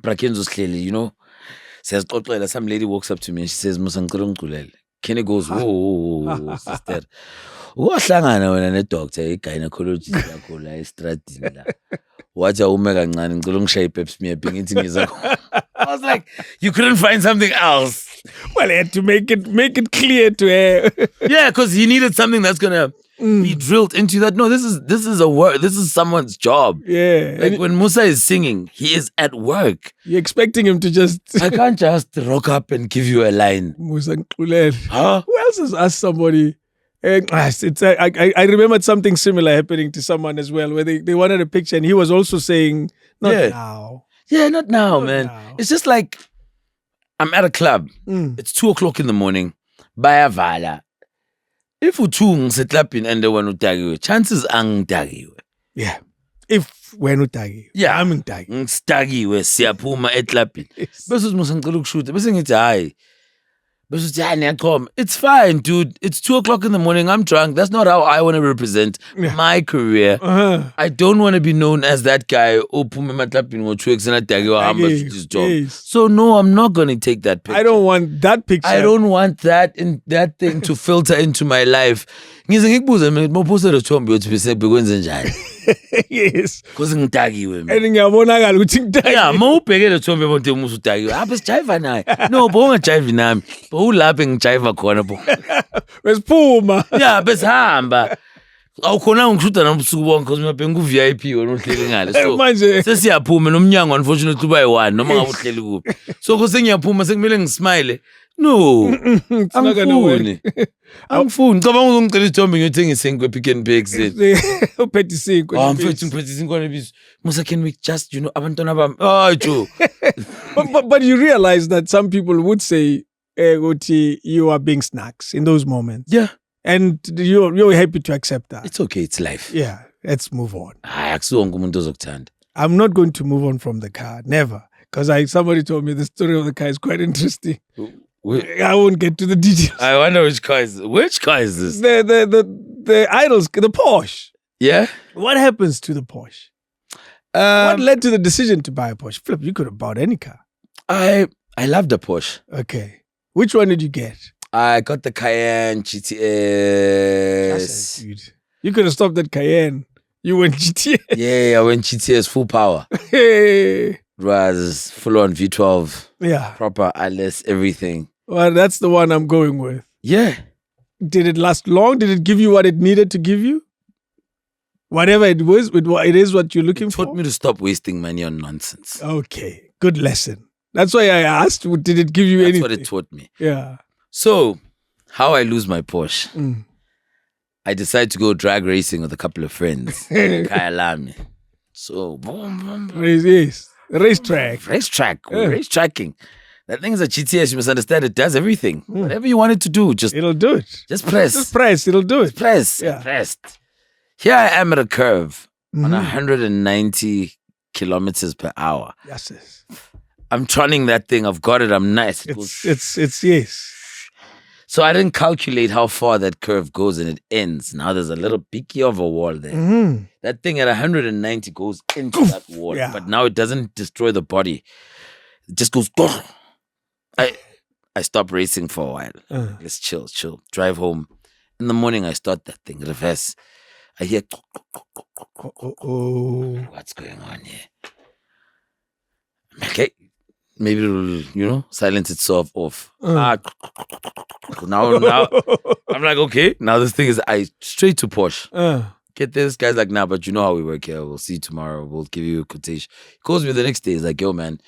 Speaker 1: Brakenzo clearly, you know. Says some lady walks up to me and she says, Kenny goes, whoa, sister. Wahlangana wena ne-doctor, i-gynecologist yakho la estradini la. Wathi awume kancane ngicela ungishaye ipepsi miyaphi ngithi ngizakho. I was like, you couldn't find something else.
Speaker 2: Well, I had to make it clear to her.
Speaker 1: Yeah, because he needed something that's gonna be drilled into that. No, this is a work. This is someone's job.
Speaker 2: Yeah.
Speaker 1: Like when Musa is singing, he is at work.
Speaker 2: You're expecting him to just.
Speaker 1: I can't just rock up and give you a line.
Speaker 2: Musa Nkulele.
Speaker 1: Huh?
Speaker 2: Who else has asked somebody? I remembered something similar happening to someone as well, where they wanted a picture and he was also saying, not now.
Speaker 1: Yeah, not now, man. Now. It's just like, I'm at a club. It's 2:00 in the morning. Bayavala. If uthungi setlapini and when utagiwe, chances angitagiwe.
Speaker 2: Yeah. If when utagiwe.
Speaker 1: Yeah,
Speaker 2: I'm ngitagiwe.
Speaker 1: Ngitagiwe siyaphuma etlapini. Bese Musa ngicela ukushuta. Bese ngithi hayi. Bese uthi hayi niyaqhoma. It's fine, dude. It's 2:00 in the morning. I'm drunk. That's not how I want to represent my career. I don't want to be known as that guy ophuma ematlapini ngo-2 and atagiwe hamba his job. So no, I'm not going to take that picture.
Speaker 2: I don't want that picture.
Speaker 1: I don't want that thing to filter into my life. Ngize ngikubuze mina mawuposta lo thombe uthi bese bekwenze njani?
Speaker 2: Yes.
Speaker 1: Because ngitagiwe mina.
Speaker 2: And ngiyabonakala ukuthi ngitagiwe.
Speaker 1: Yeah, mawubheke lo thombe bonke Musa utagiwe. Apha sijiva naye. No, bongajive nami. Ulapha engijiva khona bo.
Speaker 2: Besiphuma.
Speaker 1: Yeah, besihamba. Awukhona ngishuda nabusuku bonke because mina bengu-VIP wena uhleli ngale. So
Speaker 2: manje
Speaker 1: sesiyaphuma nomnyango unfortunately uba yi-1 noma ngabe uhleli kuphi. So kuse ngiyaphuma sekumele ngismile. No. Angifuni. Ngicabanga ukungicela isithombe ngiyothenga isinkwe Pick n Pay ekuseni.
Speaker 2: Uphethe isinkwe.
Speaker 1: Mfethu ngiphethe isinkwe nebisi. Musa, can we just, abantwana bami? Oh, Joe.
Speaker 2: But you realize that some people would say, you are being snacks in those moments.
Speaker 1: Yeah.
Speaker 2: And you're happy to accept that.
Speaker 1: It's okay, it's life.
Speaker 2: Yeah, let's move on.
Speaker 1: I'm
Speaker 2: not going to move on from the car. Never. Because somebody told me the story of the car is quite interesting. I won't get to the details.
Speaker 1: I wonder which car is this?
Speaker 2: The idols, the Porsche.
Speaker 1: Yeah?
Speaker 2: What happens to the Porsche? What led to the decision to buy a Porsche? Flip, you could have bought any car.
Speaker 1: I loved the Porsche.
Speaker 2: Okay. Which one did you get?
Speaker 1: I got the Cayenne GTS.
Speaker 2: Dude. You could have stopped at Cayenne. You went GTS.
Speaker 1: Yeah, I went GTS full power.
Speaker 2: Hey.
Speaker 1: It was full on V12.
Speaker 2: Yeah.
Speaker 1: Proper ILS, everything.
Speaker 2: Well, that's the one I'm going with.
Speaker 1: Yeah.
Speaker 2: Did it last long? Did it give you what it needed to give you? Whatever it was, it is what you're looking for?
Speaker 1: It taught me to stop wasting money on nonsense.
Speaker 2: Okay. Good lesson. That's why I asked, did it give you anything?
Speaker 1: That's what it taught me.
Speaker 2: Yeah.
Speaker 1: So, how I lose my Porsche. I decide to go drag racing with a couple of friends. Kayalami. So, boom, boom, boom.
Speaker 2: Racetrack.
Speaker 1: Racetracking. That thing is a GTS, you must understand, it does everything. Whatever you want it to do,
Speaker 2: it'll do it.
Speaker 1: Just press.
Speaker 2: Just press, it'll do it.
Speaker 1: Pressed. Here I am at a curve on 190 kilometers per hour.
Speaker 2: Yes.
Speaker 1: I'm trunning that thing. I've got it. I'm nice.
Speaker 2: It's yes.
Speaker 1: So I didn't calculate how far that curve goes and it ends. Now there's a little peaky of a wall there. That thing at 190 goes into that wall. Yeah. But now it doesn't destroy the body. It just goes. I stop racing for a while. Let's chill. Drive home. In the morning, I start that thing. Reverse. I hear,
Speaker 2: Oh.
Speaker 1: what's going on here? Okay, maybe it'll, silence itself off. Now, I'm like, okay, now this thing is straight to Porsche. Get this guy's like, nah, but you know how we work here. We'll see you tomorrow. We'll give you a quotation. He calls me the next day. He's like, yo, man,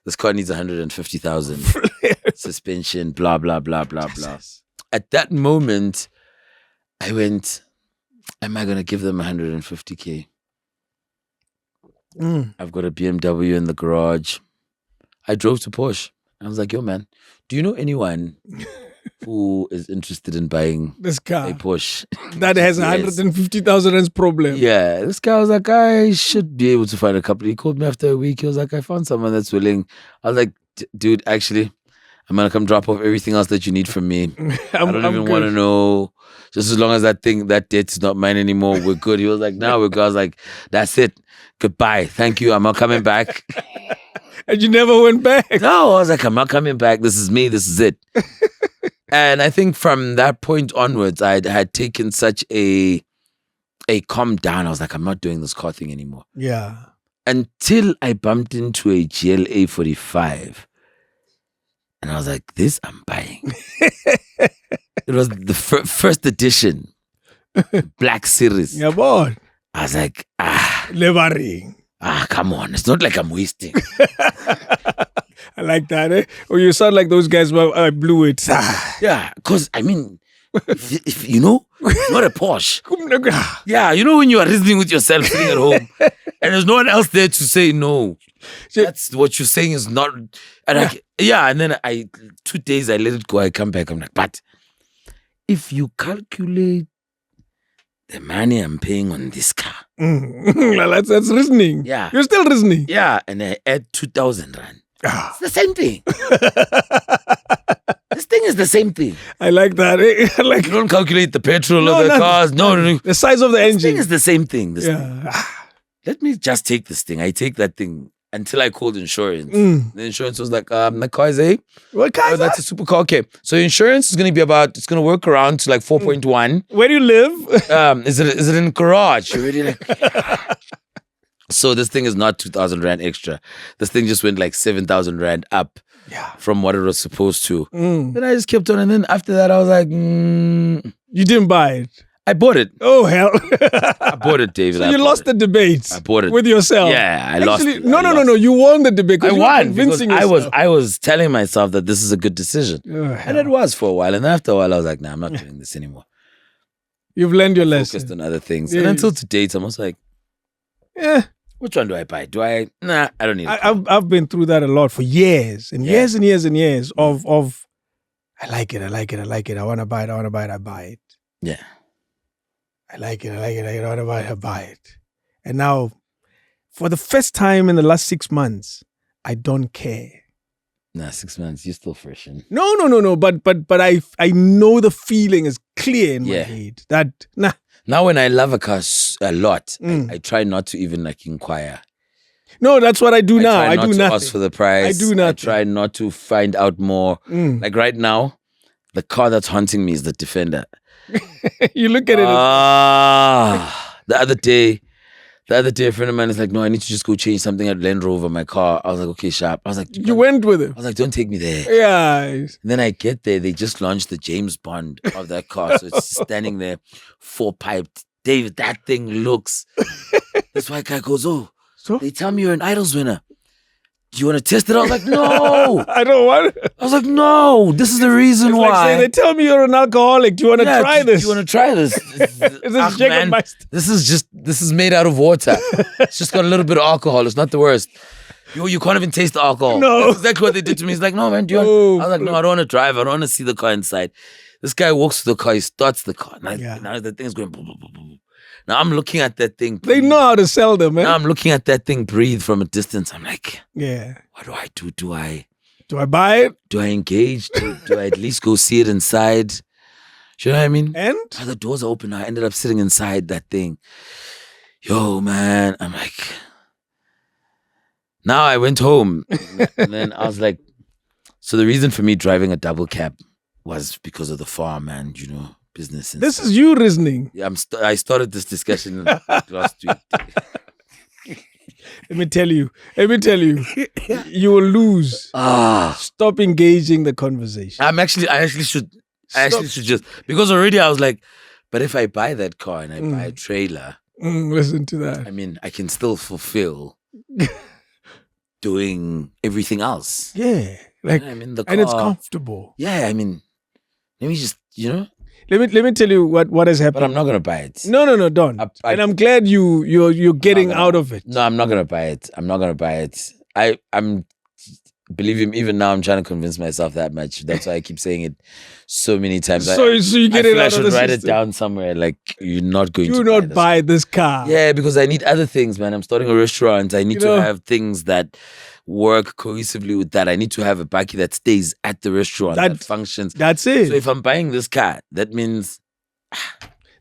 Speaker 1: this car needs 150,000 suspension, blah, blah, blah, blah, blah. At that moment, I went, am I going to give them 150K? I've got a BMW in the garage. I drove to Porsche. I was like, yo, man, do you know anyone who is interested in buying
Speaker 2: this car,
Speaker 1: a Porsche
Speaker 2: that has 150,000 rands problem?
Speaker 1: Yeah, this guy was like, I should be able to find a couple. He called me after a week. He was like, I found someone that's willing. I was like, dude, actually, I'm gonna come drop off everything else that you need from me. I don't even want to know. Just as long as that debt is not mine anymore, we're good. He was like, no, we're good. I was like, that's it. Goodbye. Thank you. I'm not coming back.
Speaker 2: And you never went back?
Speaker 1: No, I was like, I'm not coming back. This is me. This is it. And I think from that point onwards, I had taken such a calm down. I was like, I'm not doing this car thing anymore.
Speaker 2: Yeah.
Speaker 1: Until I bumped into a GLA 45. And I was like, this I'm buying. It was the first edition. Black Series.
Speaker 2: Yeah, boy.
Speaker 1: I was like,
Speaker 2: Levering.
Speaker 1: Come on. It's not like I'm wasting.
Speaker 2: I like that, eh? Or you sound like those guys where I blew it.
Speaker 1: Yeah, because, I mean, if you know, it's not a Porsche. Yeah, you know when you are reasoning with yourself sitting at home and there's no one else there to say no. That's what you're saying is not. And and then 2 days I let it go. I come back. I'm like, but if you calculate the money I'm paying on this car.
Speaker 2: That's reasoning.
Speaker 1: Yeah.
Speaker 2: You're still reasoning.
Speaker 1: Yeah, and I add 2,000 rand. It's the same thing. This thing is the same thing.
Speaker 2: I like that.
Speaker 1: You don't calculate the petrol of the cars. No.
Speaker 2: The size of the engine.
Speaker 1: This thing is the same thing. Let me just take this thing. I take that thing until I called insurance. The insurance was like, the car is
Speaker 2: what car is
Speaker 1: that's a supercar. Okay. So insurance is going to be it's going to work around to like 4.1.
Speaker 2: Where do you live?
Speaker 1: Is it in garage? You're already like... So this thing is not 2,000 rand extra. This thing just went like 7,000 rand up from what it was supposed to. Then I just kept on. And then after that, I was like,
Speaker 2: You didn't buy it?
Speaker 1: I bought it.
Speaker 2: Oh, hell.
Speaker 1: I bought it, David.
Speaker 2: So you lost the debate.
Speaker 1: I bought it.
Speaker 2: With yourself.
Speaker 1: Yeah, I lost it.
Speaker 2: No. You won the debate.
Speaker 1: I won because
Speaker 2: yourself.
Speaker 1: I was telling myself that this is a good decision. And it was for a while. And after a while, I was like, nah, I'm not doing this anymore.
Speaker 2: You've learned your lesson.
Speaker 1: Focused on other things. And until to date, I'm also like, which one do I buy? Nah, I don't need it.
Speaker 2: I've been through that a lot for years and years and years and years of I like it. I want to buy it. I buy it.
Speaker 1: Yeah.
Speaker 2: I like it. I want to buy it. I buy it. And now, for the first time in the last 6 months, I don't care.
Speaker 1: Nah, 6 months, you're still fresh.
Speaker 2: No. But I know the feeling is clear in my head that
Speaker 1: Now when I love a car a lot, I try not to even like inquire.
Speaker 2: No, that's what I do now. I do
Speaker 1: not
Speaker 2: nothing.
Speaker 1: Ask for the price.
Speaker 2: I do nothing.
Speaker 1: I try not to find out more. Like right now, the car that's haunting me is the Defender.
Speaker 2: You look at it.
Speaker 1: The other day, a friend of mine is like, no, I need to just go change something at Land Rover, my car. I was like, okay, sharp. I was like,
Speaker 2: you went with him.
Speaker 1: I was like, don't take me there.
Speaker 2: Yeah.
Speaker 1: And then I get there, they just launched the James Bond of that car. So it's standing there, 4-piped. David, that thing looks. This white guy goes, so they tell me you're an Idols winner. Do you want to test it? I was like, no.
Speaker 2: I don't want it.
Speaker 1: I was like, no. This is the reason why.
Speaker 2: Like saying, they tell me you're an alcoholic. Do you want to try this?
Speaker 1: Do you want to try this? This is made out of water. It's just got a little bit of alcohol. It's not the worst. You can't even taste the alcohol.
Speaker 2: No.
Speaker 1: That's exactly what they did to me. He's like, no, man. Do you want? I was like, no, I don't want to drive. I don't want to see the car inside. This guy walks to the car. He starts the car. Now the thing's going boom, boom, boom, boom. Now I'm looking at that thing.
Speaker 2: They know how to sell them, man.
Speaker 1: Now I'm looking at that thing breathe from a distance. I'm like,
Speaker 2: yeah.
Speaker 1: What do I do? Do I
Speaker 2: buy it?
Speaker 1: Do I engage? Do I at least go see it inside? You know what I mean?
Speaker 2: And?
Speaker 1: The doors are open. I ended up sitting inside that thing. Yo, man. I'm like, now I went home. And then I was like, so the reason for me driving a double cab was because of the farm, man, business.
Speaker 2: This is you reasoning.
Speaker 1: Yeah, I started this discussion last week.
Speaker 2: Let me tell you, you will lose. Stop engaging the conversation.
Speaker 1: I actually should just, because already I was like, but if I buy that car and I buy a trailer,
Speaker 2: listen to that.
Speaker 1: I mean, I can still fulfill doing everything else.
Speaker 2: Yeah, like,
Speaker 1: I mean, the car,
Speaker 2: and it's comfortable.
Speaker 1: Yeah, I mean, let me just,
Speaker 2: Let me tell you what has happened.
Speaker 1: But I'm not gonna buy it.
Speaker 2: No, don't. And I'm glad you're getting out of it.
Speaker 1: No, I'm not gonna buy it. I'm believe me, even now I'm trying to convince myself that much. That's why I keep saying it so many times.
Speaker 2: So you get it out of the system.
Speaker 1: I should write it down somewhere. Like, you're not going to
Speaker 2: buy this car.
Speaker 1: Yeah, because I need other things, man. I'm starting a restaurant. I need to have things that work cohesively with that. I need to have a baki that stays at the restaurant, that functions.
Speaker 2: That's it.
Speaker 1: So if I'm buying this car, that means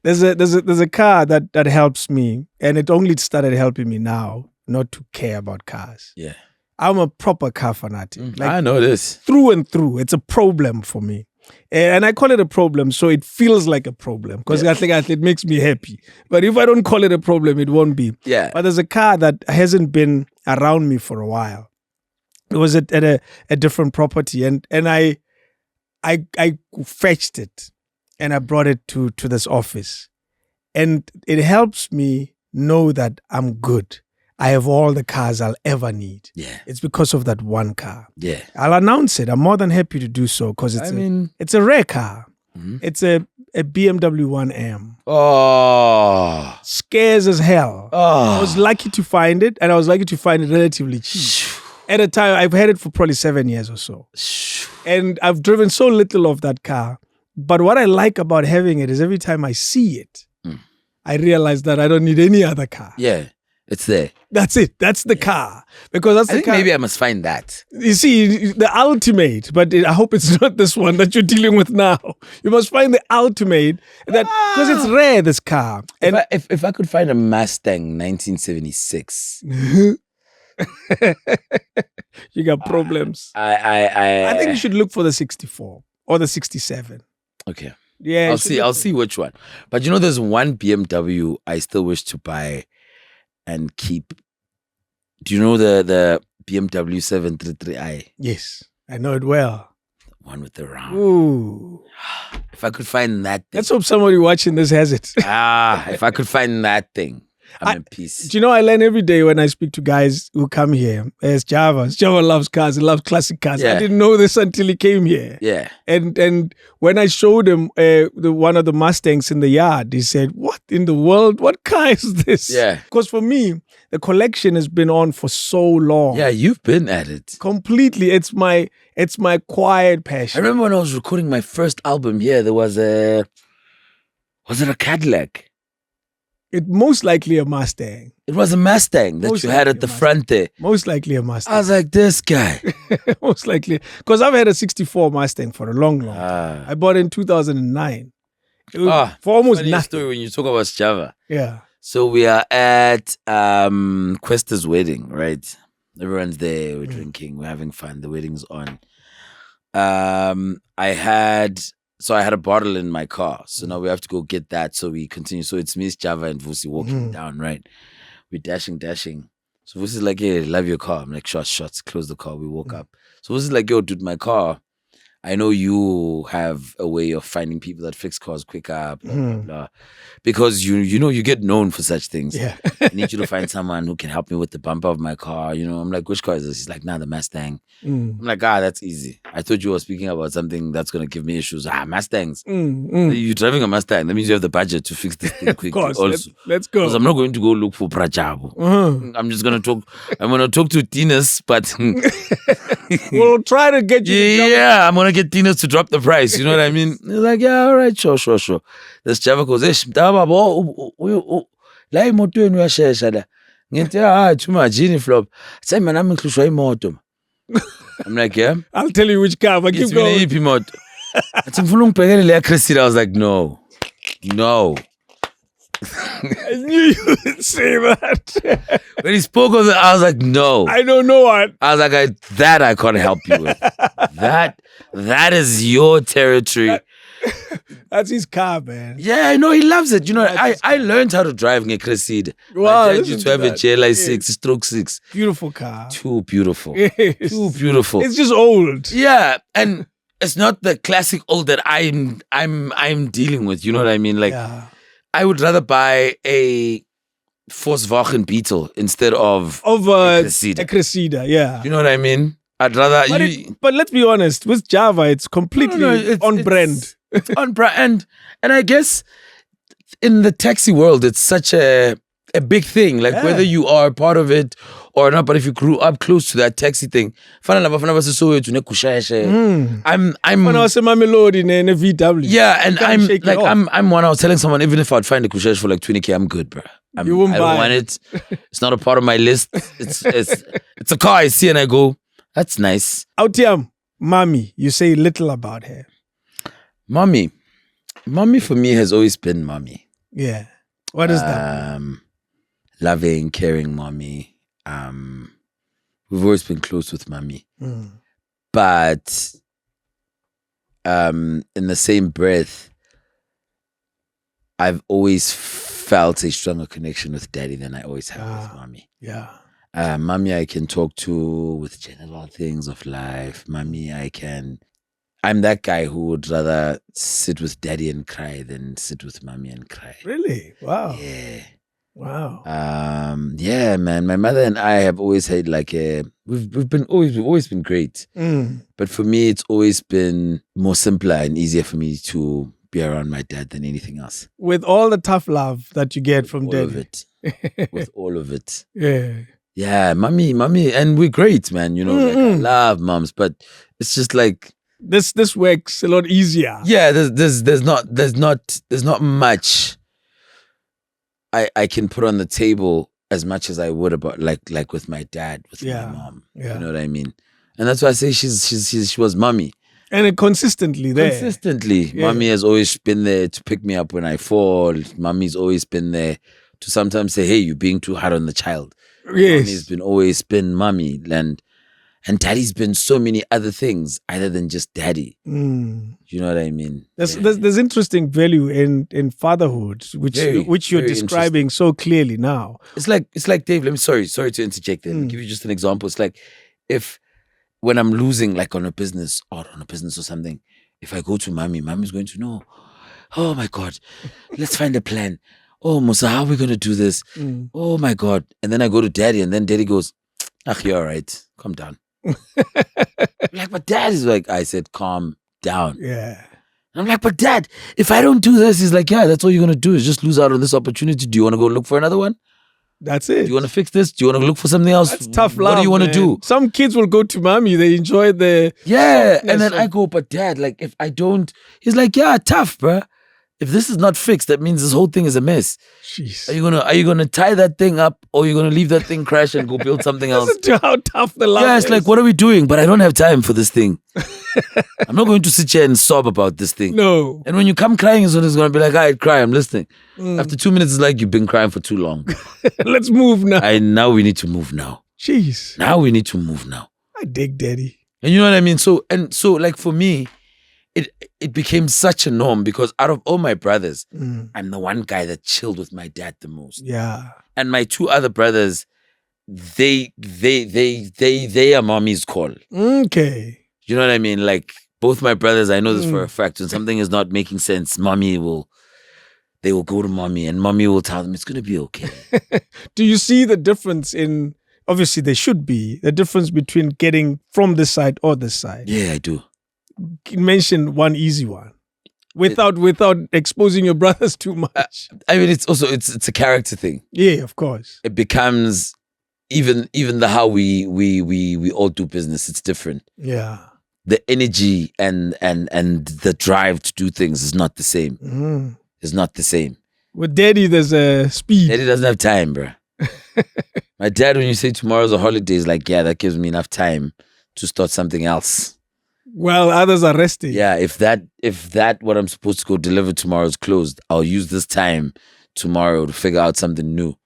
Speaker 2: there's a car that helps me, and it only started helping me now not to care about cars.
Speaker 1: Yeah.
Speaker 2: I'm a proper car fanatic.
Speaker 1: I know this.
Speaker 2: Through and through. It's a problem for me. And I call it a problem, so it feels like a problem. Because I think it makes me happy. But if I don't call it a problem, it won't be.
Speaker 1: Yeah.
Speaker 2: But there's a car that hasn't been around me for a while. It was at a different property. And I fetched it. And I brought it to this office. And it helps me know that I'm good. I have all the cars I'll ever need.
Speaker 1: Yeah.
Speaker 2: It's because of that one car.
Speaker 1: Yeah.
Speaker 2: I'll announce it. I'm more than happy to do so because it's a rare car. Mm-hmm. It's a BMW 1M.
Speaker 1: Oh.
Speaker 2: Scares as hell.
Speaker 1: Oh.
Speaker 2: I was lucky to find it, and I was lucky to find it relatively cheap. At a time, I've had it for probably 7 years or so. And I've driven so little of that car. But what I like about having it is every time I see it, I realize that I don't need any other car.
Speaker 1: Yeah. It's there.
Speaker 2: That's it. That's the car. Because that's the car.
Speaker 1: Maybe I must find that.
Speaker 2: You see, the ultimate, but I hope it's not this one that you're dealing with now. You must find the ultimate, that because it's rare, this car. And
Speaker 1: if I could find a Mustang 1976.
Speaker 2: You got problems.
Speaker 1: I
Speaker 2: think you should look for the 64 or the 67.
Speaker 1: Okay.
Speaker 2: Yeah.
Speaker 1: I'll see which one. But there's one BMW I still wish to buy and keep. Do you know the BMW 733i?
Speaker 2: Yes, I know it well.
Speaker 1: The one with the round.
Speaker 2: Ooh.
Speaker 1: If I could find that thing.
Speaker 2: Let's hope somebody watching this has it.
Speaker 1: If I could find that thing, I'm in peace.
Speaker 2: Do you know, I learn every day when I speak to guys who come here. It's Java. Java loves cars. He loves classic cars.
Speaker 1: Yeah.
Speaker 2: I didn't know this until he came here.
Speaker 1: Yeah.
Speaker 2: And when I showed him one of the Mustangs in the yard, he said, "What in the world? What car is this?"
Speaker 1: Yeah.
Speaker 2: Because for me, the collection has been on for so long.
Speaker 1: Yeah, you've been at it.
Speaker 2: Completely. It's my quiet passion.
Speaker 1: I remember when I was recording my first album here, there was it a Cadillac?
Speaker 2: It most likely a Mustang.
Speaker 1: It was a Mustang that
Speaker 2: Most
Speaker 1: you had
Speaker 2: likely
Speaker 1: at the
Speaker 2: a Mustang.
Speaker 1: front there.
Speaker 2: Most likely a Mustang.
Speaker 1: I was like, this guy.
Speaker 2: Most likely. Because I've had a 64 Mustang for a long time. I bought it in 2009. It was for almost
Speaker 1: funny
Speaker 2: nothing.
Speaker 1: story when you talk about Java.
Speaker 2: Yeah.
Speaker 1: So we are at Questa's wedding, right? Everyone's there, we're drinking, we're having fun, the wedding's on. I had a bottle in my car. So now we have to go get that. So we continue. So it's Miss Java and Vusi walking down, right? We're dashing. So Vusi's like, "Hey, love your car." I'm like, shots, close the car. We woke up. So Vusi's like, "Yo, dude, my car, I know you have a way of finding people that fix cars quicker, blah, blah, blah. Because you get known for such things.
Speaker 2: Yeah.
Speaker 1: I need you to find someone who can help me with the bumper of my car. I'm like, which car is this? He's like, nah, the Mustang. I'm like, that's easy. I thought you were speaking about something that's going to give me issues. Mustangs. You're driving a Mustang. That means you have the budget to fix this thing quickly.
Speaker 2: Of course.
Speaker 1: Also.
Speaker 2: Let's go.
Speaker 1: Because I'm not going to go look for Prajabo. I'm just going to talk. I'm going to talk to Tinas, but...
Speaker 2: We'll try to get you.
Speaker 1: Yeah, I'm going to get Tinas to drop the price. You know what I mean? He's like, yeah, all right, sure. This Java goes, la imoto yenu yashesha la ngithi tumajini flop say man I'm ngihlushwa imoto. I'm like, yeah,
Speaker 2: I'll tell you which car, but keep going.
Speaker 1: Iphi imoto. Athi ngifuna ungibhekele le Christine. I was like, no.
Speaker 2: I knew you would say that.
Speaker 1: When he spoke of it, I was like, no.
Speaker 2: I don't know what.
Speaker 1: I was like, that I can't help you with. That is your territory.
Speaker 2: That's his car, man.
Speaker 1: Yeah, I know he loves it. You know, I learned how to drive in a Crescida.
Speaker 2: Wow,
Speaker 1: My dad used to have a JLI 6, stroke 6.
Speaker 2: Beautiful car.
Speaker 1: Too beautiful.
Speaker 2: Yes.
Speaker 1: Too beautiful.
Speaker 2: It's just old.
Speaker 1: Yeah, and it's not the classic old that I'm dealing with. You know what I mean? Like, I would rather buy a Volkswagen Beetle instead of a Cressida.
Speaker 2: A Cressida, yeah.
Speaker 1: You know what I mean? I'd rather.
Speaker 2: But let's be honest, with Java, it's completely on brand.
Speaker 1: It's on brand, and I guess in the taxi world, it's such a big thing. Like whether you are part of it or not, but if you grew up close to that taxi thing, I'm when I was in
Speaker 2: Mamelodi in a VW.
Speaker 1: Yeah, and I'm one. I was telling someone, even if I'd find a kushesh for like 20K, I'm good, bro. I don't want it. It's not a part of my list. It's a car I see and I go, that's nice.
Speaker 2: Autiam, mommy, you say little about her.
Speaker 1: Mommy for me has always been mommy.
Speaker 2: Yeah. What is that?
Speaker 1: Loving, caring mommy. We've always been close with mommy. But in the same breath, I've always felt a stronger connection with daddy than I always have with mommy.
Speaker 2: Yeah.
Speaker 1: Mommy I can talk to with general things of life. Mommy I'm that guy who would rather sit with daddy and cry than sit with mommy and cry.
Speaker 2: Really? Wow.
Speaker 1: Yeah.
Speaker 2: Wow.
Speaker 1: Yeah, man. My mother and I have always had like we've always been great. But for me, it's always been more simpler and easier for me to be around my dad than anything else.
Speaker 2: With all the tough love that you get from daddy.
Speaker 1: All of it. With all of it.
Speaker 2: Yeah.
Speaker 1: Yeah, mommy, and we're great, man. You know, like I love moms, but it's just like
Speaker 2: this works a lot easier.
Speaker 1: Yeah, there's not much I can put on the table as much as I would about like with my dad, with my mom.
Speaker 2: Yeah.
Speaker 1: You know what I mean? And that's why I say she was mommy.
Speaker 2: And consistently there.
Speaker 1: Consistently. Yeah. Mommy has always been there to pick me up when I fall. Mommy's always been there to sometimes say, hey, you're being too hard on the child.
Speaker 2: Yes.
Speaker 1: Mommy's always been mommy. And daddy's been so many other things other than just daddy. You know what I mean?
Speaker 2: There's interesting value in fatherhood, which you're describing so clearly now.
Speaker 1: It's like Dave. Sorry to interject. There. Let me give you just an example. It's like when I'm losing, like on a business or something, if I go to mommy's going to know. Oh my God, let's find a plan. Oh Musa, how are we gonna do this? Oh my God. And then I go to daddy, and then daddy goes, you're all right. Calm down. Like, but dad is like, I said, calm down.
Speaker 2: Yeah.
Speaker 1: And I'm like, but dad, if I don't do this, he's like, yeah, that's all you're gonna do is just lose out on this opportunity. Do you want to go look for another one?
Speaker 2: That's it.
Speaker 1: Do you want to fix this? Do you want to look for something else?
Speaker 2: That's tough love.
Speaker 1: What do you want to do?
Speaker 2: Some kids will go to mommy. They enjoy the
Speaker 1: and then I go, but dad, like if I don't, he's like, yeah, tough, bruh. If this is not fixed, that means this whole thing is a mess.
Speaker 2: Jeez.
Speaker 1: Are you gonna tie that thing up, or are you gonna leave that thing crash and go build something else?
Speaker 2: Listen to how tough the love is.
Speaker 1: Yeah, it's like, what are we doing? But I don't have time for this thing. I'm not going to sit here and sob about this thing.
Speaker 2: No.
Speaker 1: And when you come crying, it's gonna be like, I'd cry, I'm listening. After 2 minutes, it's like you've been crying for too long.
Speaker 2: Let's move now.
Speaker 1: Now we need to move now.
Speaker 2: Jeez.
Speaker 1: Now we need to move now.
Speaker 2: I dig daddy.
Speaker 1: And you know what I mean? So like for me, it became such a norm because out of all my brothers, I'm the one guy that chilled with my dad the most.
Speaker 2: Yeah.
Speaker 1: And my two other brothers, they are mommy's call.
Speaker 2: Okay.
Speaker 1: You know what I mean? Like both my brothers, I know this for a fact. When something is not making sense, they will go to mommy and mommy will tell them it's going to be okay.
Speaker 2: Do you see the difference in, obviously there should be, the difference between getting from this side or this side?
Speaker 1: Yeah, I do.
Speaker 2: Mention one easy one without exposing your brothers too much.
Speaker 1: I mean, it's a character thing.
Speaker 2: Yeah, of course.
Speaker 1: It becomes even the how we all do business. It's different.
Speaker 2: Yeah.
Speaker 1: The energy and the drive to do things is not the same. It's not the same.
Speaker 2: With daddy, there's a speed.
Speaker 1: Daddy doesn't have time, bro. My dad, when you say tomorrow's a holiday, is like, yeah, that gives me enough time to start something else.
Speaker 2: Well, others are resting.
Speaker 1: Yeah, if that what I'm supposed to go deliver tomorrow is closed, I'll use this time tomorrow to figure out something new.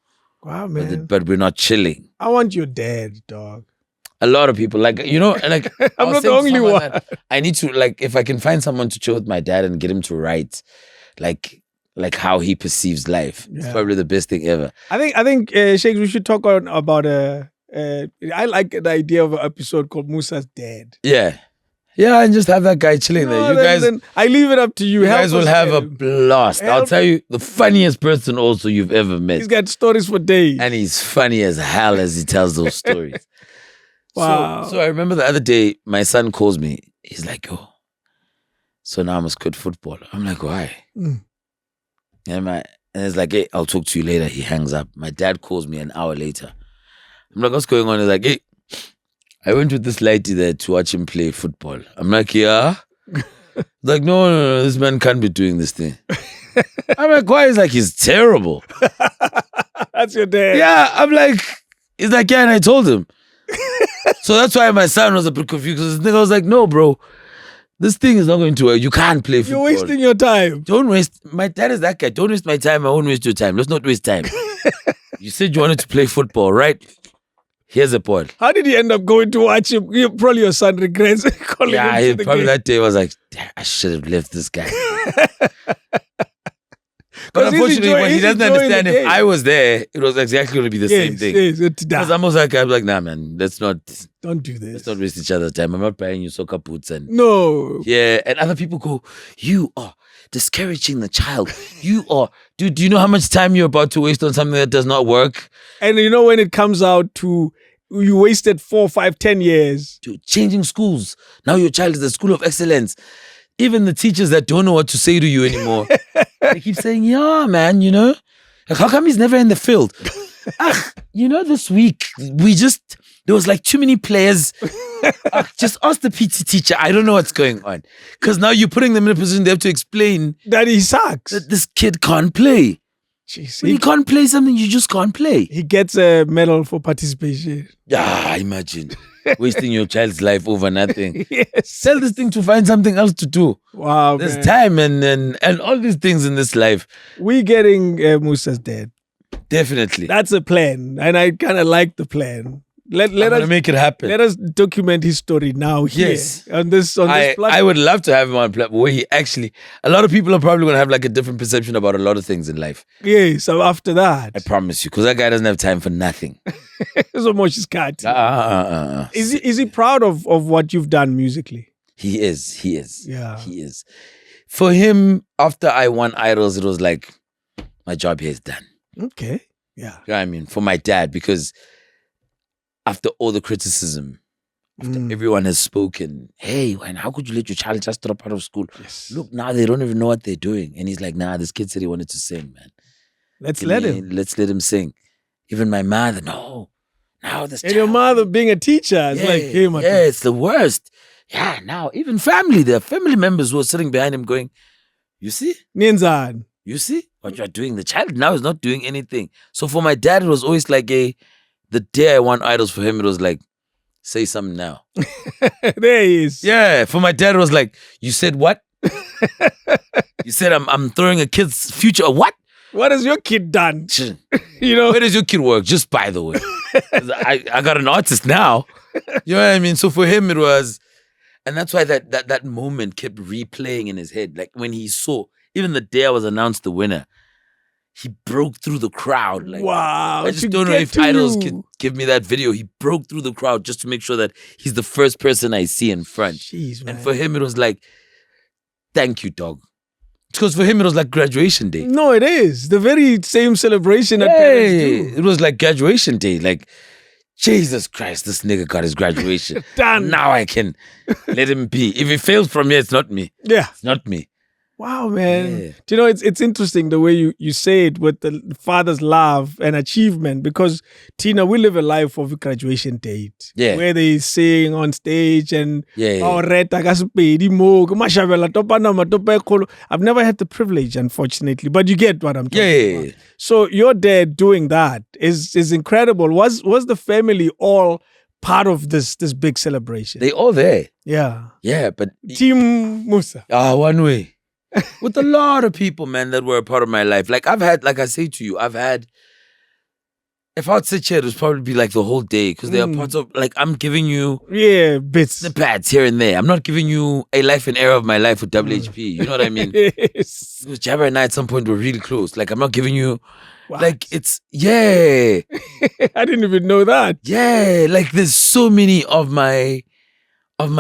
Speaker 2: Wow, man.
Speaker 1: But we're not chilling.
Speaker 2: I want your dad, dog.
Speaker 1: A lot of people, like, you know, like
Speaker 2: I'm not the only one.
Speaker 1: I need to, like, if I can find someone to chill with my dad and get him to write, like how he perceives life. It's probably the best thing ever.
Speaker 2: I think Shakes, we should talk about I like the idea of an episode called Musa's Dad.
Speaker 1: Yeah. Yeah, and just have that guy chilling there.
Speaker 2: Then I leave it up to you.
Speaker 1: You guys will have a blast. I'll tell you, the funniest person also you've ever met.
Speaker 2: He's got stories for days.
Speaker 1: And he's funny as hell as he tells those stories.
Speaker 2: Wow.
Speaker 1: So I remember the other day, my son calls me. He's like, yo, so now I must quit football. I'm like, why? And it's like, hey, I'll talk to you later. He hangs up. My dad calls me an hour later. I'm like, what's going on? He's like, hey, I went with this lady there to watch him play football. I'm like, yeah? Like, no, this man can't be doing this thing. I'm like, why? He's like, he's terrible.
Speaker 2: That's your dad.
Speaker 1: Yeah, I'm like, he's like, yeah, and I told him. So that's why my son was a bit confused. Because this nigga was like, no, bro, this thing is not going to work. You can't play football.
Speaker 2: You're wasting your time.
Speaker 1: Don't waste, my dad is that guy. Don't waste my time. I won't waste your time. Let's not waste time. You said you wanted to play football, right? Here's a point.
Speaker 2: How did he end up going to watch him? Probably your son regrets calling him to the
Speaker 1: probably
Speaker 2: game.
Speaker 1: that day was like, damn, I should have left this guy. But unfortunately, what he doesn't understand, if I was there, it was exactly going to be the same thing.
Speaker 2: Yes,
Speaker 1: Because I'm like, nah, man,
Speaker 2: don't do this.
Speaker 1: Let's not waste each other's time. I'm not buying you soccer boots and
Speaker 2: no.
Speaker 1: Yeah, and other people go, you are discouraging the child. You are, dude, do you know how much time you're about to waste on something that does not work?
Speaker 2: And you know when it comes out to you wasted 4, 5, 10 years.
Speaker 1: Dude, changing schools. Now your child is a school of excellence. Even the teachers that don't know what to say to you anymore. They keep saying, yeah, man, you know. Like, how come he's never in the field? This week, there was like too many players. Just ask the PT teacher. I don't know what's going on. Because now you're putting them in a position they have to explain
Speaker 2: that he sucks.
Speaker 1: That this kid can't play.
Speaker 2: Jeez,
Speaker 1: when you can't play something, you just can't play.
Speaker 2: He gets a medal for participation.
Speaker 1: Yeah, imagine. Wasting your child's life over nothing.
Speaker 2: Yes.
Speaker 1: Tell this thing to find something else to do.
Speaker 2: Wow,
Speaker 1: There's time and all these things in this life.
Speaker 2: We getting Musa's Dad.
Speaker 1: Definitely.
Speaker 2: That's a plan. And I kind of like the plan. Let us
Speaker 1: make it happen.
Speaker 2: Let us document his story now here.
Speaker 1: Yes.
Speaker 2: On this platform.
Speaker 1: I would love to have him on a platform where he actually, a lot of people are probably going to have like a different perception about a lot of things in life.
Speaker 2: Yeah, so after that.
Speaker 1: I promise you, because that guy doesn't have time for nothing.
Speaker 2: So much is cut. Is he proud of what you've done musically?
Speaker 1: He is.
Speaker 2: Yeah.
Speaker 1: He is. For him, after I won Idols, it was like, my job here is done.
Speaker 2: Okay. Yeah.
Speaker 1: You know what I mean? For my dad, because after all the criticism, after everyone has spoken, hey, man, how could you let your child just drop out of school?
Speaker 2: Yes.
Speaker 1: Look, now they don't even know what they're doing. And he's like, nah, this kid said he wanted to sing, man.
Speaker 2: Let's let him
Speaker 1: sing. Even my mother, no. Now this
Speaker 2: and your mother being a teacher, it's like, hey, my
Speaker 1: yeah, it's the worst. Yeah, now even there are family members who are sitting behind him going, you see?
Speaker 2: Ninzan.
Speaker 1: You see what you're doing? The child now is not doing anything. So for my dad, it was always like the day I won Idols, for him, it was like, say something now.
Speaker 2: There he is.
Speaker 1: Yeah, for my dad, it was like, you said what? You said I'm throwing a kid's future. What?
Speaker 2: What has your kid done?
Speaker 1: Where does your kid work? Just by the way. I got an artist now. You know what I mean? So for him, it was, and that's why that moment kept replaying in his head. Like when he saw, even the day I was announced the winner, he broke through the crowd. Like,
Speaker 2: wow.
Speaker 1: I just don't know if Idols could give me that video. He broke through the crowd just to make sure that he's the first person I see in front.
Speaker 2: Jeez, man.
Speaker 1: And for him, it was like, thank you, dog. Because for him, it was like graduation day.
Speaker 2: No, it is. The very same celebration that parents do.
Speaker 1: It was like graduation day. Like, Jesus Christ, this nigga got his graduation.
Speaker 2: Done.
Speaker 1: Now I can let him be. If he fails from here, it's not me.
Speaker 2: Yeah.
Speaker 1: It's not me.
Speaker 2: Wow, man.
Speaker 1: Yeah.
Speaker 2: Do you know, it's interesting the way you say it with the father's love and achievement, because Tina, we live a life of a graduation date.
Speaker 1: Yeah.
Speaker 2: Where they sing on stage and
Speaker 1: Yeah.
Speaker 2: I've never had the privilege, unfortunately, but you get what I'm talking about.
Speaker 1: Yeah.
Speaker 2: So your dad doing that is incredible. Was the family all part of this big celebration?
Speaker 1: They all there.
Speaker 2: Yeah.
Speaker 1: Yeah, but
Speaker 2: Team Musa.
Speaker 1: one way. With a lot of people, man, that were a part of my life. Like I say to you, I've had if I would sit here, it would probably be like the whole day because there are parts of, like, I'm giving you
Speaker 2: bits,
Speaker 1: snippets here and there. I'm not giving you a life and era of my life with WHP. You know what I mean?
Speaker 2: Yes.
Speaker 1: Jabba and I at some point were really close. Like, I'm not giving you,
Speaker 2: What?
Speaker 1: like, it's, yeah.
Speaker 2: I didn't even know that.
Speaker 1: Yeah. Like, there's so many of my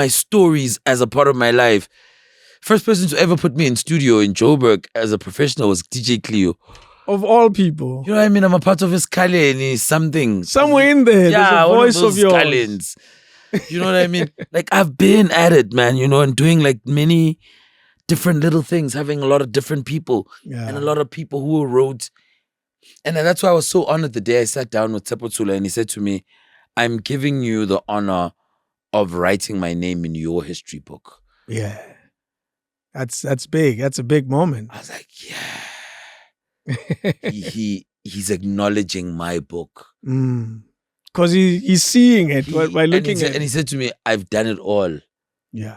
Speaker 1: stories as a part of my life. First person to ever put me in studio in Joburg as a professional was DJ Cleo.
Speaker 2: Of all people.
Speaker 1: You know what I mean? I'm a part of his Kaleni, something.
Speaker 2: Somewhere in there,
Speaker 1: Yeah,
Speaker 2: there's a voice of yours.
Speaker 1: Kalens. You know what I mean? Like, I've been at it, man, you know, and doing like many different little things, having a lot of different people and a lot of people who wrote. And then that's why I was so honored the day I sat down with Tsepo Tsula and he said to me, I'm giving you the honor of writing my name in your history book.
Speaker 2: Yeah. That's big. That's a big moment.
Speaker 1: I was like, yeah. He's acknowledging my book.
Speaker 2: Because he's seeing it by looking at it.
Speaker 1: And he said to me, I've done it all.
Speaker 2: Yeah.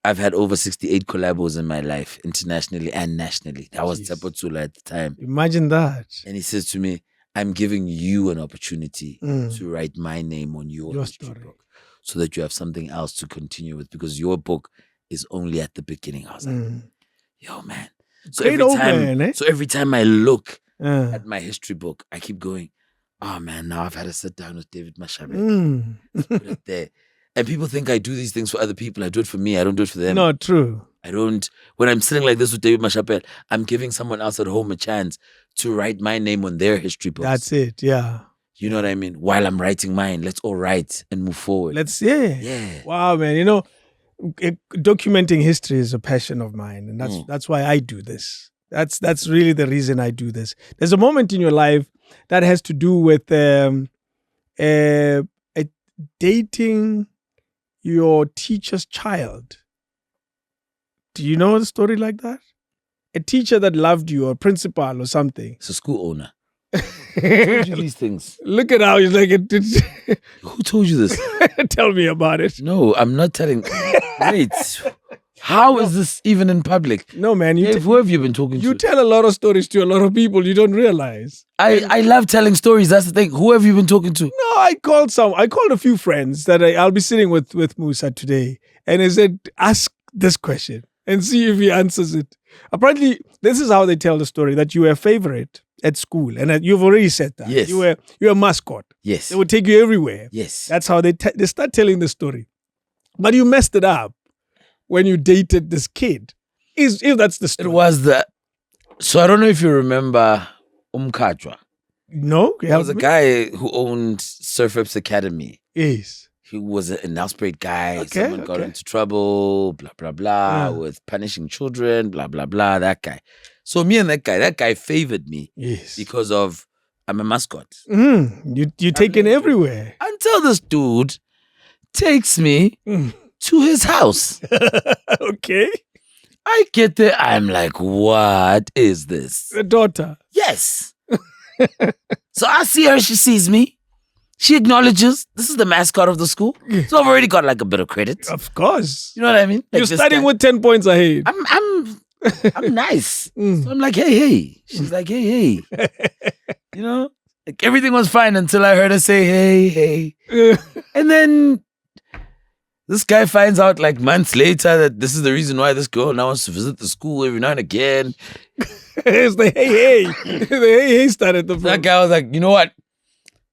Speaker 1: I've had over 68 collabos in my life, internationally and nationally. That was Tsepo Tsula at the time.
Speaker 2: Imagine that.
Speaker 1: And he says to me, I'm giving you an opportunity to write my name on your history
Speaker 2: story.
Speaker 1: book so that you have something else to continue with because your book is only at the beginning. I was like, yo, man. So every time I look at my history book, I keep going, oh man, now I've had to sit down with David Mashabe. Let's put it there. And people think I do these things for other people. I do it for me. I don't do it for them.
Speaker 2: Not true.
Speaker 1: I don't. When I'm sitting like this with David Mashapel, I'm giving someone else at home a chance to write my name on their history books.
Speaker 2: That's it. Yeah.
Speaker 1: You know what I mean? While I'm writing mine, let's all write and move forward.
Speaker 2: Yeah. Wow, man. You know, documenting history is a passion of mine, and that's why I do this. That's really the reason I do this. There's a moment in your life that has to do with dating your teacher's child. Do you know a story like that? A teacher that loved you, or a principal or something.
Speaker 1: It's a school owner. Who told you these things?
Speaker 2: Look at how he's like,
Speaker 1: who told you this?
Speaker 2: Tell me about it.
Speaker 1: No, I'm not telling. Wait. How is this even in public?
Speaker 2: No, man.
Speaker 1: Who have you been talking to?
Speaker 2: You tell a lot of stories to a lot of people you don't realize.
Speaker 1: I love telling stories. That's the thing. Who have you been talking to?
Speaker 2: No, I called a few friends that I'll be sitting with Musa today. And I said, ask this question and see if he answers it. Apparently, this is how they tell the story, that you were a favorite at school. And you've already said that.
Speaker 1: Yes.
Speaker 2: You're a mascot.
Speaker 1: Yes.
Speaker 2: They would take you everywhere.
Speaker 1: Yes.
Speaker 2: That's how they start telling the story. But you messed it up when you dated this kid. If that's the story.
Speaker 1: It was that. So I don't know if you remember Umkajwa.
Speaker 2: No?
Speaker 1: He was a guy who owned Surf Reps Academy.
Speaker 2: Yes.
Speaker 1: He was an Nelspruit guy.
Speaker 2: Okay,
Speaker 1: Someone got into trouble, blah, blah, blah, with punishing children, blah, blah, blah, that guy. So me and that guy favored me.
Speaker 2: Yes.
Speaker 1: Because of, I'm a mascot.
Speaker 2: You're taken everywhere.
Speaker 1: Until this dude takes me to his house.
Speaker 2: Okay.
Speaker 1: I get there, I'm like, what is this?
Speaker 2: The daughter.
Speaker 1: Yes. So I see her, she sees me. She acknowledges this is the mascot of the school. So I've already got like a bit of credit.
Speaker 2: Of course.
Speaker 1: You know what I mean? Like
Speaker 2: you're starting with 10 points ahead.
Speaker 1: I'm nice. So I'm like, hey. She's like, hey. You know? Like everything was fine until I heard her say, hey. And then this guy finds out like months later that this is the reason why this girl now wants to visit the school every now and again.
Speaker 2: It's the hey. The hey started the problem.
Speaker 1: That guy was like, you know what?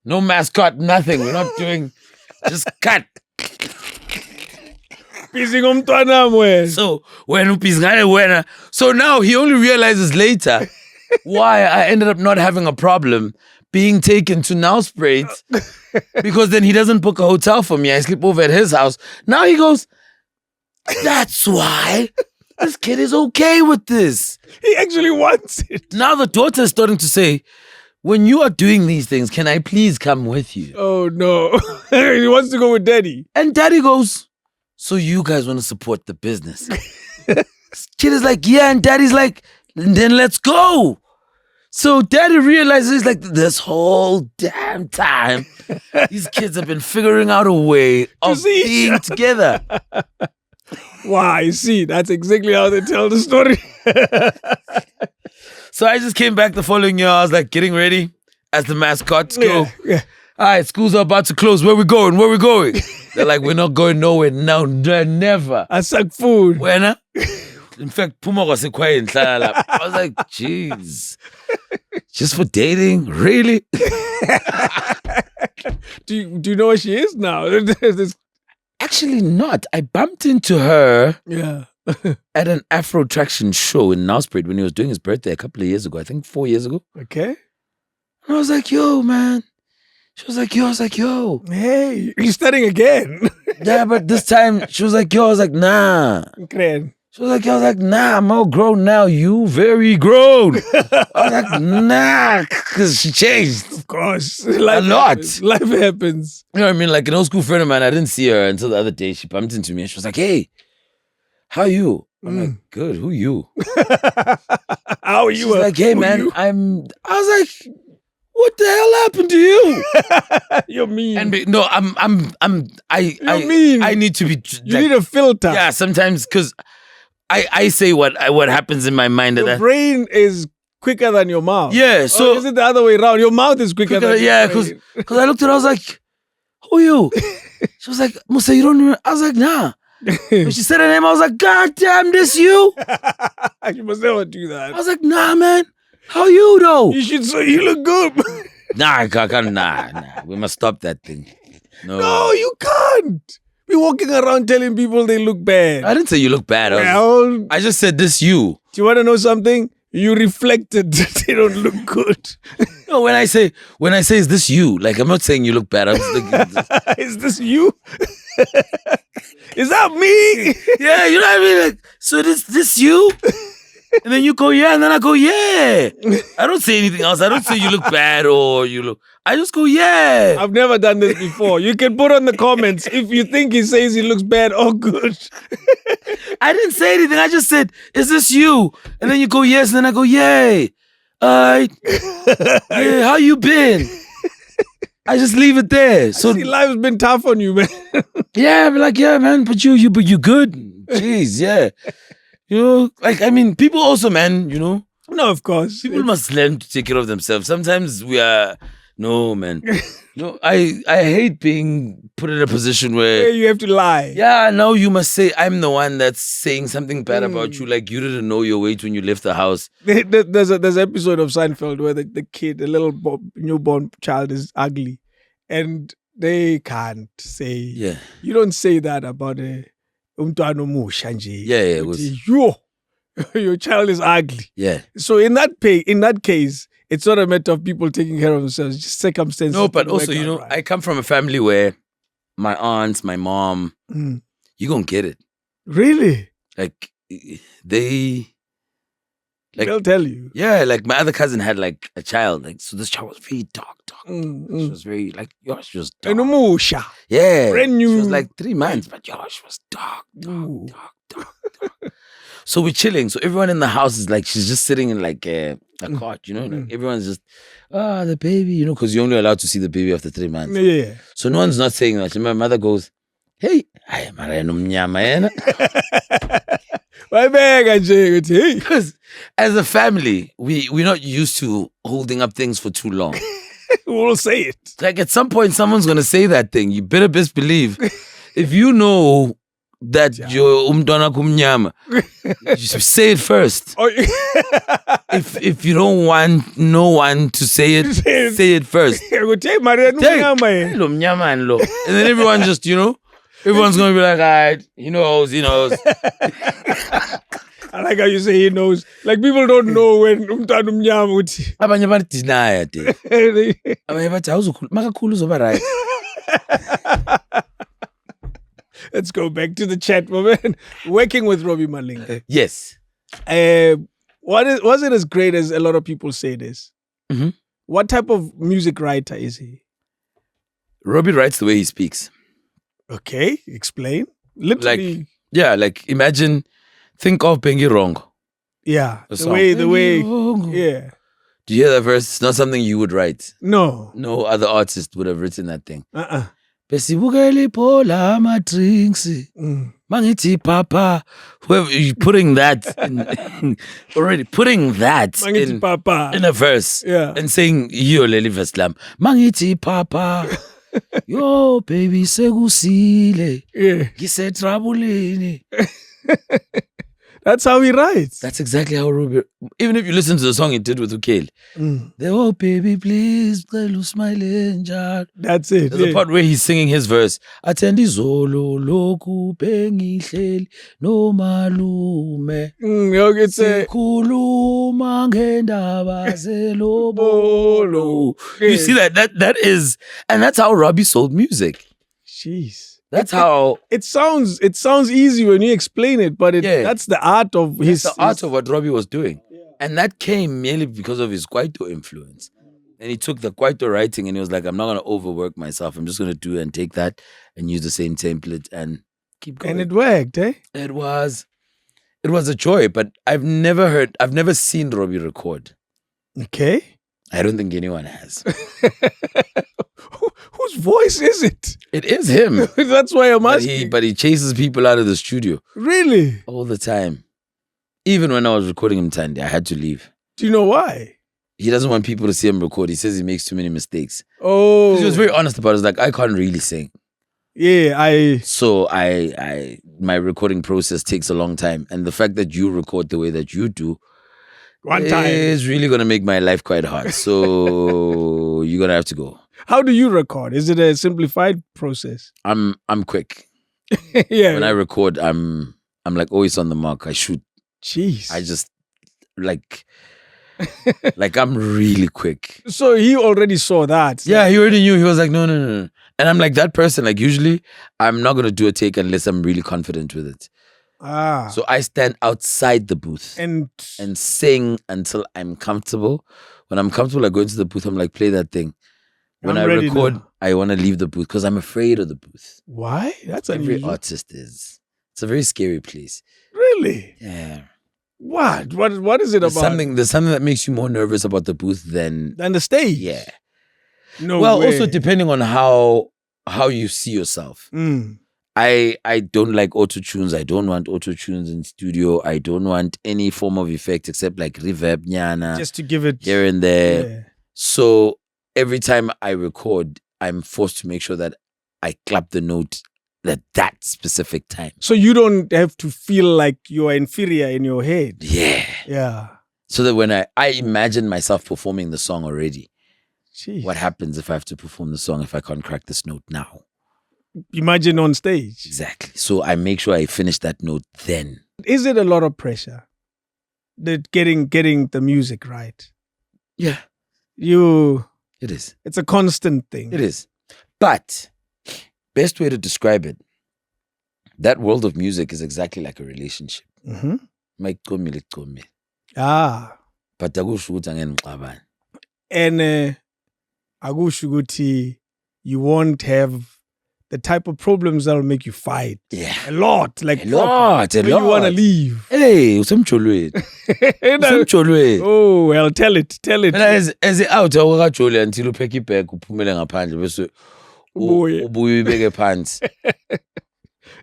Speaker 1: No mascot, nothing. We're not doing, just cut. So now he only realizes later why I ended up not having a problem being taken to Nelspruit because then he doesn't book a hotel for me. I sleep over at his house. Now he goes, that's why this kid is okay with this.
Speaker 2: He actually wants it.
Speaker 1: Now the daughter is starting to say, when you are doing these things, can I please come with you?
Speaker 2: Oh, no. He wants to go with daddy.
Speaker 1: And daddy goes, so you guys want to support the business? Kid is like, yeah. And daddy's like, then let's go. So daddy realizes like this whole damn time, these kids have been figuring out a way of being together.
Speaker 2: Wow, you see, that's exactly how they tell the story.
Speaker 1: So I just came back the following year. I was like getting ready. as the mascots go.
Speaker 2: Yeah.
Speaker 1: All right, schools are about to close. Where we going? Where we going? They're like, we're not going nowhere. No, never.
Speaker 2: I suck food.
Speaker 1: When? In fact, Puma was quiet. I was like, jeez. Just for dating? Really?
Speaker 2: Do you know where she is now?
Speaker 1: Actually not. I bumped into her
Speaker 2: Yeah.
Speaker 1: at an Afro Traction show in Nelspruit when he was doing his birthday a couple of years ago. I think 4 years ago.
Speaker 2: Okay.
Speaker 1: And I was like, yo, man. She was like, yo. I was like, yo.
Speaker 2: Hey, you're studying again.
Speaker 1: Yeah, but this time she was like, yo. I was like, nah.
Speaker 2: Okay.
Speaker 1: She was like, yo. I was like, nah, I'm all grown now. You very grown. I was like, nah, because she changed.
Speaker 2: Of course.
Speaker 1: A lot.
Speaker 2: Happens. Life happens.
Speaker 1: You know what I mean? Like an old school friend of mine, I didn't see her until the other day. She bumped into me and she was like, hey, how are you? I'm like, good. Who you?
Speaker 2: How are you?
Speaker 1: She's like, hey, man, I was like, what the hell happened to you?
Speaker 2: You're mean.
Speaker 1: And no,
Speaker 2: You're mean.
Speaker 1: I need to be.
Speaker 2: You need a filter.
Speaker 1: Yeah, sometimes because I say what happens in my mind.
Speaker 2: Your brain is quicker than your mouth.
Speaker 1: Yeah, so
Speaker 2: or is it the other way around? Your mouth is quicker than
Speaker 1: yeah,
Speaker 2: your brain.
Speaker 1: because I looked at her, I was like, who are you? She was like, Musa, you don't know. I was like, nah. When she said her name, I was like, God damn, this you?
Speaker 2: You must never do that.
Speaker 1: I was like, nah, man. How are you though?
Speaker 2: You should say you look good.
Speaker 1: Nah, I can't. Nah. We must stop that thing.
Speaker 2: No, you can't be walking around telling people they lolook bad.
Speaker 1: I didn't say you look bad. I just said this you.
Speaker 2: Do you want to know something? You reflected that they don't look good.
Speaker 1: No, when I say is this you? Like I'm not saying you look bad. I'm just thinking,
Speaker 2: is this you? Is that me?
Speaker 1: Yeah, you know what I mean? Like, so this you? And then you go, yeah, and then I go, yeah. I don't say anything else. I don't say you look bad or you look. I just go, yeah.
Speaker 2: I've never done this before. You can put on the comments if you think he says he looks bad or good.
Speaker 1: I didn't say anything. I just said, is this you? And then you go, yes. And then I go, yay. Yeah, how you been? I just leave it there. So
Speaker 2: see, life's been tough on you, man.
Speaker 1: Yeah, I'm like, yeah, man, but you good. Jeez, yeah. You know, like, I mean, people also, man, you know.
Speaker 2: No, of course.
Speaker 1: People must learn to take care of themselves. Sometimes we are, no, man. No, I hate being put in a position where
Speaker 2: you have to lie.
Speaker 1: Yeah, now you must say, I'm the one that's saying something bad about you. Like, you didn't know your weight when you left the house.
Speaker 2: There's an episode of Seinfeld where the kid, the little newborn child is ugly. And they can't say, you don't say that about a umntwana omusha nje.
Speaker 1: Yeah.
Speaker 2: Your child is ugly.
Speaker 1: Yeah.
Speaker 2: So in that case, it's not a matter of people taking care of themselves, just circumstances.
Speaker 1: No, but also, you know, right. I come from a family where my aunts, my mom, you gonna get it.
Speaker 2: Really?
Speaker 1: Like, they'll
Speaker 2: tell you.
Speaker 1: Yeah, like my other cousin had like a child. Like, so this child was very dark. She was very, like, yours was dark.
Speaker 2: And Musha.
Speaker 1: Yeah.
Speaker 2: Brand new.
Speaker 1: She was like 3 months, but yours was dark. So we're chilling. So everyone in the house is like, she's just sitting in like a cot, you know? Like everyone's just, the baby, you know, because you're only allowed to see the baby after 3 months.
Speaker 2: Yeah.
Speaker 1: So no one's not saying that. My mother goes, hey, because as a family, we're not used to holding up things for too long.
Speaker 2: We'll say it.
Speaker 1: Like at some point, someone's going to say that thing. You better best believe. If you know that you're umntwana kumnyama, you say it first. If you don't want no one to say it, say it first. And then everyone just, you know, everyone's going to be like, all right, he knows.
Speaker 2: I like how you say he knows. Like people don't know when umntwana umnyama uthi.
Speaker 1: Abanye deny it. Abanye bathi makakhulu uzoba right.
Speaker 2: Let's go back to the chat, my man. Working with Robbie Malinga.
Speaker 1: Yes.
Speaker 2: Was it as great as a lot of people say this?
Speaker 1: Mm-hmm.
Speaker 2: What type of music writer is he?
Speaker 1: Robbie writes the way he speaks.
Speaker 2: Okay, explain. Literally.
Speaker 1: Like imagine, think of Bengi Wrong.
Speaker 2: Yeah, the way. Yeah.
Speaker 1: Do you hear that verse? It's not something you would write.
Speaker 2: No.
Speaker 1: No other artist would have written that thing. Besibukeli pola ama drinks. Mangiti papa. Whoever you putting that in, already putting that in a verse and saying yo leli verse lam. Mangiti papa. Yo baby segusile. Gise trouble.
Speaker 2: That's how he writes.
Speaker 1: That's exactly how Robbie. Even if you listen to the song he did with Ukele, oh baby, please, smile.
Speaker 2: That's it.
Speaker 1: There's a part where he's singing his verse. Atendi zolo loku pengihleli no malume.
Speaker 2: It's
Speaker 1: Sikhuluma ngendaba zelobolo. You see that is, and that's how Robbie sold music.
Speaker 2: Jeez.
Speaker 1: That's how
Speaker 2: it sounds easy when you explain it, but that's the art of
Speaker 1: art of what Robbie was doing. Yeah. And that came merely because of his Kwaito influence. And he took the Kwaito writing and he was like, I'm not going to overwork myself. I'm just going to do and take that and use the same template and keep going.
Speaker 2: And it worked, eh?
Speaker 1: It was a joy, but I've never seen Robbie record.
Speaker 2: Okay.
Speaker 1: I don't think anyone has.
Speaker 2: Whose voice is it?
Speaker 1: It is him.
Speaker 2: That's why I'm asking.
Speaker 1: But he chases people out of the studio.
Speaker 2: Really?
Speaker 1: All the time. Even when I was recording him, Tandy, I had to leave.
Speaker 2: Do you know why?
Speaker 1: He doesn't want people to see him record. He says he makes too many mistakes.
Speaker 2: Oh.
Speaker 1: He was very honest about it. He was like, I can't really sing.
Speaker 2: Yeah,
Speaker 1: So my recording process takes a long time. And the fact that you record the way that you do is really going to make my life quite hard. So you're going to have to go.
Speaker 2: How do you record? Is it a simplified process?
Speaker 1: I'm quick.
Speaker 2: Yeah.
Speaker 1: When I record, I'm like always on the mark. I shoot.
Speaker 2: Jeez.
Speaker 1: I just like I'm really quick.
Speaker 2: So he already saw that.
Speaker 1: Yeah, he already knew. He was like, no. And I'm like that person. Like usually I'm not going to do a take unless I'm really confident with it. So I stand outside the booth and sing until I'm comfortable. When I'm comfortable, I go into the booth. I'm like, play that thing. When I record, I want to leave the booth because I'm afraid of the booth.
Speaker 2: Why? That's
Speaker 1: every
Speaker 2: unusual.
Speaker 1: Artist is. It's a very scary place.
Speaker 2: Really?
Speaker 1: Yeah.
Speaker 2: What? What is it about?
Speaker 1: There's something that makes you more nervous about the booth than
Speaker 2: the stage.
Speaker 1: Yeah.
Speaker 2: No.
Speaker 1: Well,
Speaker 2: way.
Speaker 1: Also depending on how you see yourself. I don't like auto-tunes. I don't want auto-tunes in studio. I don't want any form of effect except like reverb, nyana.
Speaker 2: Just to give it
Speaker 1: here and there.
Speaker 2: Yeah.
Speaker 1: So every time I record, I'm forced to make sure that I clap the note at that specific time.
Speaker 2: So you don't have to feel like you're inferior in your head.
Speaker 1: Yeah.
Speaker 2: Yeah.
Speaker 1: So that when I imagine myself performing the song already,
Speaker 2: Jeez.
Speaker 1: What happens if I have to perform the song if I can't crack this note now?
Speaker 2: Imagine on stage.
Speaker 1: Exactly. So I make sure I finish that note then.
Speaker 2: Is it a lot of pressure? That getting the music right?
Speaker 1: Yeah. It is.
Speaker 2: It's a constant thing.
Speaker 1: It is. But best way to describe it, that world of music is exactly like a relationship. But akusho ukuthi angengixabane.
Speaker 2: And akusho ukuthi you won't have the type of problems that'll make you fight.
Speaker 1: Yeah.
Speaker 2: A lot. Like
Speaker 1: a lot.
Speaker 2: You want to leave.
Speaker 1: Hey, usemjolweni. Usemjolweni.
Speaker 2: Oh, well, tell it.
Speaker 1: As out awakajoli until upheke ibag uphumele ngaphandle bese ubuye ubeke phansi.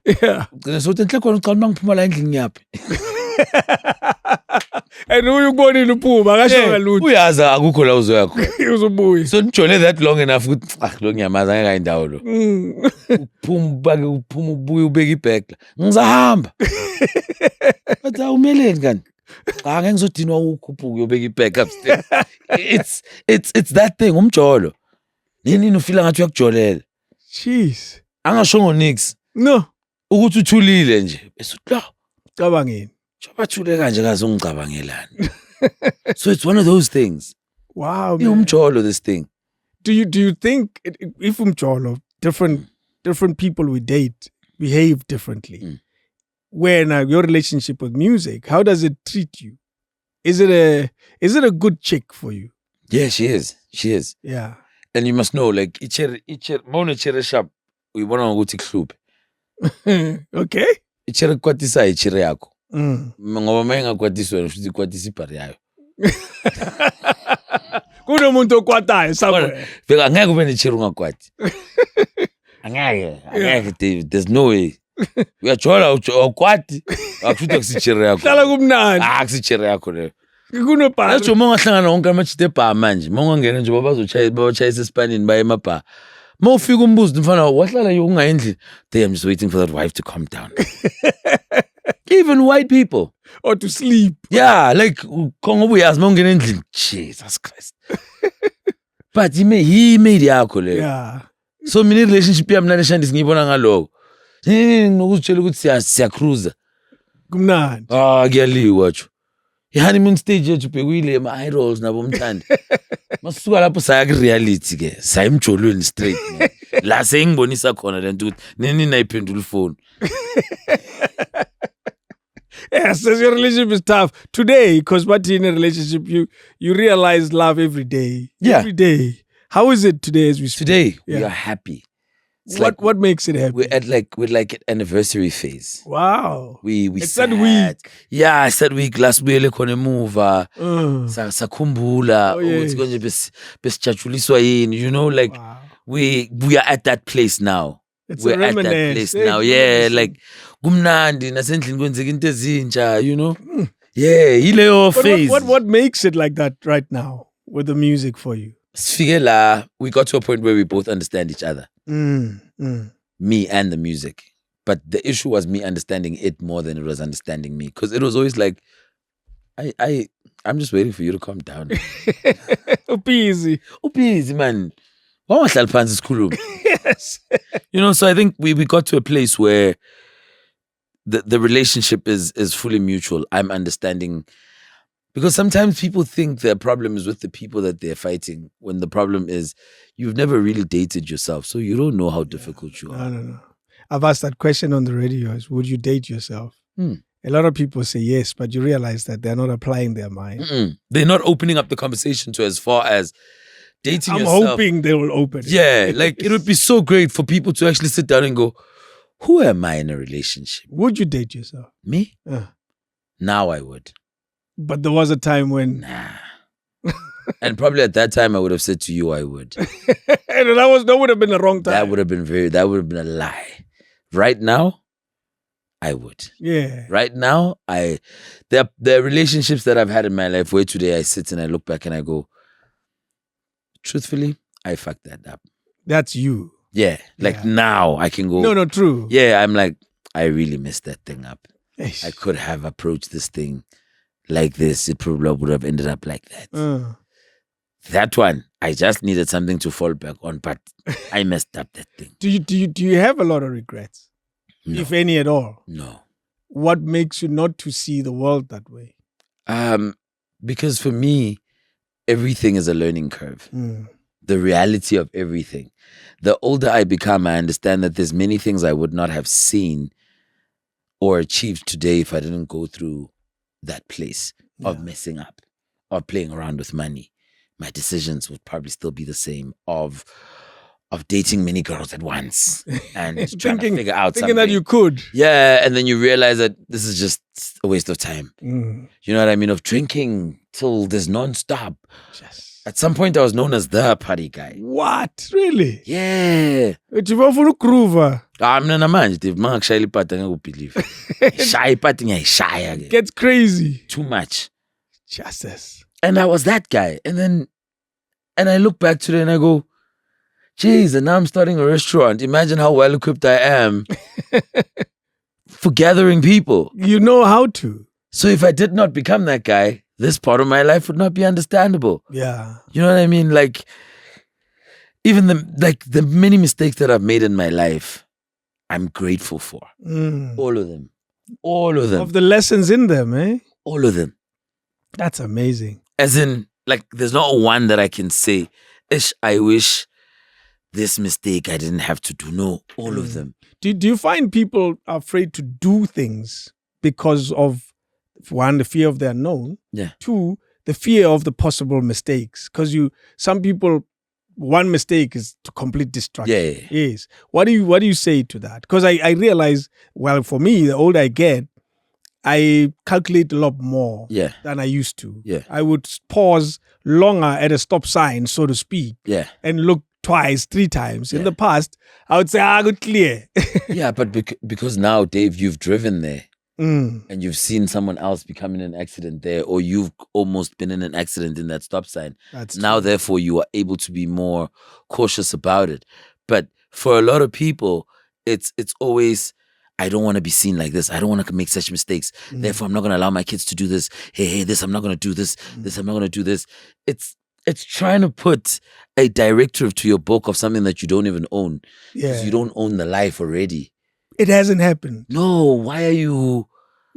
Speaker 2: Yeah.
Speaker 1: Ugcina sothi enhle khona uqala mangiphuma la endlini yaphi.
Speaker 2: And uyubonile uphuma akasho lutho.
Speaker 1: Uyazi akukho la uzoya khona.
Speaker 2: Uzobuya.
Speaker 1: So nijole that long enough ukuthi lo ngiyamaza ngeke ayindawo lo. Uphuma ubuye ubeke ibag. Ngizahamba. Bathi awumeleni kanti? Cha ngeke ngizodinwa ukukhuphuka uyobeka ibag upstairs. It's that thing umjolo. Nini ufila ngathi uyakujolela.
Speaker 2: Jeez.
Speaker 1: Angashongo nix.
Speaker 2: No.
Speaker 1: Ukuthi uthulile nje. Bese la
Speaker 2: cabangeni.
Speaker 1: Chobathule kanje kaze ungicabangelani. So it's one of those things.
Speaker 2: Wow, man.
Speaker 1: Umjolo this thing.
Speaker 2: Do you think if umjolo different people we date behave differently? When your relationship with music, how does it treat you? Is it a good chick for you?
Speaker 1: Yeah, she is.
Speaker 2: Yeah.
Speaker 1: And you must know, like mona chere sharp we want to go to
Speaker 2: Okay.
Speaker 1: Ichere kwatisa ichere yako. Ngoba menga kwatiswa ufuthi kwatisa ipari yayo.
Speaker 2: Kunomuntu okwatayo somewhere.
Speaker 1: Beka ngeke ube nechere ungakwati. Angeke, David. There's no way. Uyajola ukwati. Akuthi kusichire yakho.
Speaker 2: Hlala kumnandi.
Speaker 1: Kusichire yakho leyo.
Speaker 2: Kunobhari.
Speaker 1: Yacho mongahlangana wonke amachite ebha manje. Mongangena nje bazochayisa esipanini baye emabha. Mawufika umbuzo mfana wahlala ungayendli. I'm just waiting for that wife to calm down. Even white people.
Speaker 2: Or to sleep.
Speaker 1: Yeah, like kongobu yazi mawungena endlini. Jesus Christ. But he made yakho leyo.
Speaker 2: Yeah.
Speaker 1: So many relationship yami naneshandisi ngiyibona ngaloko. Ngokuzitshela ukuthi siyacruiser.
Speaker 2: Kumnandi.
Speaker 1: Kuyaliwa tsho. I-honeymoon stage yethu bhekuyile ama-idols nabo mthandi. Masuka lapho saya ku-reality ke. Saya emjolweni straight. La sengibonisa khona lento ukuthi nini nayiphendula ifoni.
Speaker 2: Yes, so your relationship is tough. Today, because what in a relationship, you realize love every day.
Speaker 1: Yeah.
Speaker 2: Every day. How is it today as we speak?
Speaker 1: Today, we are happy. It's
Speaker 2: What makes it happy?
Speaker 1: We're at an anniversary phase.
Speaker 2: Wow.
Speaker 1: We
Speaker 2: It's that week.
Speaker 1: Yeah, it's that week. Last week khona emuva. Sakhumbula ukuthi konje besijatshuliswa yini, you know, like
Speaker 2: Wow.
Speaker 1: we are at that place now. We're at that place now. Yeah, like kumnandi nasendlini kwenzeka into ezintsha, you know. Yeah, ileyo phase.
Speaker 2: What makes it like that right now with the music for you?
Speaker 1: Sifike la, we got to a point where we both understand each other. Me and the music. But the issue was me understanding it more than it was understanding me. Because it was always like, I'm just waiting for you to calm down.
Speaker 2: Upeasy,
Speaker 1: man. Yes. You know, so I think we got to a place where the relationship is fully mutual. I'm understanding. Because sometimes people think their problem is with the people that they're fighting, when the problem is you've never really dated yourself, so you don't know how difficult you are.
Speaker 2: No. I've asked that question on the radio: would you date yourself? A lot of people say yes, but you realize that they're not applying their mind.
Speaker 1: They're not opening up the conversation to as far as dating
Speaker 2: I'm
Speaker 1: yourself.
Speaker 2: hoping they will open it.
Speaker 1: Yeah, like it would be so great for people to actually sit down and go, who am I in a relationship?
Speaker 2: Would you date yourself?
Speaker 1: Me? Now I would.
Speaker 2: But there was a time when...
Speaker 1: Nah. And probably at that time I would have said to you I would.
Speaker 2: And that would have been a wrong time.
Speaker 1: That would have been a lie. Right now, I would.
Speaker 2: Yeah.
Speaker 1: Right now, there are relationships that I've had in my life where today I sit and I look back and I go, truthfully, I fucked that up.
Speaker 2: That's you.
Speaker 1: Yeah. Like now I can go.
Speaker 2: No, true.
Speaker 1: Yeah, I'm like, I really messed that thing up.
Speaker 2: Eish.
Speaker 1: I could have approached this thing like this. It probably would have ended up like that. That one, I just needed something to fall back on, but I messed up that thing.
Speaker 2: Do you have a lot of regrets?
Speaker 1: No.
Speaker 2: If any at all?
Speaker 1: No.
Speaker 2: What makes you not to see the world that way?
Speaker 1: Because for me, everything is a learning curve. The reality of everything. The older I become, I understand that there's many things I would not have seen or achieved today if I didn't go through that place of messing up, of playing around with money. My decisions would probably still be the same of dating many girls at once and trying to figure out
Speaker 2: thinking
Speaker 1: something.
Speaker 2: that you could.
Speaker 1: Yeah, and then you realize that this is just a waste of time.
Speaker 2: Mm.
Speaker 1: You know what I mean? Of drinking till there's non-stop.
Speaker 2: Yes.
Speaker 1: At some point, I was known as the party guy.
Speaker 2: What? Really?
Speaker 1: Yeah.
Speaker 2: Ujibafuna ukugroover.
Speaker 1: Mina manje, Dave, mangakshayela ipati angeke ubelieve. Shaya ipati ngiyayishaya ke.
Speaker 2: Gets crazy.
Speaker 1: Too much.
Speaker 2: Justice.
Speaker 1: And I was that guy. And I look back today and I go, geez, and now I'm starting a restaurant. Imagine how well equipped I am for gathering people.
Speaker 2: You know how to.
Speaker 1: So if I did not become that guy, this part of my life would not be understandable.
Speaker 2: Yeah.
Speaker 1: You know what I mean? Like, even the many mistakes that I've made in my life, I'm grateful for. All of them. All of them.
Speaker 2: Of the lessons in them, eh?
Speaker 1: All of them.
Speaker 2: That's amazing.
Speaker 1: As in, like, there's not one that I can say, ish, I wish this mistake I didn't have to do. No, all of them.
Speaker 2: Do you find people are afraid to do things because of, one, the fear of the unknown?
Speaker 1: Yeah.
Speaker 2: Two, the fear of the possible mistakes. Because some people, one mistake is to complete destruction.
Speaker 1: Yeah.
Speaker 2: Yes. What do you say to that? Because I realize, well, for me, the older I get, I calculate a lot more than I used to.
Speaker 1: Yeah.
Speaker 2: I would pause longer at a stop sign, so to speak,
Speaker 1: Yeah.
Speaker 2: and look twice, 3 times. In the past, I would say, good clear.
Speaker 1: Yeah, but because now, Dave, you've driven there and you've seen someone else become in an accident there, or you've almost been in an accident in that stop sign.
Speaker 2: That's
Speaker 1: now,
Speaker 2: true.
Speaker 1: Therefore, you are able to be more cautious about it. But for a lot of people, it's always, I don't want to be seen like this. I don't want to make such mistakes. Therefore, I'm not going to allow my kids to do this. Hey, this, I'm not going to do this. This, I'm not going to do this. It's trying to put a directive to your book of something that you don't even own. Because you don't own the life already.
Speaker 2: It hasn't happened.
Speaker 1: No, why are you...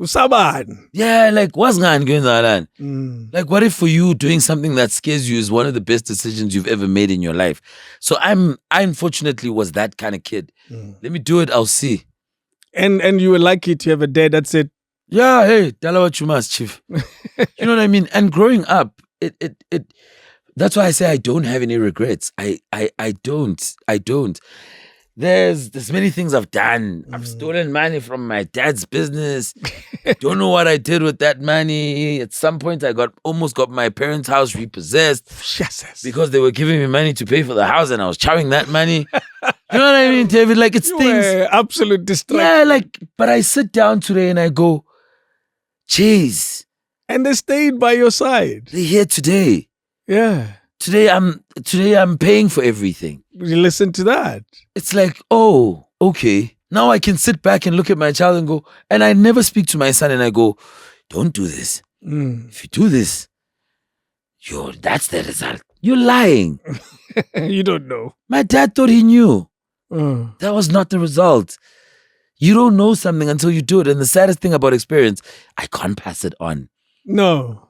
Speaker 2: Saban.
Speaker 1: Yeah, like, what's going on? Like, what if for you doing something that scares you is one of the best decisions you've ever made in your life? So I unfortunately was that kind of kid. Let me do it, I'll see.
Speaker 2: And you were lucky to have a dad that said,
Speaker 1: yeah, hey, tell her what you must, chief. You know what I mean? And growing up, it that's why I say I don't have any regrets. I don't. There's many things I've done. I've stolen money from my dad's business. Don't know what I did with that money. At some point, I almost got my parents' house repossessed because they were giving me money to pay for the house, and I was chowing that money. You know what I mean, David? Like, it's things.
Speaker 2: Absolute distraction.
Speaker 1: Yeah, like, but I sit down today and I go, jeez.
Speaker 2: And they stayed by your side.
Speaker 1: They're here today.
Speaker 2: Yeah.
Speaker 1: Today I'm paying for everything.
Speaker 2: You listen to that.
Speaker 1: It's like, oh, okay. Now I can sit back and look at my child and go, and I never speak to my son and I go, don't do this. If you do this, that's the result. You're lying.
Speaker 2: You don't know.
Speaker 1: My dad thought he knew. That was not the result. You don't know something until you do it. And the saddest thing about experience, I can't pass it on.
Speaker 2: No.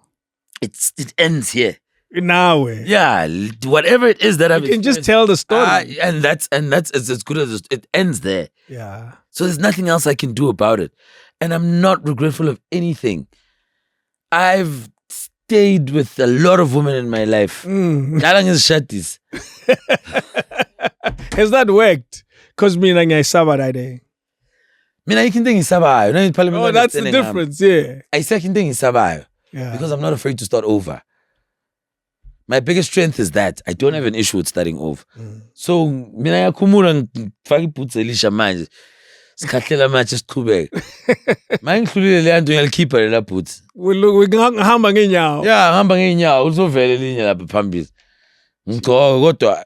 Speaker 1: It ends here.
Speaker 2: Now,
Speaker 1: yeah, whatever it is that I've
Speaker 2: you can just tell the story,
Speaker 1: and that's as good as it ends there.
Speaker 2: Yeah. So
Speaker 1: there's nothing else I can do about it, and I'm not regretful of anything. I've stayed with a lot of women in my life. Has
Speaker 2: that worked? Because me and I saba that day.
Speaker 1: I can think saba.
Speaker 2: Oh, that's the difference. Yeah.
Speaker 1: I say I can think saba.
Speaker 2: Yeah.
Speaker 1: Because I'm not afraid to start over. My biggest strength is that I don't have an issue with starting over. So, mina yakhumula ngifaka Elisha manje. Sikhahlela manje siqhubeke. Mangihlulile le nto ngiyalikhipha lela boots.
Speaker 2: We ngihamba ngeenyawo.
Speaker 1: Yeah, ngihamba ngeenyawo uzovela elinye lapha phambili. Ngicela kodwa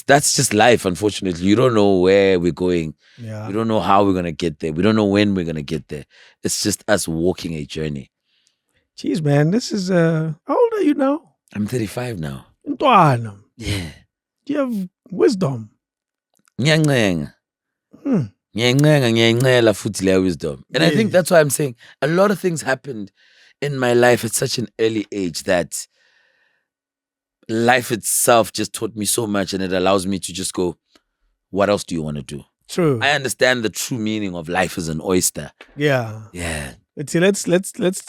Speaker 1: that's just life, unfortunately. You don't know where we're going.
Speaker 2: Yeah.
Speaker 1: We don't know how we're going to get there. We don't know when we're going to get there. It's just us walking a journey.
Speaker 2: Jeez, man, this is how old are you now?
Speaker 1: I'm 35 now. Yeah.
Speaker 2: Do you have wisdom?
Speaker 1: Ngiyancela futhi leya wisdom. And I think that's why I'm saying a lot of things happened in my life at such an early age that life itself just taught me so much, and it allows me to just go, what else do you want to do?
Speaker 2: True.
Speaker 1: I understand the true meaning of life as an oyster.
Speaker 2: Yeah.
Speaker 1: Yeah.
Speaker 2: Let's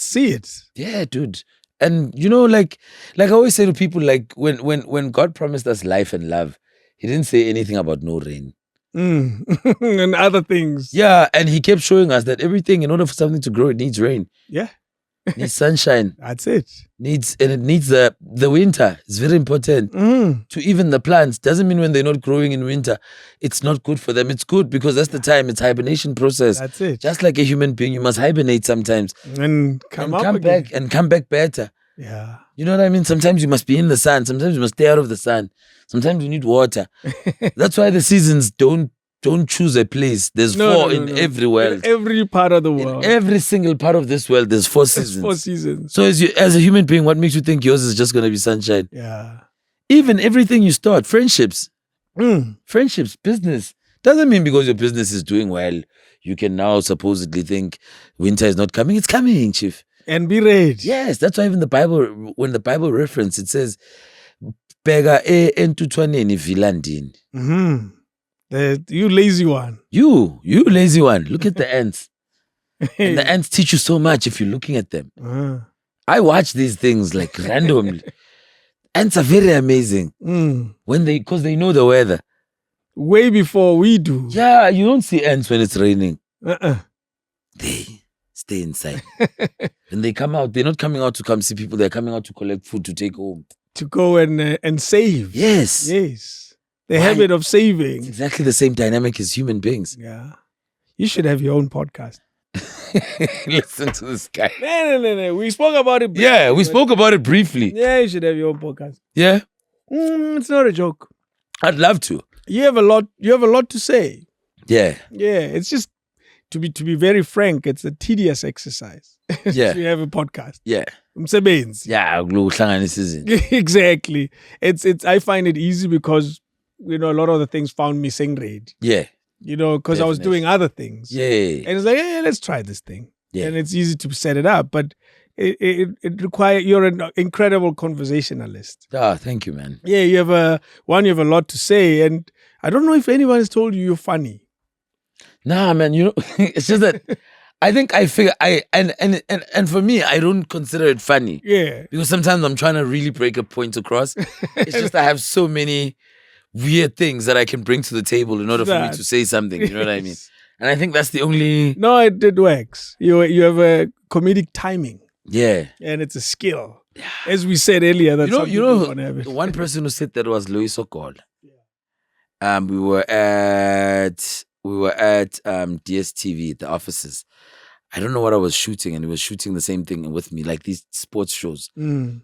Speaker 2: see it.
Speaker 1: Yeah, dude. And you know, like I always say to people, like when God promised us life and love, He didn't say anything about no rain.
Speaker 2: And other things.
Speaker 1: Yeah, and He kept showing us that everything, in order for something to grow, it needs rain.
Speaker 2: Yeah.
Speaker 1: It needs sunshine.
Speaker 2: That's it.
Speaker 1: It needs the winter. It's very important. To even the plants. Doesn't mean when they're not growing in winter, it's not good for them. It's good because that's the time. It's hibernation process.
Speaker 2: That's it.
Speaker 1: Just like a human being, you must hibernate sometimes.
Speaker 2: And come
Speaker 1: back better.
Speaker 2: Yeah.
Speaker 1: You know what I mean? Sometimes you must be in the sun. Sometimes you must stay out of the sun. Sometimes you need water. That's why the seasons don't choose a place. There's four in every world.
Speaker 2: In every part of the world.
Speaker 1: In every single part of this world, there's 4 seasons.
Speaker 2: There's 4 seasons.
Speaker 1: So as a human being, what makes you think yours is just going to be sunshine?
Speaker 2: Yeah.
Speaker 1: Even everything you start, friendships, business, doesn't mean because your business is doing well, you can now supposedly think winter is not coming. It's coming, chief.
Speaker 2: And be ready.
Speaker 1: Yes, that's why even the Bible, when the Bible reference, it says, "Bega entutwaneni vilandini."
Speaker 2: You lazy one.
Speaker 1: You lazy one. Look at the ants. And the ants teach you so much if you're looking at them. I watch these things like randomly. Ants are very amazing. Because they know the weather.
Speaker 2: Way before we do.
Speaker 1: Yeah, you don't see ants when it's raining. They stay inside. When they come out, they're not coming out to come see people. They're coming out to collect food to take home.
Speaker 2: to go and save.
Speaker 1: Yes.
Speaker 2: Yes. The
Speaker 1: Why?
Speaker 2: habit of saving.
Speaker 1: It's exactly the same dynamic as human beings.
Speaker 2: Yeah. You should have your own podcast.
Speaker 1: Listen to this guy.
Speaker 2: No. We spoke about it briefly.
Speaker 1: Yeah, we spoke about it briefly.
Speaker 2: Yeah, you should have your own podcast.
Speaker 1: Yeah,
Speaker 2: It's not a joke.
Speaker 1: I'd love to.
Speaker 2: You have a lot to say.
Speaker 1: Yeah,
Speaker 2: Yeah, it's just to be very frank, it's a tedious exercise.
Speaker 1: Yeah.
Speaker 2: You have a podcast.
Speaker 1: yeah,
Speaker 2: Umsebenzi.
Speaker 1: yeah.
Speaker 2: Exactly. It's I find it easy because a lot of the things found me saying read.
Speaker 1: Yeah,
Speaker 2: Because I was
Speaker 1: Definitely.
Speaker 2: doing other things.
Speaker 1: yeah.
Speaker 2: And it's like, hey, let's try this thing.
Speaker 1: Yeah.
Speaker 2: And it's easy to set it up, but it requires, you're an incredible conversationalist.
Speaker 1: Ah, thank you, man.
Speaker 2: Yeah, you have a lot to say, and I don't know if anyone has told you you're funny.
Speaker 1: Nah, man. It's just that I think I figure and for me, I don't consider it funny.
Speaker 2: Yeah.
Speaker 1: Because sometimes I'm trying to really break a point across. It's just I have so many weird things that I can bring to the table in order for me to say something. You know what I mean?
Speaker 2: Yes.
Speaker 1: And I think that's the only.
Speaker 2: No, it works. You have a comedic timing,
Speaker 1: Yeah.
Speaker 2: and it's a skill. As we said earlier, that some people don't have it.
Speaker 1: The one person who said that was Louis Sokol. We were at DSTV, the offices. I don't know what I was shooting, and he was shooting the same thing with me, like these sports shows.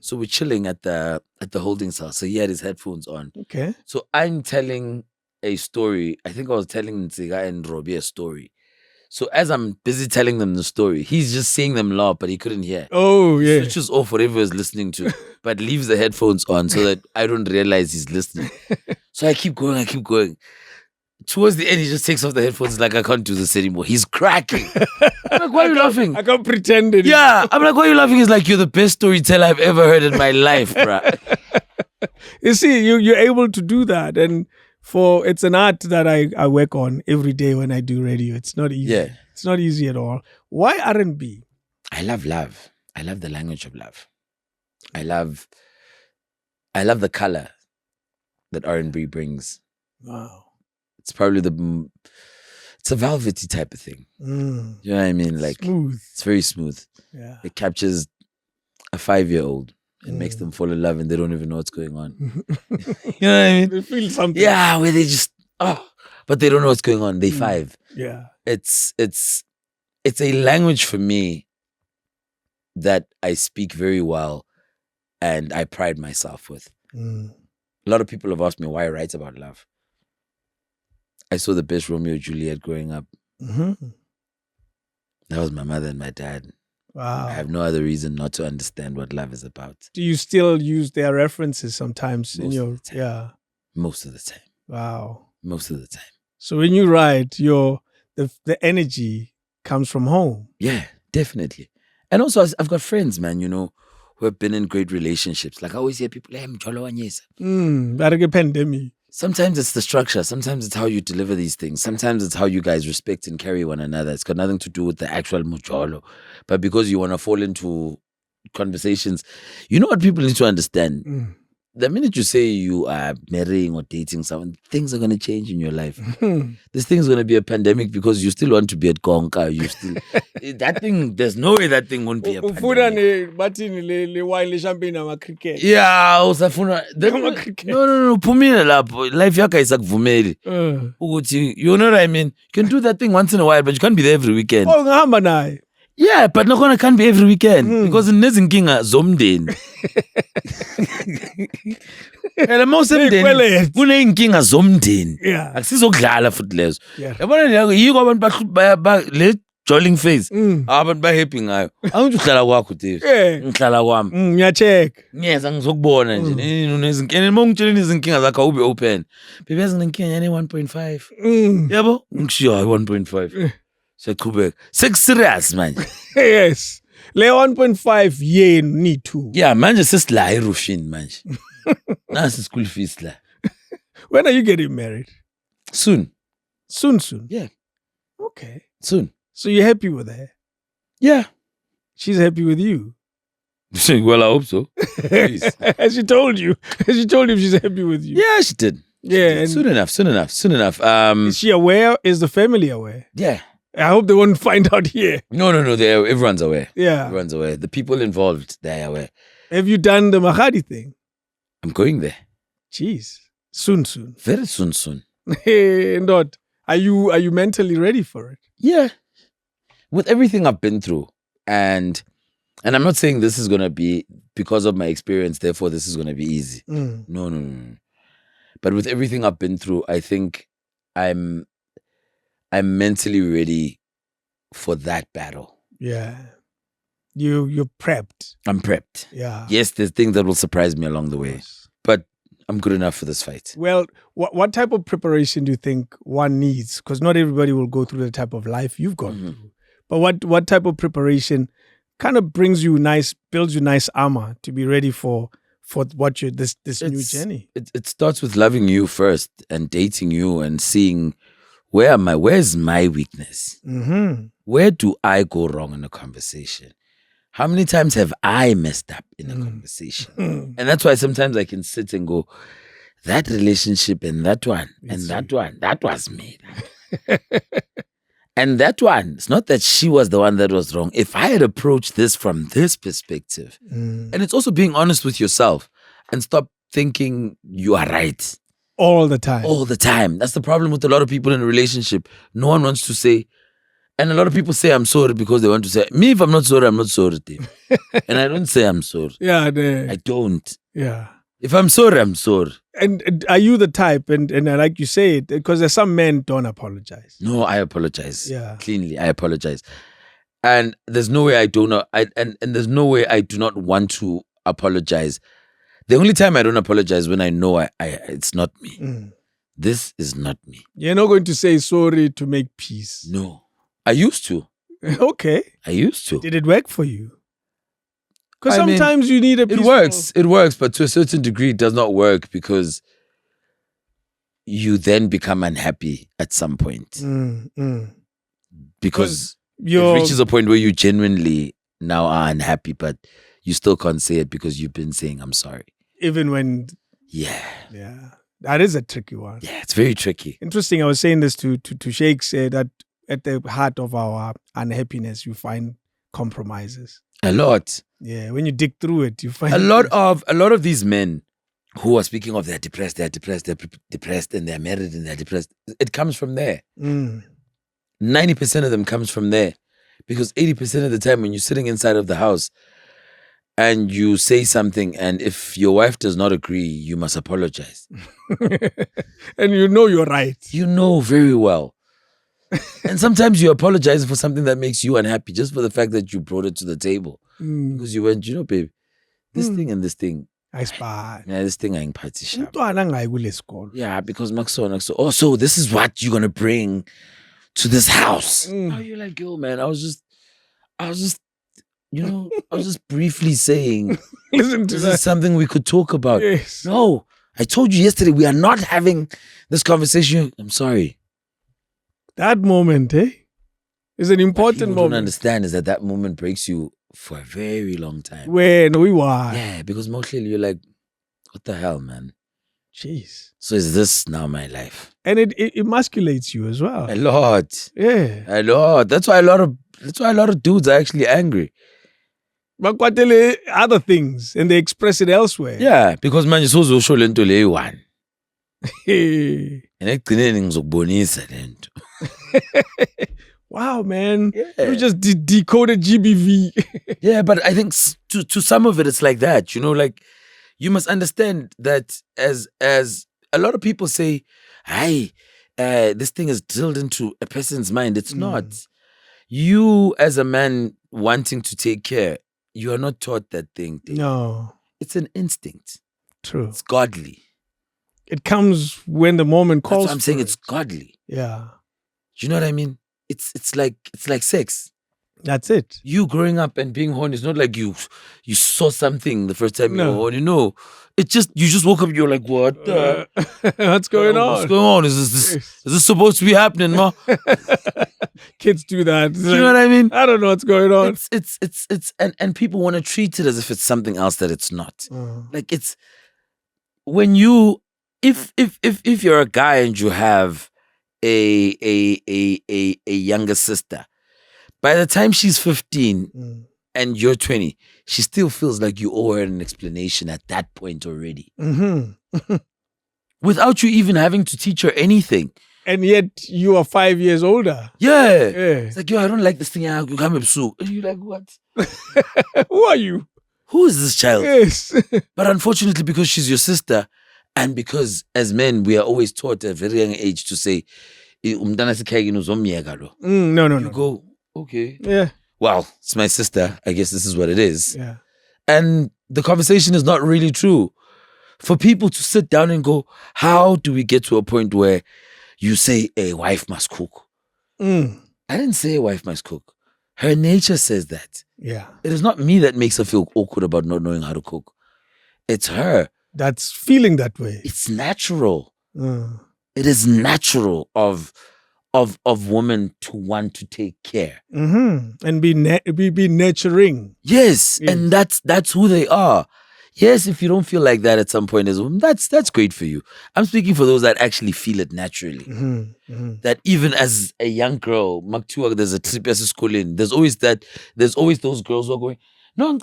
Speaker 1: So we're chilling at the holding cell. So he had his headphones on.
Speaker 2: Okay.
Speaker 1: So I'm telling a story. I think I was telling Ntsiga and Robbie a story. So as I'm busy telling them the story, he's just seeing them laugh, but he couldn't hear.
Speaker 2: Oh, yeah.
Speaker 1: Switches off whatever he was listening to, but leaves the headphones on so that I don't realize he's listening. So I keep going. Towards the end, he just takes off the headphones like, I can't do this anymore. He's cracking. I'm like, why are you laughing?
Speaker 2: I can't pretend it.
Speaker 1: Yeah. I'm like, why are you laughing? He's like, you're the best storyteller I've ever heard in my life, bruh.
Speaker 2: You see, you're able to do that. And it's an art that I work on every day when I do radio. It's not easy.
Speaker 1: Yeah.
Speaker 2: It's not easy at all. Why R&B?
Speaker 1: I love love. I love the language of love. I love the color that R&B brings.
Speaker 2: Wow.
Speaker 1: It's probably it's a velvety type of thing. You know what I mean? Like
Speaker 2: Smooth.
Speaker 1: It's very smooth.
Speaker 2: Yeah.
Speaker 1: It captures a 5-year-old and makes them fall in love and they don't even know what's going on. You know what I mean?
Speaker 2: They feel something.
Speaker 1: Yeah, where they just but they don't know what's going on. They 5.
Speaker 2: Yeah.
Speaker 1: It's a language for me that I speak very well and I pride myself with. A lot of people have asked me why I write about love. I saw the best Romeo and Juliet growing up. That was my mother and my dad.
Speaker 2: Wow.
Speaker 1: I have no other reason not to understand what love is about.
Speaker 2: Do you still use their references sometimes in
Speaker 1: Most
Speaker 2: your
Speaker 1: of the time.
Speaker 2: Yeah.
Speaker 1: Most of the time.
Speaker 2: Wow.
Speaker 1: Most of the time.
Speaker 2: So when you write, the energy comes from home.
Speaker 1: Yeah, definitely. And also, I've got friends, man, who have been in great relationships. Like I always hear people, hey,
Speaker 2: Pandemic.
Speaker 1: sometimes it's the structure. Sometimes it's how you deliver these things. Sometimes it's how you guys respect and carry one another. It's got nothing to do with the actual mujolo. But because you want to fall into conversations, you know what people need to understand? The minute you say you are marrying or dating someone, things are going to change in your life. This thing is going to be a pandemic because you still want to be at Gonka. You still that thing. There's no way that thing won't be a pandemic. Yeah, usafuna. No. Phumile lapho. Life yakho ayisakuvumeli. Ukuthi, you know what I mean? You can do that thing once in a while, but you can't be there every weekend.
Speaker 2: Oh, ngahamba naye.
Speaker 1: Yeah, but nakhona can't be every weekend because nezinkinga zomndeni. Phela mawusemndeni kuneyinkinga zomndeni.
Speaker 2: Yeah.
Speaker 1: Akusizokudlala futhi lezo.
Speaker 2: Yeah.
Speaker 1: Yabona yiko abantu le jolling phase. Abantu ba happy ngayo. Angithi uhlala kwakho Dave. Ngihlala kwami.
Speaker 2: Ngiyacheck.
Speaker 1: Ngiyeza ngizokubona nje nezinkinga mawungitshela izinkinga zakho awube open. Baby yazi nginkinga yana 1.5. Yabo? Ngishiya 1.5. Siyaqhubeka. Serious manje.
Speaker 2: Yes. Le 1.5 yenu need to.
Speaker 1: Yeah, manje sesila eroshini manje. Nasi school fees la.
Speaker 2: When are you getting married?
Speaker 1: Soon.
Speaker 2: Soon.
Speaker 1: Yeah.
Speaker 2: Okay.
Speaker 1: Soon.
Speaker 2: So you're happy with her?
Speaker 1: Yeah.
Speaker 2: She's happy with you?
Speaker 1: Well, I hope so.
Speaker 2: Has she told you? Has she told you she's happy with you?
Speaker 1: Yeah, she did.
Speaker 2: Yeah.
Speaker 1: Soon enough.
Speaker 2: Is she aware? Is the family aware?
Speaker 1: Yeah.
Speaker 2: I hope they won't find out here.
Speaker 1: No. Everyone's aware.
Speaker 2: Yeah.
Speaker 1: Everyone's aware. The people involved, they're aware.
Speaker 2: Have you done the Mahadi thing?
Speaker 1: I'm going there.
Speaker 2: Jeez. Soon.
Speaker 1: Very soon.
Speaker 2: Hey, Ndod, are you mentally ready for it?
Speaker 1: Yeah. With everything I've been through, and I'm not saying this is gonna be because of my experience, therefore this is gonna be easy. No. But with everything I've been through, I think I'm mentally ready for that battle.
Speaker 2: Yeah. You're prepped.
Speaker 1: I'm prepped.
Speaker 2: Yeah.
Speaker 1: Yes, there's things that will surprise me along the way, but I'm good enough for this fight.
Speaker 2: Well, what type of preparation do you think one needs? Because not everybody will go through the type of life you've gone through. But what type of preparation kind of builds you nice armor to be ready for what you this new journey?
Speaker 1: It starts with loving you first and dating you and seeing where's my weakness? Where do I go wrong in a conversation? How many times have I messed up in a conversation? And that's why sometimes I can sit and go, that relationship and that one, that was me. And that one, it's not that she was the one that was wrong. If I had approached this from this perspective, and it's also being honest with yourself and stop thinking you are right.
Speaker 2: All the time.
Speaker 1: All the time. That's the problem with a lot of people in a relationship. No one wants to say, and a lot of people say I'm sorry because they want to say, me, if I'm not sorry, I'm not sorry. And I don't say I'm sorry.
Speaker 2: Yeah,
Speaker 1: I don't.
Speaker 2: Yeah.
Speaker 1: If I'm sorry, I'm sorry.
Speaker 2: And are you the type, and like you say it, because there's some men don't apologize.
Speaker 1: No, I apologize.
Speaker 2: Yeah.
Speaker 1: Cleanly, I apologize. And there's no way I don't know. And there's no way I do not want to apologize. The only time I don't apologize when I know it's not me. This is not me.
Speaker 2: You're not going to say sorry to make peace.
Speaker 1: No. I used to.
Speaker 2: Okay.
Speaker 1: I used to.
Speaker 2: Did it work for you? Because sometimes you need a peaceful...
Speaker 1: It works, but to a certain degree it does not work because you then become unhappy at some point. Because it reaches a point where you genuinely now are unhappy, but you still can't say it because you've been saying, I'm sorry.
Speaker 2: Even when...
Speaker 1: Yeah.
Speaker 2: That is a tricky one.
Speaker 1: Yeah, it's very tricky.
Speaker 2: Interesting. I was saying this to Sheikh, say that at the heart of our unhappiness, you find compromises.
Speaker 1: A lot.
Speaker 2: Yeah, when you dig through it, you find...
Speaker 1: A lot of these men who are speaking of they're depressed, and they're married and they're depressed, it comes from there. 90% of them comes from there. Because 80% of the time when you're sitting inside of the house and you say something, and if your wife does not agree, you must apologize.
Speaker 2: And you know you're right.
Speaker 1: You know very well. And sometimes you apologize for something that makes you unhappy just for the fact that you brought it to the table. Because you went, babe, this thing and this thing.
Speaker 2: Yeah,
Speaker 1: this thing ain't party sharp. Yeah, because oh, so this is what you're gonna bring to this house. Oh, you're like, yo, man, I was just briefly saying,
Speaker 2: listen to
Speaker 1: this
Speaker 2: that.
Speaker 1: is something we could talk about.
Speaker 2: Yes.
Speaker 1: No, I told you yesterday we are not having this conversation. I'm sorry.
Speaker 2: That moment, is an important
Speaker 1: what
Speaker 2: moment.
Speaker 1: Don't understand is that moment breaks you for a very long time.
Speaker 2: When we were.
Speaker 1: Yeah, because mostly you're like, what the hell, man?
Speaker 2: Jeez.
Speaker 1: So is this now my life?
Speaker 2: And it emasculates you as well.
Speaker 1: A lot.
Speaker 2: Yeah.
Speaker 1: A lot. That's why a lot of dudes are actually angry.
Speaker 2: But other things, and they express it elsewhere.
Speaker 1: Yeah, because man, you're so show lento le one.
Speaker 2: Wow, man. Yeah. You just decoded GBV.
Speaker 1: Yeah, but I think to some of it, it's like that. Like you must understand that as a lot of people say, hey, this thing is drilled into a person's mind. It's not. You as a man wanting to take care, you are not taught that thing.
Speaker 2: No.
Speaker 1: It's an instinct.
Speaker 2: True.
Speaker 1: It's godly.
Speaker 2: It comes when the moment calls.
Speaker 1: That's what I'm saying. It's godly.
Speaker 2: Yeah.
Speaker 1: Do you know what I mean? It's like sex.
Speaker 2: That's it.
Speaker 1: You growing up and being horny, it's not like you saw something the first time you were horny. No. You just woke up, you're like, what?
Speaker 2: What's going on?
Speaker 1: What's going on? Is this supposed to be happening, ma?
Speaker 2: Kids do that.
Speaker 1: Do you know what I mean?
Speaker 2: I don't know what's going on.
Speaker 1: It's and people want to treat it as if it's something else that it's not. Like it's when you if you're a guy and you have a younger sister, by the time she's 15 and you're 20, she still feels like you owe her an explanation at that point already. Without you even having to teach her anything.
Speaker 2: And yet you are 5 years older.
Speaker 1: Yeah. It's like, yo, I don't like this thing. You come up so. And you're like, what?
Speaker 2: Who are you?
Speaker 1: Who is this child?
Speaker 2: Yes.
Speaker 1: But unfortunately, because she's your sister, and because as men, we are always taught at a very young age to say, no. You go, okay.
Speaker 2: Yeah.
Speaker 1: Well, it's my sister. I guess this is what it is.
Speaker 2: Yeah.
Speaker 1: And the conversation is not really true. For people to sit down and go, how do we get to a point where you say a wife must cook? I didn't say a wife must cook. Her nature says that.
Speaker 2: Yeah.
Speaker 1: It is not me that makes her feel awkward about not knowing how to cook. It's her.
Speaker 2: That's feeling that way.
Speaker 1: It's natural. It is natural of women to want to take care.
Speaker 2: And be nurturing.
Speaker 1: Yes. And that's who they are. Yes, if you don't feel like that at some point as a woman, that's great for you. I'm speaking for those that actually feel it naturally. That even as a young girl, Maktua, there's a trip as a school in. There's always those girls who are going, no,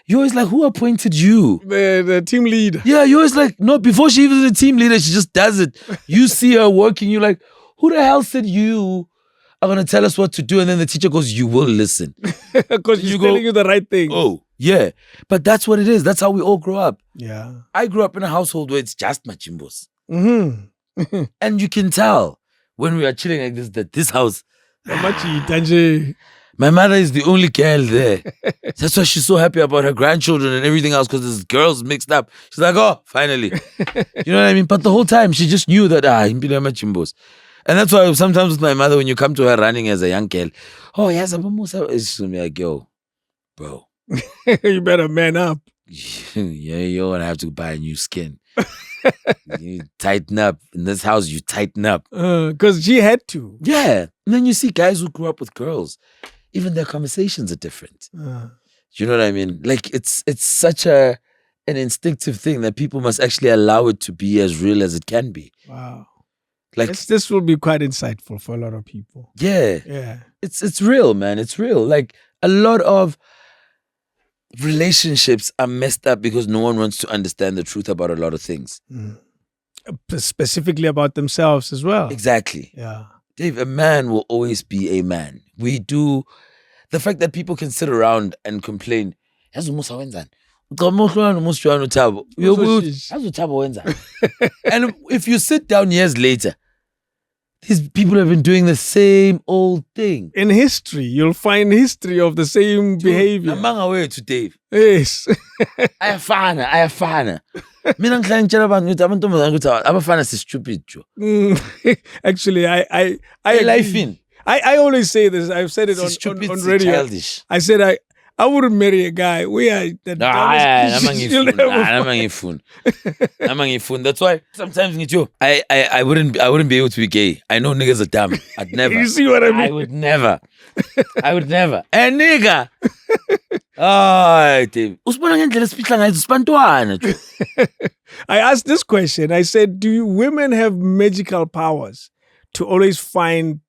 Speaker 1: you're always like, who appointed you?
Speaker 2: The team lead.
Speaker 1: Yeah, you're always like, no, before she even is a team leader, she just does it. You see her working, you're like, who the hell said you are going to tell us what to do? And then the teacher goes, you will listen.
Speaker 2: Because she's telling you the right thing.
Speaker 1: Oh, yeah. But that's what it is. That's how we all grow up.
Speaker 2: Yeah.
Speaker 1: I grew up in a household where it's just machimbos. And you can tell when we are chilling like this, that this house, my mother is the only girl there. That's why she's so happy about her grandchildren and everything else, because there's girls mixed up. She's like, oh, finally. You know what I mean? But the whole time, she just knew that, impila machimbos. And that's why sometimes with my mother, when you come to her running as a young girl, oh, yes, I'm Musa. It's like, yo, bro.
Speaker 2: You better man up.
Speaker 1: Yeah, you're going to have to buy a new skin. You tighten up. In this house, you tighten up.
Speaker 2: Because she had to.
Speaker 1: Yeah. And then you see guys who grew up with girls. Even their conversations are different. You know what I mean? Like, it's such an instinctive thing that people must actually allow it to be as real as it can be.
Speaker 2: Wow.
Speaker 1: Like,
Speaker 2: this will be quite insightful for a lot of people.
Speaker 1: Yeah.
Speaker 2: Yeah.
Speaker 1: It's real, man. It's real. Like, a lot of relationships are messed up because no one wants to understand the truth about a lot of things.
Speaker 2: Specifically about themselves as well.
Speaker 1: Exactly.
Speaker 2: Yeah.
Speaker 1: Dave, a man will always be a man. The fact that people can sit around and complain, and if you sit down years later, these people have been doing the same old thing.
Speaker 2: In history, you'll find history of the same behavior.
Speaker 1: I'm away to Dave.
Speaker 2: Yes.
Speaker 1: Ayafana. Mina ngihlanjela abantu ukuthi amantombazane ukuthi abafana si stupid jo.
Speaker 2: Actually, I
Speaker 1: life in.
Speaker 2: I always say this. I've said it on radio.
Speaker 1: Childish.
Speaker 2: I said I wouldn't marry a guy. We are the
Speaker 1: dumbest. That's why sometimes I wouldn't be able to be gay. I know niggas are dumb. I'd never.
Speaker 2: You see what I mean?
Speaker 1: I would never. A nigga.
Speaker 2: I asked this question. I said, do women have magical powers to always find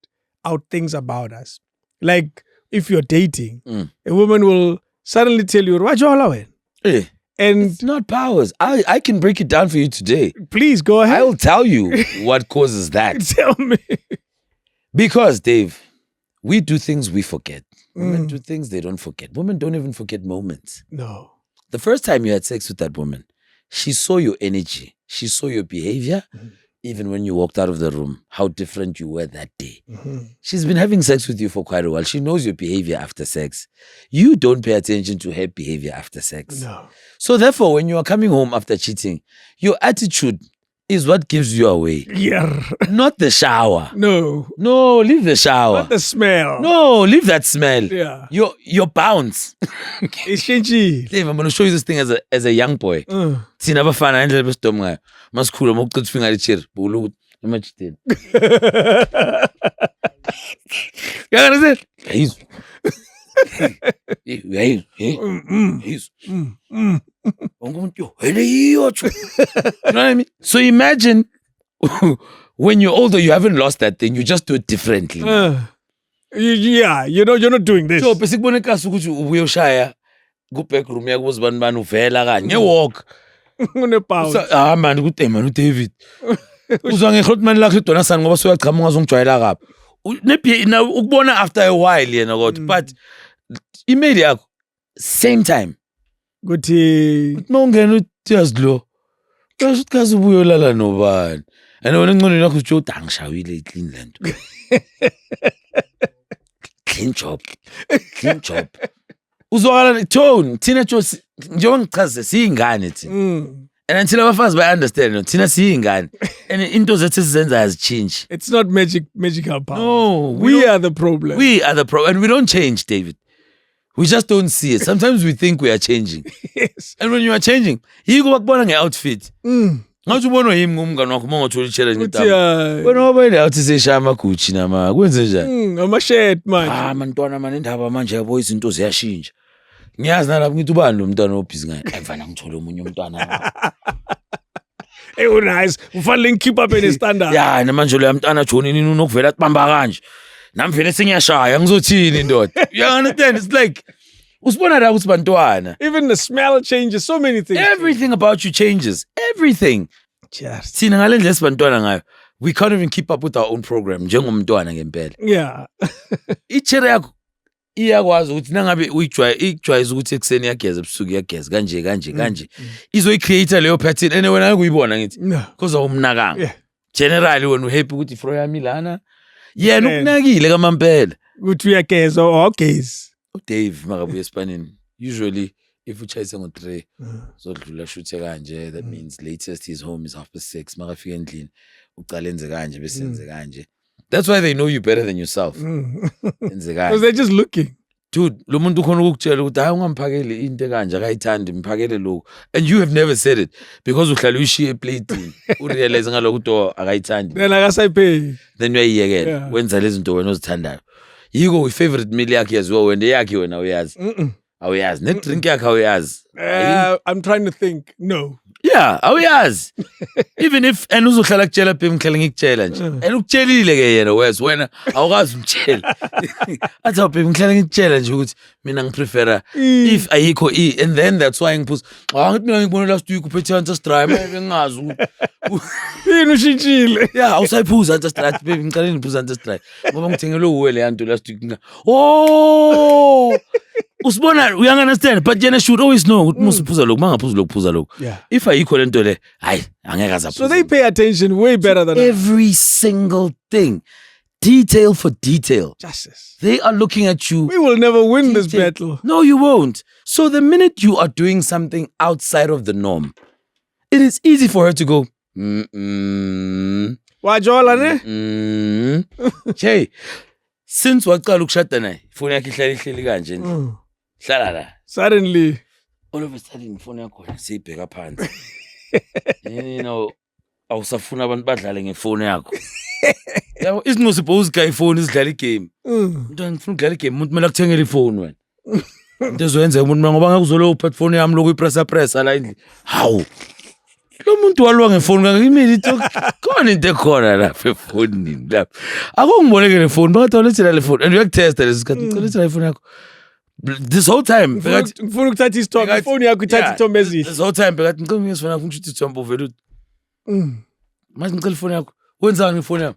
Speaker 2: out things about us? Like, if you're dating, a woman will suddenly tell you, and
Speaker 1: it's not powers. I can break it down for you today.
Speaker 2: Please go ahead.
Speaker 1: I will tell you what causes that.
Speaker 2: Tell me.
Speaker 1: Because, Dave, we do things we forget. Women do things they don't forget. Women don't even forget moments.
Speaker 2: No.
Speaker 1: The first time you had sex with that woman, she saw your energy. She saw your behavior. Even when you walked out of the room, how different you were that day. She's been having sex with you for quite a while. She knows your behavior after sex. You don't pay attention to her behavior after sex.
Speaker 2: No.
Speaker 1: So therefore, when you are coming home after cheating, your attitude is what gives you away.
Speaker 2: Yeah.
Speaker 1: Not the shower.
Speaker 2: No.
Speaker 1: No, leave the shower.
Speaker 2: Not the smell.
Speaker 1: No, leave that smell.
Speaker 2: Yeah.
Speaker 1: Your bounce.
Speaker 2: It's changing.
Speaker 1: Dave, I'm going to show you this thing as a young boy. Thina abafana endlela besidom ngayo. Masikhula mokuqitha ifinga lechiri. Bulu emachiteni. You understand? He's you know what I mean? So imagine when you're older, you haven't lost that thing. You just do it differently.
Speaker 2: Yeah, you're not doing this.
Speaker 1: So bese kubone kasi ukuthi ubuye ushaya ku backroom yakho uzibani uvela kanye ngewalk.
Speaker 2: Unepower.
Speaker 1: Man kude man uDavid. Uzwa ngehlotman lakhe idona sani ngoba soyachama ungazongijwayela kaphi. Nebi na ukubona after a while yena kodwa but email yakho same time.
Speaker 2: Kuthi
Speaker 1: Mawungena uThezlo. Kasho kaze ubuye olala nobani. And wena ngcono yakho uthi angishawile clean lento. Clean job. Uzwakala tone thina njengoba ngichaze siyingane thina. And until abafazi understand thina siyingane. And into zethu sizenza has change.
Speaker 2: It's not magical power.
Speaker 1: No,
Speaker 2: we are the problem.
Speaker 1: We are the problem, and we don't change, David. We just don't see it. Sometimes we think we are changing.
Speaker 2: Yes.
Speaker 1: And when you are changing, yiko bakubona ngeoutfit. Ngathi ubonwa yimi ngumngane wakho mongathola ichallenge ngitaba. Wena wabele awuthi seshaya amaGucci nama kwenze njani?
Speaker 2: Ama-shirt manje.
Speaker 1: Mantwana manje indaba manje yabo izinto ziyashintsha. Ngiyazi nalapho ngithi ubani lo mntwana obhizi ngaye. Ayifana ngithole umunye umntwana.
Speaker 2: Hey, nice. Ufanele keep up in standard.
Speaker 1: Yeah, namanje lo mntwana John nini unokuvela atibamba kanje. Nami vele sengiyashaya ngizothini indoda. You understand? It's like usibona la ukuthi bantwana.
Speaker 2: Even the smell changes, so many things.
Speaker 1: Everything about you changes. Everything.
Speaker 2: Just.
Speaker 1: Thina ngalendlela esibantwana ngayo. We can't even keep up with our own program njengomntwana ngempela.
Speaker 2: Yeah.
Speaker 1: Ichere yakho iyakwazi ukuthi nangabe uyijwayeza ukuthi ekseni yageza ebusuku yageza kanje. Izoyicreate leyo pattern and wena akuyibona ngithi. Because awumnakanga.
Speaker 2: Yeah.
Speaker 1: Generally when we happy ukuthi fro yami lana. Yena ukunakile kamampela.
Speaker 2: Ukuthi uyageza or ugezi.
Speaker 1: Dave makabuye esipanini. Usually if uchayisa ngo3 zodlula shuthe kanje that means latest his home is 6:30 makafika endlini uqala enze kanje bese enze kanje. That's why they know you better than yourself. Enze kanje.
Speaker 2: Because they're just looking.
Speaker 1: Dude, lo muntu ukhona ukukutshela ukuthi hayi ungamphakele into kanje akayithandi mphakele lokho. And you have never said it because uhlala uyishiye platini. Urealize ngalokho into akayithandi.
Speaker 2: Then akasayipay.
Speaker 1: Then uyayiyekela. Wenza lezi zinto wena ozithandayo. Yiko favorite meal yakhe yaziwa wena yakhe wena uyazi. Awuyazi. Ne drink yakhe awuyazi.
Speaker 2: I'm trying to think. No.
Speaker 1: Yeah, awuyazi. Even if and uzohlala kutshela phe ngihlala ngikutshela nje. And ukutshelile ke yena wena awukazi umtshela. Athi phe ngihlala ngikutshela nje ukuthi mina ngiprefera if ayikho and then that's why ngiphuza. Ngithi mina ngibona last week uphethe ancestral bengazi ukuthi
Speaker 2: yini ushintshile.
Speaker 1: Yeah, awusayiphuza ancestral baby ngicela ngiphuza ancestral. Ngoba ngithengele uwe le yanto last week. Oh! Usibona, we understand, but yena should always know ukuthi musiphuza lokho mangaphuza lokuphuza lokho. If ayikho lento le, hayi angeke azaphuza.
Speaker 2: So they pay attention way better than
Speaker 1: every single thing. Detail for detail.
Speaker 2: Justice.
Speaker 1: They are looking at you.
Speaker 2: We will never win this battle.
Speaker 1: No, you won't. So the minute you are doing something outside of the norm, it is easy for her to go,
Speaker 2: Wajola ne?
Speaker 1: Hey, since waqala ukushada naye, phone yakhe ihleli kanje nje. Hlala la.
Speaker 2: Suddenly,
Speaker 1: all of a sudden phone yakho seyibheka phansi. You know, awusafuna abantu badlale ngefone yakho. Yabo isino suppose guy phone isidlala igame. Umuntu ngifuna ukudlala igame, umuntu kumele akuthengele ifone wena. Into ezoyenza umuntu ngoba ngakuzolo uphatha phone yami lokhu ipressa la endlini. Hawu. Lo muntu walwa ngefone ngakimini khona into ekhona lapha efonini lapha. Akungiboneke phone bathi walethela le phone and uyakutesta lesikhathi ucelethela ifone yakho. This whole time
Speaker 2: ngifuna ukuthatha isithombe ifone yakho ithatha isithombe ezihle.
Speaker 1: This whole time bekathi ngicela ngiyisifona yakho ukuthi isithombe uvela uthi manje ngicela ifone yakho wenzani ifone yakho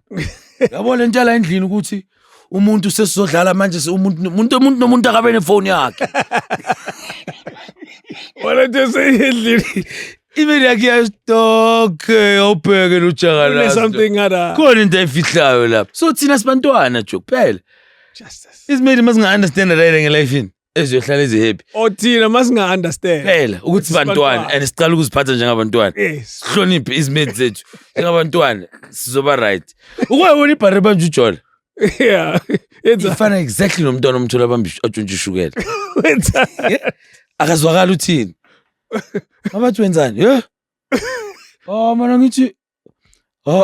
Speaker 1: yabona into la endlini ukuthi umuntu sesizodlala manje umuntu nomuntu akabe nefone yakhe
Speaker 2: wala nje seyendlini
Speaker 1: even yakhe stock awubheke lojaka la
Speaker 2: something other
Speaker 1: khona into efihlayo lapha so thina sibantwana nje kuphela
Speaker 2: justice
Speaker 1: ismedi masinga understand right ngelife ini eziyohlala ezihappy
Speaker 2: othina masinga understand
Speaker 1: phela ukuthi bantwana and sicala ukuziphatha njengabantwana sihloniphe izimedi zethu njengabantwana sizoba right ukwayibona ibhare banje ujola
Speaker 2: yeah
Speaker 1: ifana exactly nomntwana omthola abamba atshontsha ishukela
Speaker 2: wenza
Speaker 1: akazwakala uthini abathi wenzani mana ngithi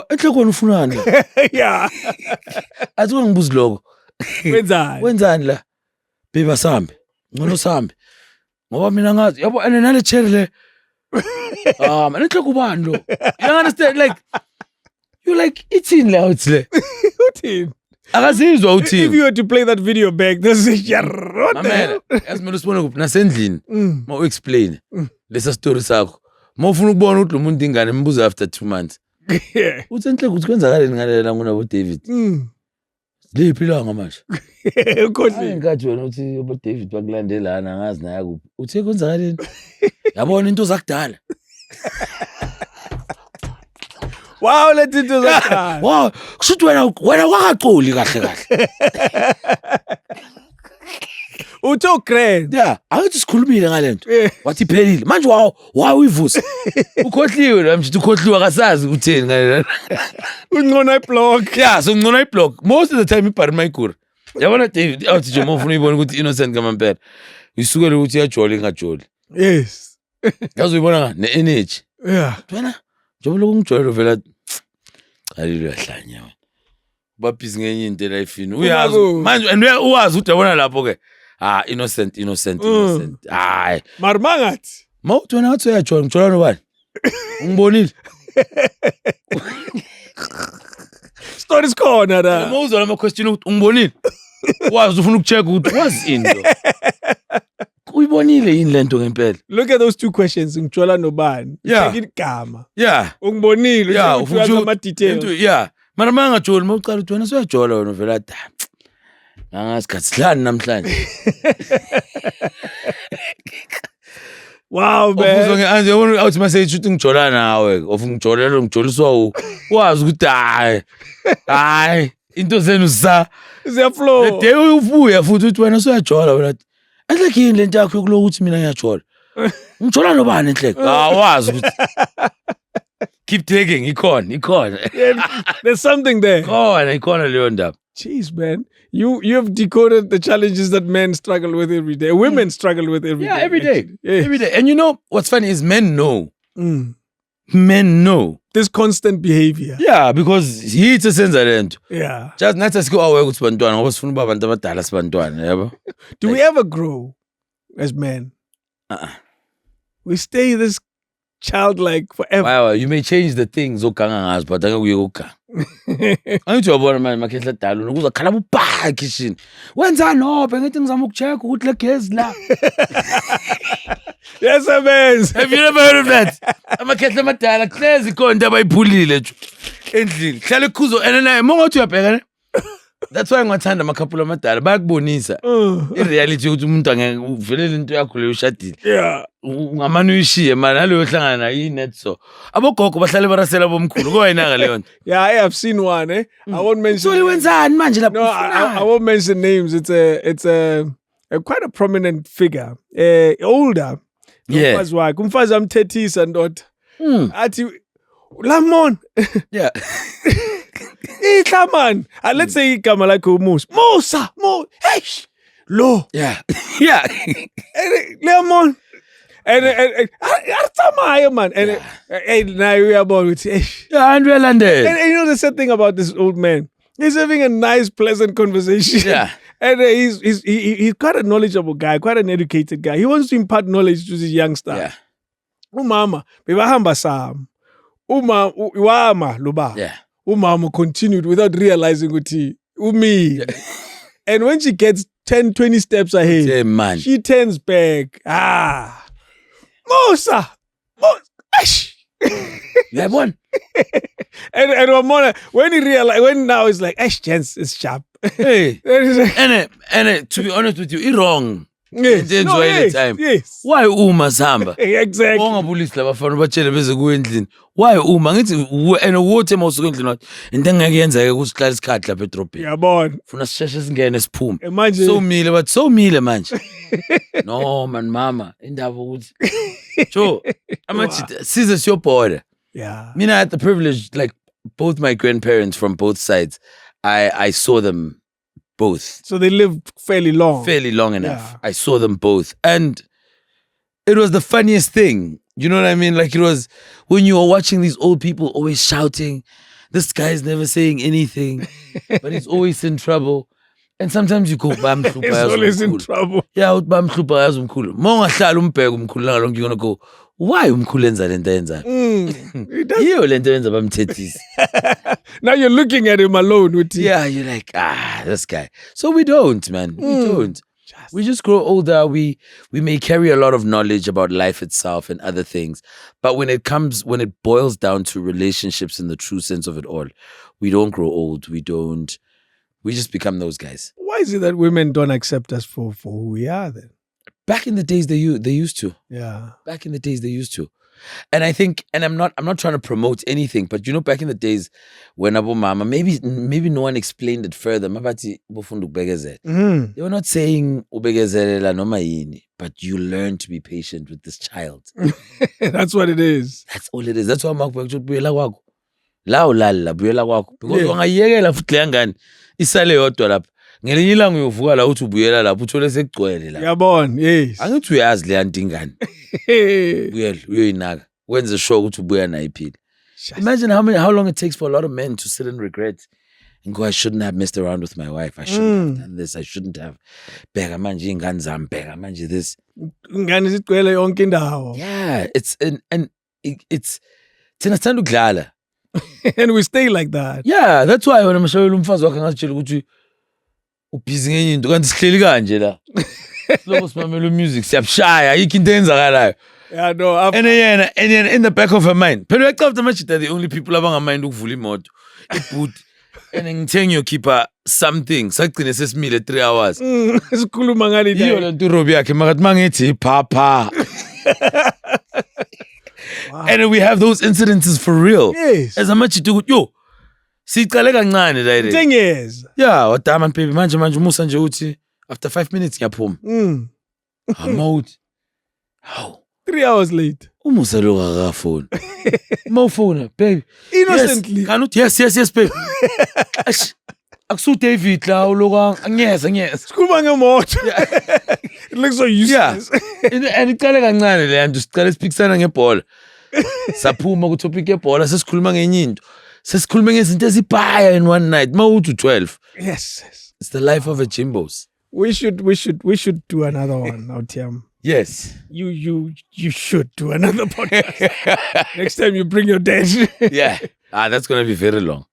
Speaker 1: enhle khona ufunani
Speaker 2: yeah
Speaker 1: athi ngibuza lokho wenzani la beba sambe ngcono sambe ngoba mina ngazi yabo ene nale cherry le mana enhle kubani lo you understand like you like eating la uthi le
Speaker 2: uthini
Speaker 1: Akazizwa
Speaker 2: If
Speaker 1: uthini.
Speaker 2: you were to play that video back, there's a what the hell?
Speaker 1: Mamela, yasimele usibone kuphi nasendlini. Ma explain. Lesa story sakho. Ma ufuna ukubona ukuthi lo muntu ingane imbuza after 2 months.
Speaker 2: Yeah.
Speaker 1: Uthi enhle ukuthi kwenzakaleni ngalela ngona David. Liphilanga manje.
Speaker 2: Ukhohlile.
Speaker 1: Ngathi wena uthi ubo David bakulandelana ngazi naye kuphi. Uthe kwenzakaleni. Yabona into zakudala.
Speaker 2: Wow, let into that.
Speaker 1: Wow, kushuthi wena wakacoli kahle.
Speaker 2: Utho grand.
Speaker 1: Yeah, akuthi sikhulumile ngalento. Wathi phelile. Manje wawivusa. Ukhohliwe la manje ukhohliwa akasazi ukutheni ngalela.
Speaker 2: Ungqona iblock.
Speaker 1: Yeah, so ngona iblock. Most of the time ibhari mayikura. Yabona David, awuthi nje mofuna uyibona ukuthi innocent ngamampela. Uyisukele ukuthi iyajoli ngajoli.
Speaker 2: Yes.
Speaker 1: Yazi uyibona ne-energy.
Speaker 2: Yeah.
Speaker 1: Wena njengoba ungijolelo vela qalile uyahlanya wena. Babhizi ngenye into elifini. Uyazi manje and uyazi ukuthi yabona lapho ke. Innocent. Hayi.
Speaker 2: Marmangathi.
Speaker 1: Mawuthi wena wathi uyajola ngijola nobani? Ungibonile?
Speaker 2: Stories khona la.
Speaker 1: Mawuzwa lama question ukuthi ungibonile? Wazi ufuna ukucheck ukuthi wazi into. Uyibonile yini lento ngempela?
Speaker 2: Look at those two questions. Ngijola nobani?
Speaker 1: Yeah.
Speaker 2: Check igama.
Speaker 1: Yeah.
Speaker 2: Ungibonile ufuna ama details.
Speaker 1: Yeah. Mara mangajoli mawucala ukuthi wena soyajola wena vela da. Nangasikhathi silani namhlanje.
Speaker 2: Wow, man.
Speaker 1: Ofuzwa ngeanje yabona awuthi mase ithi ngijola nawe. Ngijolelo ngijoliswa wazi ukuthi hayi into zenu
Speaker 2: ziyaflow.
Speaker 1: The day uvuya futhi uthi wena soyajola wena. Enhle yini lento yakho yokuloku ukuthi mina ngiyajola. Ngijola nobani enhle? Wazi ukuthi keep taking ikhona.
Speaker 2: There's something there.
Speaker 1: Ikhona leyo ndaba.
Speaker 2: Jeez, man. You have decoded the challenges that men struggle with every day. Women struggle with every day.
Speaker 1: Yeah, every day.
Speaker 2: Yeah.
Speaker 1: Every day. And you know what's funny is men know. Men know.
Speaker 2: This constant behavior.
Speaker 1: Yeah, because yithi senza lento.
Speaker 2: Yeah.
Speaker 1: Just nathi asike aware ukuthi bantwana ngoba sifuna uba abantu abadala sibantwana, yabo.
Speaker 2: Do we ever grow as men? We stay this childlike forever.
Speaker 1: Wow, you may change the things oganga ngazo but akuye ukuganga. Angithi uyabona manje makhehla dalo nokuza khala ubha kitchen. Wenza nophe ngithi ngizama ukucheck ukuthi le gezi la.
Speaker 2: Yes, man.
Speaker 1: Have you never heard of that? Amakhehla amadala hlezi ikhonto abayiphulile nje endlini. Hlala ekhuzo and naye mongathi uyabheka ne. That's why ngiwathanda amakhaphula amadala bayakubonisa ireality ukuthi umuntu angeke uvelele into yakho leyo ushadile.
Speaker 2: Yeah.
Speaker 1: Ungamane uyishiye manje naleyo hlangana yinet so. Abogogo bahlale barasela bomkhulu koyinaka leyo nto.
Speaker 2: Yeah, I have seen one. I won't mention.
Speaker 1: So wenzani manje lapho?
Speaker 2: No, I won't mention names. It's a quite a prominent figure. Older.
Speaker 1: Yeah.
Speaker 2: Kumfazi amthethisa ndoda. Athi Lamon.
Speaker 1: Yeah.
Speaker 2: Man. Let's say igama lakhe Musa. Hey. Lo.
Speaker 1: Yeah. Yeah.
Speaker 2: Lemon. And man. And now we are born with
Speaker 1: yeah, and
Speaker 2: you know the sad thing about this old man, he's having a nice, pleasant conversation.
Speaker 1: Yeah.
Speaker 2: And he's quite a knowledgeable guy, quite an educated guy. He wants to impart knowledge to this youngster.
Speaker 1: Yeah.
Speaker 2: Umama, bebahamba sam. Wama loba.
Speaker 1: Yeah.
Speaker 2: Umama continued without realizing ukuthi umi. Yeah. And when she gets 10, 20 steps ahead,
Speaker 1: yeah, man.
Speaker 2: She turns back. Musa!
Speaker 1: Yeah, one.
Speaker 2: And Ramona, when now it's like, Jens is sharp.
Speaker 1: Hey. and to be honest with you, it's wrong.
Speaker 2: Yes.
Speaker 1: Yes. Why Uma Samba?
Speaker 2: Exactly.
Speaker 1: Police labafana batshele beze kuendlini. Why Uma? Ngithi and water mawusuka endlini wathi into engakuyenzeka ukuthi hlala isikhathi lapha edrobheni.
Speaker 2: Yabona.
Speaker 1: Funa sisheshe singene siphume.
Speaker 2: Manje
Speaker 1: So mile manje. No man mama indaba ukuthi. Jo, amathi size your border.
Speaker 2: Yeah.
Speaker 1: Mina I had the privilege like both my grandparents from both sides. I saw them both.
Speaker 2: So they lived fairly long
Speaker 1: enough.
Speaker 2: Yeah.
Speaker 1: I saw them both. And it was the funniest thing. You know what I mean? Like it was when you were watching these old people always shouting, this guy's never saying anything, but he's always in trouble. And sometimes you go,
Speaker 2: he's always in trouble.
Speaker 1: Yeah, bamhlupa yazi umkhulu. Mongahlala umbheka umkhulu la lonke you're going to go, why umkhulenza lento yenza? Yiyo lento yenza bamthethisa.
Speaker 2: Now you're looking at him alone with it.
Speaker 1: Yeah, you're like, this guy. So we don't, man. We don't. We just grow older. We may carry a lot of knowledge about life itself and other things. But when it boils down to relationships in the true sense of it all, we don't grow old. We just become those guys.
Speaker 2: Why is it that women don't accept us for who we are then?
Speaker 1: Back in the days, they used to.
Speaker 2: Yeah.
Speaker 1: Back in the days, they used to. And I think, and I'm not trying to promote anything, but back in the days when Abu Mama, maybe no one explained it further. They were not saying ubegezelela noma yini, but you learn to be patient with this child.
Speaker 2: That's what it is.
Speaker 1: That's all it is. That's why I'm like, buyela kwakho. La ulala, buyela kwakho. Because ungayekela futhi le ngane isale yodwa lapha. Ngelinye ilanga uyovuka la uthi ubuyela lapha uthole sekugcwele la.
Speaker 2: Yabona, yes.
Speaker 1: Angithi uyazi le yanto ingane. Uyela uyoyinaka. Wenze sure ukuthi ubuya nayo iphile. Imagine how long it takes for a lot of men to sit and regret and go, I shouldn't have messed around with my wife. I shouldn't have done this. I shouldn't have. Bheka manje ingane zami, bheka manje this.
Speaker 2: Ingane zigcwele yonke indawo.
Speaker 1: Yeah, it's thina sithanda ukudlala.
Speaker 2: And we stay like that.
Speaker 1: Yeah, that's why when umshayela umfazi wakhe ngazitshela ukuthi ubhizi ngenye into kanti sihleli kanje la. Lokho simamela music siyabushaya ayikho into eyenzakalayo.
Speaker 2: Yeah, no.
Speaker 1: And then in the back of her mind, phela uyacabanga manje they're the only people abangamind ukuvula imoto, iboot, and ngithenga ngiyokhipha something. Sagcine sesimile 3 hours.
Speaker 2: Sikhuluma ngani
Speaker 1: Iyo lento Robbie yakhe makathi mangithi papa. Wow. And we have those incidences for real.
Speaker 2: Yes.
Speaker 1: As much ukuthi yo sicale kancane la.
Speaker 2: Thing is.
Speaker 1: Yeah, wadama baby manje Musa nje uthi after 5 minutes ngiyaphuma. I'm out. How?
Speaker 2: 3 hours late.
Speaker 1: Umusa lo akafoni. Mawufona baby.
Speaker 2: Innocently.
Speaker 1: Yes baby. Akusu David la uloko angiyeza.
Speaker 2: Sikhuluma ngemoto. It looks so useless.
Speaker 1: Yeah. And iqale kancane le nto siqale siphikisana ngebhola. Saphuma ku topic yebhola sesikhuluma ngenye into. Sesikhuluma ngezinto ezibhaya in one night. Mawuthi 12.
Speaker 2: Yes.
Speaker 1: It's the life of a Jimbos.
Speaker 2: We should do another one now, Tiam.
Speaker 1: Yes.
Speaker 2: You should do another podcast. Next time you bring your dad.
Speaker 1: Yeah. That's going to be very long.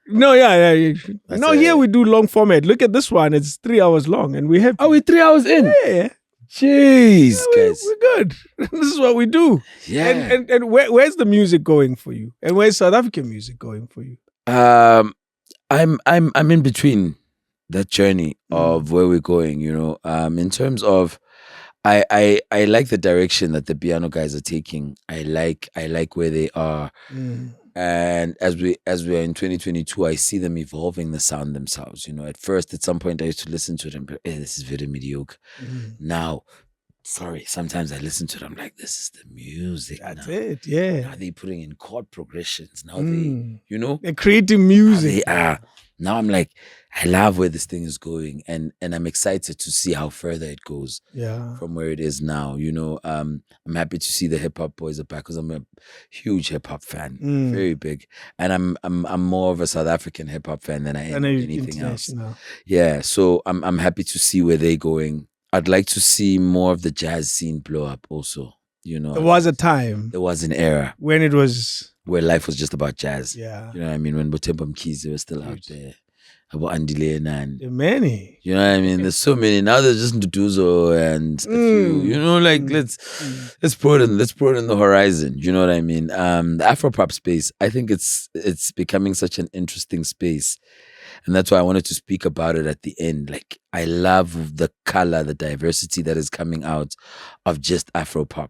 Speaker 2: No, yeah. Here we do long format. Look at this one. It's 3 hours long and we have...
Speaker 1: Are we 3 hours in?
Speaker 2: Yeah.
Speaker 1: Jeez, guys.
Speaker 2: We're good. This is what we do.
Speaker 1: Yeah.
Speaker 2: And where's the music going for you? And where's South African music going for you?
Speaker 1: I'm in between that journey of where we're going, in terms of I like the direction that the piano guys are taking. I like where they are. And as we are in 2022, I see them evolving the sound themselves. At first, at some point, I used to listen to them, but this is very mediocre. Now, sometimes I listen to them like, this is the music.
Speaker 2: That's it, yeah.
Speaker 1: Now they're putting in chord progressions. Now they're
Speaker 2: creating music.
Speaker 1: They are. Now I'm like, I love where this thing is going, and I'm excited to see how further it goes.
Speaker 2: Yeah.
Speaker 1: From where it is now. I'm happy to see the hip hop boys are back because I'm a huge hip hop fan, very big, and I'm more of a South African hip hop fan than I am anything else. Yeah, so I'm happy to see where they're going. I'd like to see more of the jazz scene blow up also. There
Speaker 2: was a time.
Speaker 1: There was an era
Speaker 2: when it was
Speaker 1: where life was just about jazz.
Speaker 2: Yeah.
Speaker 1: You know what I mean? When Botembo Mkhize were still out there. About Andile and
Speaker 2: many.
Speaker 1: You know what I mean? There's so many. Now there's just Nduduzo and a few, let's put it in the horizon. You know what I mean? The Afropop space, I think it's becoming such an interesting space. And that's why I wanted to speak about it at the end. Like, I love the color, the diversity that is coming out of just Afropop.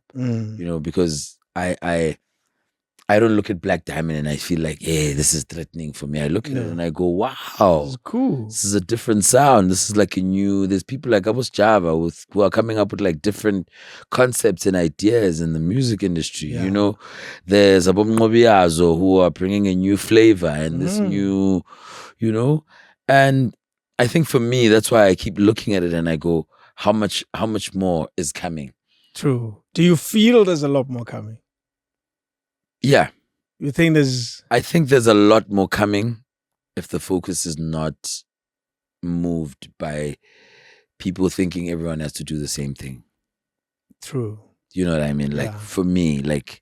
Speaker 1: Because I don't look at Black Diamond and I feel like, hey, this is threatening for me. I look at it and I go, wow.
Speaker 2: This is cool.
Speaker 1: This is a different sound. This is like there's people like Abos Java who are coming up with like different concepts and ideas in the music industry.
Speaker 2: Yeah.
Speaker 1: There's Abom Ngobiazo who are bringing a new flavor and this new, and I think for me, that's why I keep looking at it and I go, how much more is coming?
Speaker 2: True. Do you feel there's a lot more coming?
Speaker 1: Yeah.
Speaker 2: You think
Speaker 1: I think there's a lot more coming if the focus is not moved by people thinking everyone has to do the same thing.
Speaker 2: True.
Speaker 1: You know what I mean? Like for me, like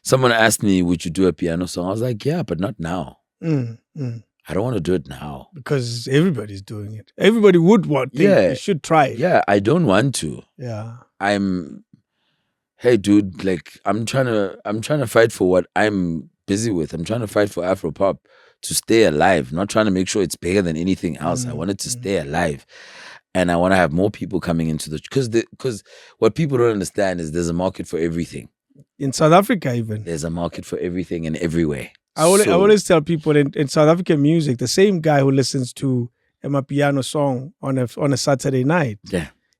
Speaker 1: someone asked me, would you do a piano song? I was like, yeah, but not now. I don't want to do it now.
Speaker 2: Because everybody's doing it. Everybody would want they should try it.
Speaker 1: Yeah, I don't want to.
Speaker 2: Yeah.
Speaker 1: Hey dude, like I'm trying to fight for what I'm busy with. I'm trying to fight for Afropop to stay alive, not trying to make sure it's bigger than anything else. I want it to stay alive. And I want to have more people coming into because what people don't understand is there's a market for everything.
Speaker 2: In South Africa even.
Speaker 1: There's a market for everything and everywhere.
Speaker 2: I always tell people in South African music, the same guy who listens to a piano song on a Saturday night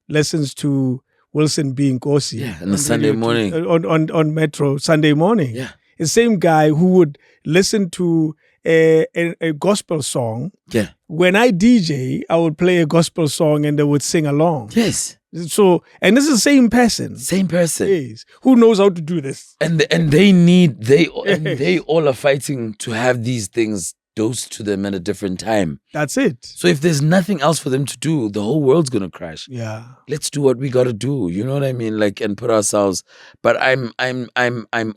Speaker 2: listens to Wilson B. Nkosi
Speaker 1: on the Sunday morning.
Speaker 2: On Metro Sunday morning.
Speaker 1: Yeah.
Speaker 2: The same guy who would listen to a gospel song.
Speaker 1: Yeah.
Speaker 2: When I DJ, I would play a gospel song and they would sing along.
Speaker 1: Yes.
Speaker 2: So, and this is the same person.
Speaker 1: Same person.
Speaker 2: Yes. Who knows how to do this?
Speaker 1: And they all are fighting to have these things dosed to them at a different time.
Speaker 2: That's it.
Speaker 1: So if there's nothing else for them to do, the whole world's gonna crash.
Speaker 2: Yeah.
Speaker 1: Let's do what we gotta do. You know what I mean? Like, and put ourselves. But I'm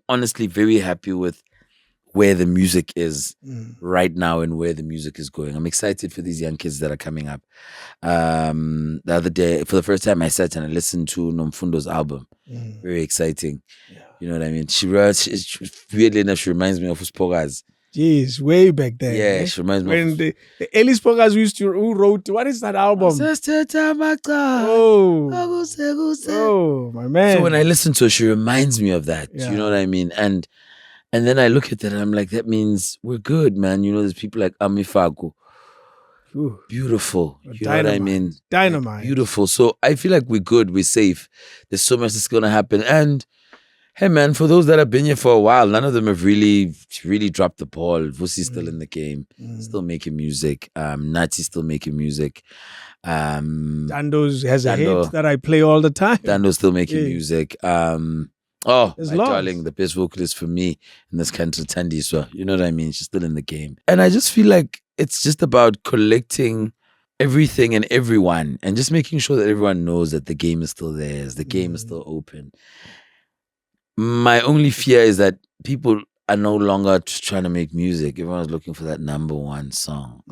Speaker 1: honestly very happy with where the music is right now and where the music is going. I'm excited for these young kids that are coming up. The other day, for the first time, I sat and I listened to Nomfundo's album. Very exciting. Yeah. You know what I mean? Weirdly enough, she reminds me of Uspoga's.
Speaker 2: Jeez, way back then.
Speaker 1: Yeah, she reminds me
Speaker 2: when the Ellis Pogas who wrote, what is that album? Oh, my man.
Speaker 1: So when I listen to her, she reminds me of that. You know what I mean? And then I look at that and I'm like, that means we're good, man. You know, there's people like Amifaku. Beautiful. You know what I mean?
Speaker 2: Dynamite.
Speaker 1: Beautiful. So I feel like we're good. We're safe. There's so much that's going to happen. And hey, man, for those that have been here for a while, none of them have really dropped the ball. Vusi's still in the game, still making music. Nati's still making music.
Speaker 2: Dando's has a hit that I play all the time.
Speaker 1: Dando's still making music. My darling, the best vocalist for me in this country, Tandy. So you know what I mean? She's still in the game. And I just feel like it's just about collecting everything and everyone and just making sure that everyone knows that the game is still theirs. The game is still open. My only fear is that people are no longer just trying to make music. Everyone's looking for that number one song.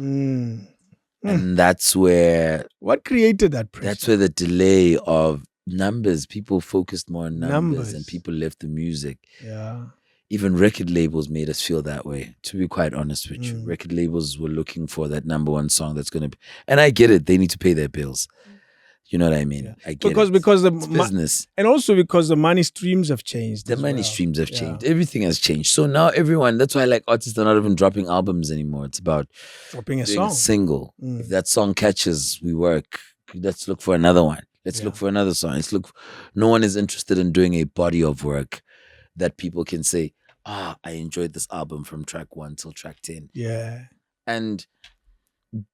Speaker 1: And that's where...
Speaker 2: What created that pressure?
Speaker 1: That's where the delay of numbers, people focused more on numbers and people left the music.
Speaker 2: Yeah.
Speaker 1: Even record labels made us feel that way, to be quite honest with you. Record labels were looking for that number one song that's going to be... And I get it. They need to pay their bills. You know what I mean? I get
Speaker 2: because the
Speaker 1: business.
Speaker 2: And also because the money streams have changed.
Speaker 1: The money streams have changed. Everything has changed. So now everyone, that's why like artists are not even dropping albums anymore. It's about
Speaker 2: dropping a song.
Speaker 1: A single. If that song catches, we work. Let's look for another one. Let's look for another song. No one is interested in doing a body of work that people can say, I enjoyed this album from track 1 till track 10.
Speaker 2: Yeah.
Speaker 1: And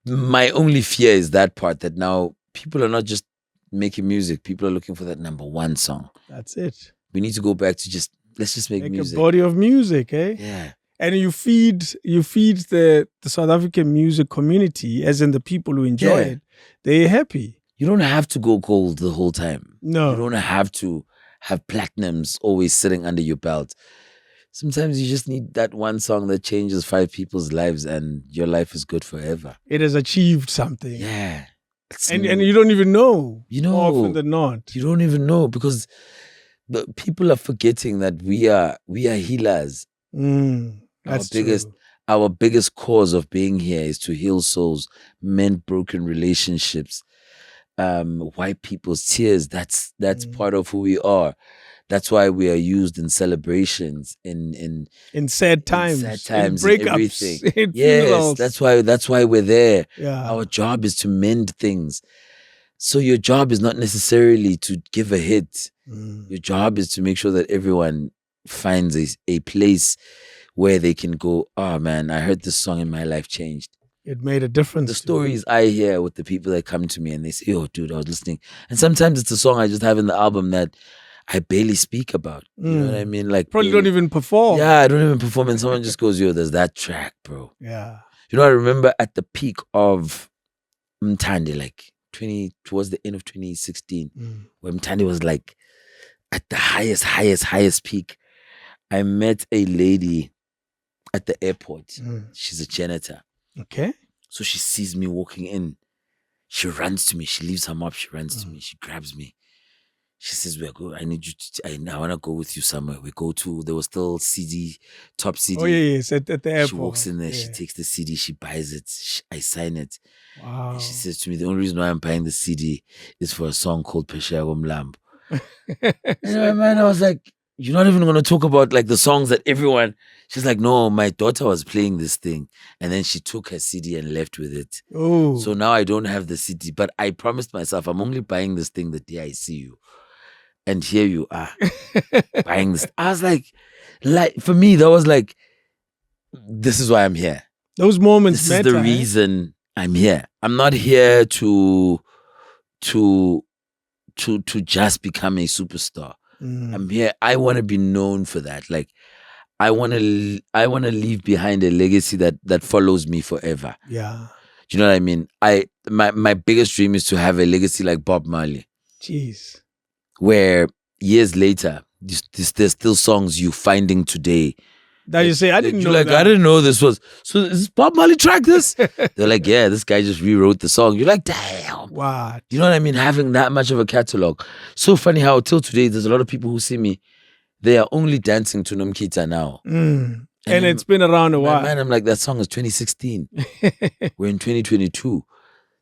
Speaker 1: my only fear is that part, that now people are not just making music. People are looking for that number one song.
Speaker 2: That's it.
Speaker 1: We need to go back to let's just make music.
Speaker 2: A body of music, eh?
Speaker 1: Yeah.
Speaker 2: And you feed the South African music community, as in the people who enjoy it. They're happy.
Speaker 1: You don't have to go gold the whole time.
Speaker 2: No.
Speaker 1: You don't have to have platinums always sitting under your belt. Sometimes you just need that one song that changes 5 people's lives and your life is good forever.
Speaker 2: It has achieved something.
Speaker 1: Yeah.
Speaker 2: And you don't even know.
Speaker 1: You know.
Speaker 2: More often than not.
Speaker 1: You don't even know because the people are forgetting that we are healers.
Speaker 2: That's
Speaker 1: Our biggest cause of being here is to heal souls, mend broken relationships, wipe people's tears. That's part of who we are. That's why we are used in celebrations, in sad times,
Speaker 2: in breakups,
Speaker 1: in everything.
Speaker 2: In
Speaker 1: yes, that's why we're there.
Speaker 2: Yeah.
Speaker 1: Our job is to mend things. So your job is not necessarily to give a hit. Your job is to make sure that everyone finds a place where they can go, oh man, I heard this song and my life changed.
Speaker 2: It made a difference.
Speaker 1: The stories I hear with the people that come to me and they say, oh dude, I was listening. And sometimes it's a song I just have in the album that I barely speak about. You know what I mean? Like
Speaker 2: probably don't even perform.
Speaker 1: Yeah, I don't even perform. And someone just goes, yo, there's that track, bro.
Speaker 2: Yeah.
Speaker 1: You know, I remember at the peak of Mtandi, like towards the end of 2016, where Mtandi was like at the highest peak, I met a lady at the airport. She's a janitor.
Speaker 2: Okay.
Speaker 1: So she sees me walking in. She runs to me. She leaves her mop. She runs to me. She grabs me. She says, I need you to, I want to go with you somewhere. We go to, there was still top CD.
Speaker 2: Oh, yes, at the airport.
Speaker 1: She walks in there. She takes the CD. She buys it. I sign it.
Speaker 2: Wow.
Speaker 1: And she says to me, the only reason why I'm buying the CD is for a song called Pesha Mlambo. And man, I was like, you're not even going to talk about like the songs that everyone. She's like, no, my daughter was playing this thing. And then she took her CD and left with it.
Speaker 2: Oh.
Speaker 1: So now I don't have the CD. But I promised myself, I'm only buying this thing the day I see you. And here you are buying this. I was like, for me, that was like, this is why I'm here.
Speaker 2: Those moments
Speaker 1: This is the reason I'm here. I'm not here to just become a superstar. I'm here. I want to be known for that. Like, I want to leave behind a legacy that follows me forever.
Speaker 2: Yeah.
Speaker 1: Do you know what I mean? My biggest dream is to have a legacy like Bob Marley.
Speaker 2: Jeez.
Speaker 1: Where years later, there's still songs you finding today.
Speaker 2: That you say, I didn't know that.
Speaker 1: I didn't know this was. So is Bob Marley track this? They're like, yeah, this guy just rewrote the song. You're like, damn.
Speaker 2: What?
Speaker 1: You know what I mean? Having that much of a catalog. So funny how till today, there's a lot of people who see me, they are only dancing to Nomkita now.
Speaker 2: And it's been around a while.
Speaker 1: Man, I'm like, that song is 2016. We're in 2022.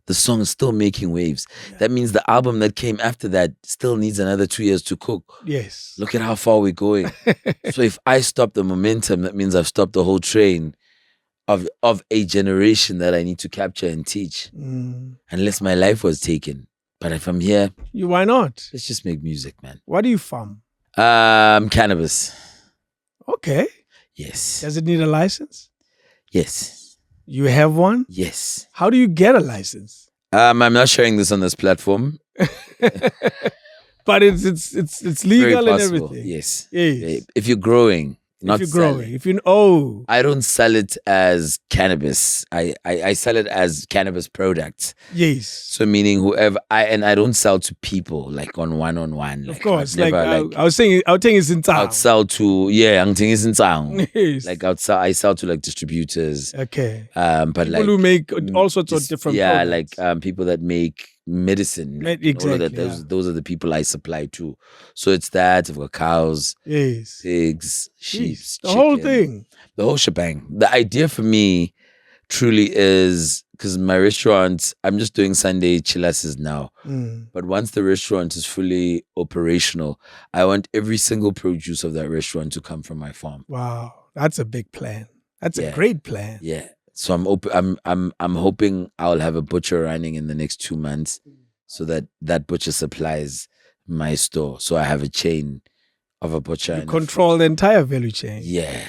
Speaker 1: The song is still making waves. Yeah. That means the album that came after that still needs another 2 years to cook.
Speaker 2: Yes.
Speaker 1: Look at how far we're going. So if I stop the momentum, that means I've stopped the whole train of a generation that I need to capture and teach. Unless my life was taken. But if I'm here,
Speaker 2: why not?
Speaker 1: Let's just make music, man.
Speaker 2: What do you farm?
Speaker 1: Cannabis.
Speaker 2: Okay.
Speaker 1: Yes.
Speaker 2: Does it need a license?
Speaker 1: Yes.
Speaker 2: You have one?
Speaker 1: Yes.
Speaker 2: How do you get a license?
Speaker 1: I'm not sharing this on this platform.
Speaker 2: But it's legal and everything.
Speaker 1: Yes.
Speaker 2: Yes.
Speaker 1: If you're growing, not selling.
Speaker 2: If you
Speaker 1: I don't sell it as cannabis. I sell it as cannabis products.
Speaker 2: Yes.
Speaker 1: So meaning whoever I don't sell to people like on one-on-one.
Speaker 2: Of course. I was saying it's in town.
Speaker 1: I'll sell to it's in town.
Speaker 2: Yes.
Speaker 1: Like I sell to like distributors.
Speaker 2: Okay.
Speaker 1: But
Speaker 2: people
Speaker 1: like
Speaker 2: who make all sorts of different products.
Speaker 1: like people that make medicine.
Speaker 2: Exactly.
Speaker 1: All of that, those are the people I supply to. So it's that. I've got cows,
Speaker 2: yes,
Speaker 1: pigs, sheep,
Speaker 2: the whole thing.
Speaker 1: The whole shebang. The idea for me truly is, because my restaurant, I'm just doing Sunday chillases now. But once the restaurant is fully operational, I want every single produce of that restaurant to come from my farm.
Speaker 2: Wow. That's a big plan. That's a great plan.
Speaker 1: Yeah. So I'm hoping I'll have a butcher running in the next 2 months, so that butcher supplies my store. So I have a chain of a butcher.
Speaker 2: You control the entire value chain.
Speaker 1: Yeah.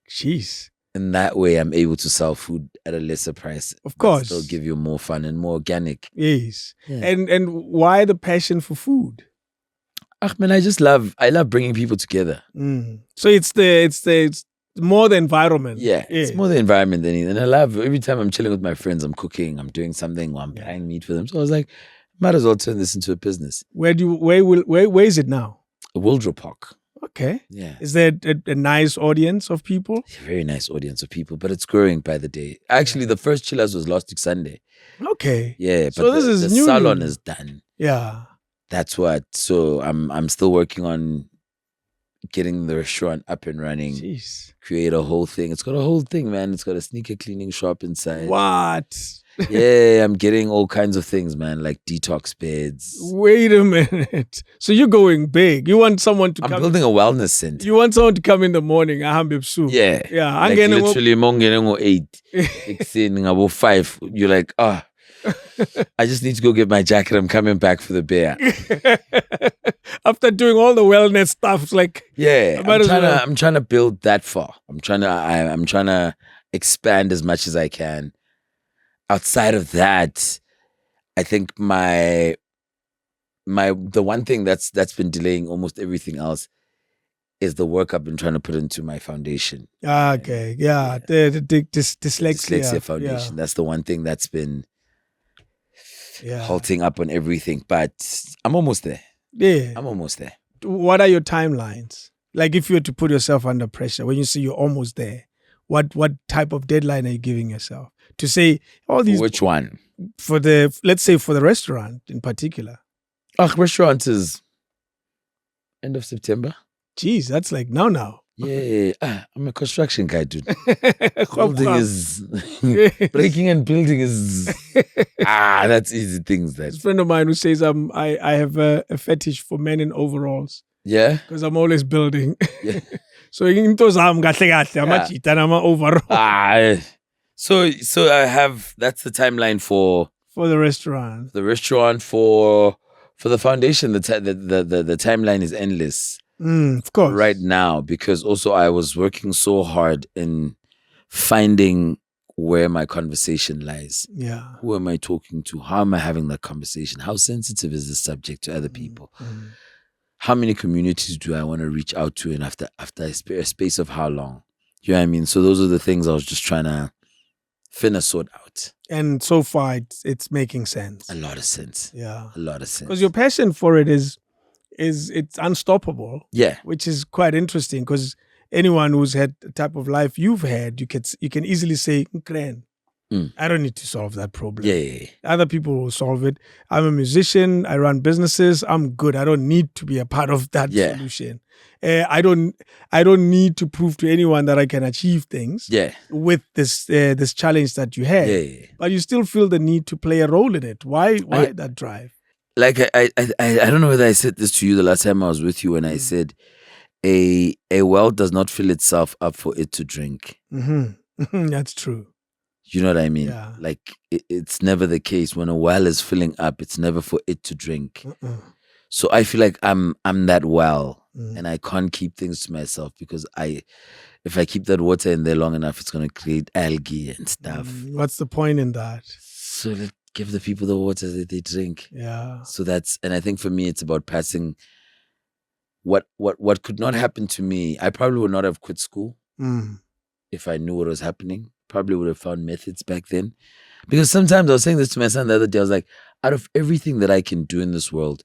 Speaker 2: Jeez.
Speaker 1: And that way I'm able to sell food at a lesser price.
Speaker 2: Of course.
Speaker 1: Still give you more fun and more organic.
Speaker 2: Yes. Yeah. And why the passion for food?
Speaker 1: Man, I love bringing people together.
Speaker 2: So it's more the environment.
Speaker 1: Yeah, it's more the environment than anything. And I love, every time I'm chilling with my friends, I'm cooking, I'm doing something, or I'm buying meat for them. So I was like, might as well turn this into a business. Where
Speaker 2: is it now?
Speaker 1: Wildro Park.
Speaker 2: Okay.
Speaker 1: Yeah.
Speaker 2: Is there a nice audience of people?
Speaker 1: A very nice audience of people, but it's growing by the day. Actually, the first chillers was last week Sunday.
Speaker 2: Okay.
Speaker 1: Yeah, but
Speaker 2: so the
Speaker 1: salon is done.
Speaker 2: Yeah.
Speaker 1: That's what. So I'm still working on getting the restaurant up and running.
Speaker 2: Jeez.
Speaker 1: Create a whole thing. It's got a whole thing, man. It's got a sneaker cleaning shop inside.
Speaker 2: What?
Speaker 1: Yeah, I'm getting all kinds of things, man, like detox beds.
Speaker 2: Wait a minute. So you're going big. You want someone to
Speaker 1: I'm building a wellness center.
Speaker 2: You want someone to come in the morning,
Speaker 1: Yeah.
Speaker 2: Yeah.
Speaker 1: Like literally, I'm getting 8. Saying about 5. You're like, I just need to go get my jacket. I'm coming back for the beer.
Speaker 2: After doing all the wellness stuff, it's like,
Speaker 1: yeah, I'm trying to build that far. I'm trying to expand as much as I can. Outside of that, I think the one thing that's been delaying almost everything else is the work I've been trying to put into my foundation.
Speaker 2: Okay, yeah. The dyslexia
Speaker 1: foundation. Yeah. That's the one thing that's been halting up on everything. But I'm almost there.
Speaker 2: Yeah.
Speaker 1: I'm almost there.
Speaker 2: what are your timelines? Like if you were to put yourself under pressure, when you see you're almost there, what type of deadline are you giving yourself? To say all these...
Speaker 1: Which one?
Speaker 2: Let's say for the restaurant in particular.
Speaker 1: Restaurant is end of September.
Speaker 2: Jeez, that's like now.
Speaker 1: Yeah, I'm a construction guy, dude. Building is breaking and building is that's easy things. That
Speaker 2: a friend of mine who says I have a fetish for men in overalls.
Speaker 1: Yeah,
Speaker 2: because I'm always building.
Speaker 1: Yeah.
Speaker 2: So into zam kahle I'm overall.
Speaker 1: So I have, that's the timeline for
Speaker 2: the restaurant.
Speaker 1: The restaurant for the foundation. The timeline is endless.
Speaker 2: Of course.
Speaker 1: Right now, because also I was working so hard in finding where my conversation lies.
Speaker 2: Yeah.
Speaker 1: Who am I talking to? How am I having that conversation? How sensitive is this subject to other people? How many communities do I want to reach out to, and after a space of how long? You know what I mean? So those are the things I was just trying to sort out.
Speaker 2: And so far, it's making sense.
Speaker 1: A lot of sense.
Speaker 2: Yeah.
Speaker 1: A lot of sense.
Speaker 2: Because your passion for it is it's unstoppable.
Speaker 1: Yeah.
Speaker 2: Which is quite interesting, because anyone who's had the type of life you've had, you can easily say, I don't need to solve that problem.
Speaker 1: Yeah.
Speaker 2: Other people will solve it. I'm a musician. I run businesses. I'm good. I don't need to be a part of that solution. I don't need to prove to anyone that I can achieve things.
Speaker 1: Yeah.
Speaker 2: With this challenge that you had.
Speaker 1: Yeah.
Speaker 2: But you still feel the need to play a role in it. Why that drive?
Speaker 1: Like I don't know whether I said this to you the last time I was with you, when I said a well does not fill itself up for it to drink.
Speaker 2: That's true.
Speaker 1: You know what I mean?
Speaker 2: Yeah.
Speaker 1: Like it's never the case. When a well is filling up, it's never for it to drink. So I feel like I'm that well, and I can't keep things to myself, because if I keep that water in there long enough, it's gonna create algae and stuff.
Speaker 2: What's the point in that?
Speaker 1: So let's give the people the water that they drink.
Speaker 2: Yeah.
Speaker 1: So and I think for me, it's about passing what could not happen to me. I probably would not have quit school if I knew what was happening. Probably would have found methods back then. Because sometimes I was saying this to my son the other day, I was like, out of everything that I can do in this world,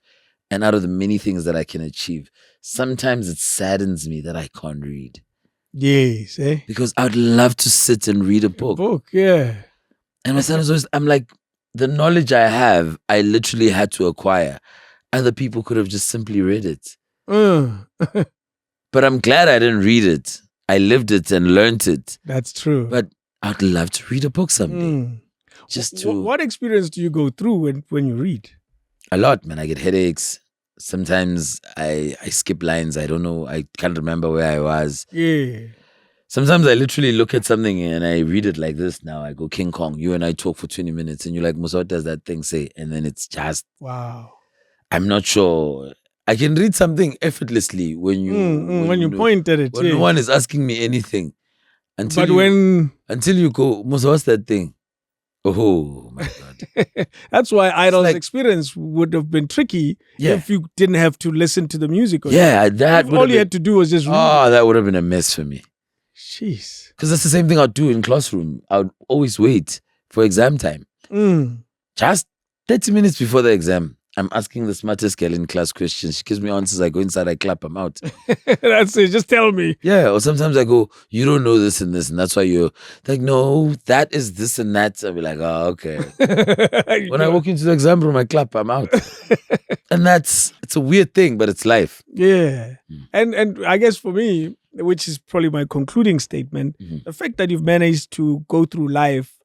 Speaker 1: and out of the many things that I can achieve, sometimes it saddens me that I can't read.
Speaker 2: Yes,
Speaker 1: Because I'd love to sit and read a book.
Speaker 2: Yeah.
Speaker 1: And my son is always, I'm like, the knowledge I have, I literally had to acquire. Other people could have just simply read it. But I'm glad I didn't read it. I lived it and learned it.
Speaker 2: That's true.
Speaker 1: But I'd love to read a book someday. Just to...
Speaker 2: What experience do you go through when you read?
Speaker 1: A lot, man. I get headaches. Sometimes I skip lines. I don't know. I can't remember where I was.
Speaker 2: Yeah.
Speaker 1: Sometimes I literally look at something and I read it like this now. I go, King Kong, you and I talk for 20 minutes and you're like, Musa, what does that thing say? And then it's just...
Speaker 2: Wow.
Speaker 1: I'm not sure. I can read something effortlessly when you
Speaker 2: point at it.
Speaker 1: When no one is asking me anything. Until you go, Musa, what's that thing? Oh my God.
Speaker 2: That's why Idol's experience would have been tricky if you didn't have to listen to the music.
Speaker 1: All you
Speaker 2: had to do was just read.
Speaker 1: Oh, that would have been a mess for me.
Speaker 2: Jeez.
Speaker 1: Because that's the same thing I'd do in classroom. I would always wait for exam time. Just 30 minutes before the exam, I'm asking the smartest girl in class questions. She gives me answers. I go inside, I clap, I'm out.
Speaker 2: That's it. Just tell me.
Speaker 1: Yeah. Or sometimes I go, you don't know this and this. And that's why you're like, no, that is this and that. I'll be like, oh, okay. When I walk into the exam room, I clap, I'm out. And it's a weird thing, but it's life.
Speaker 2: Yeah. And I guess for me, which is probably my concluding statement, the fact that you've managed to go through life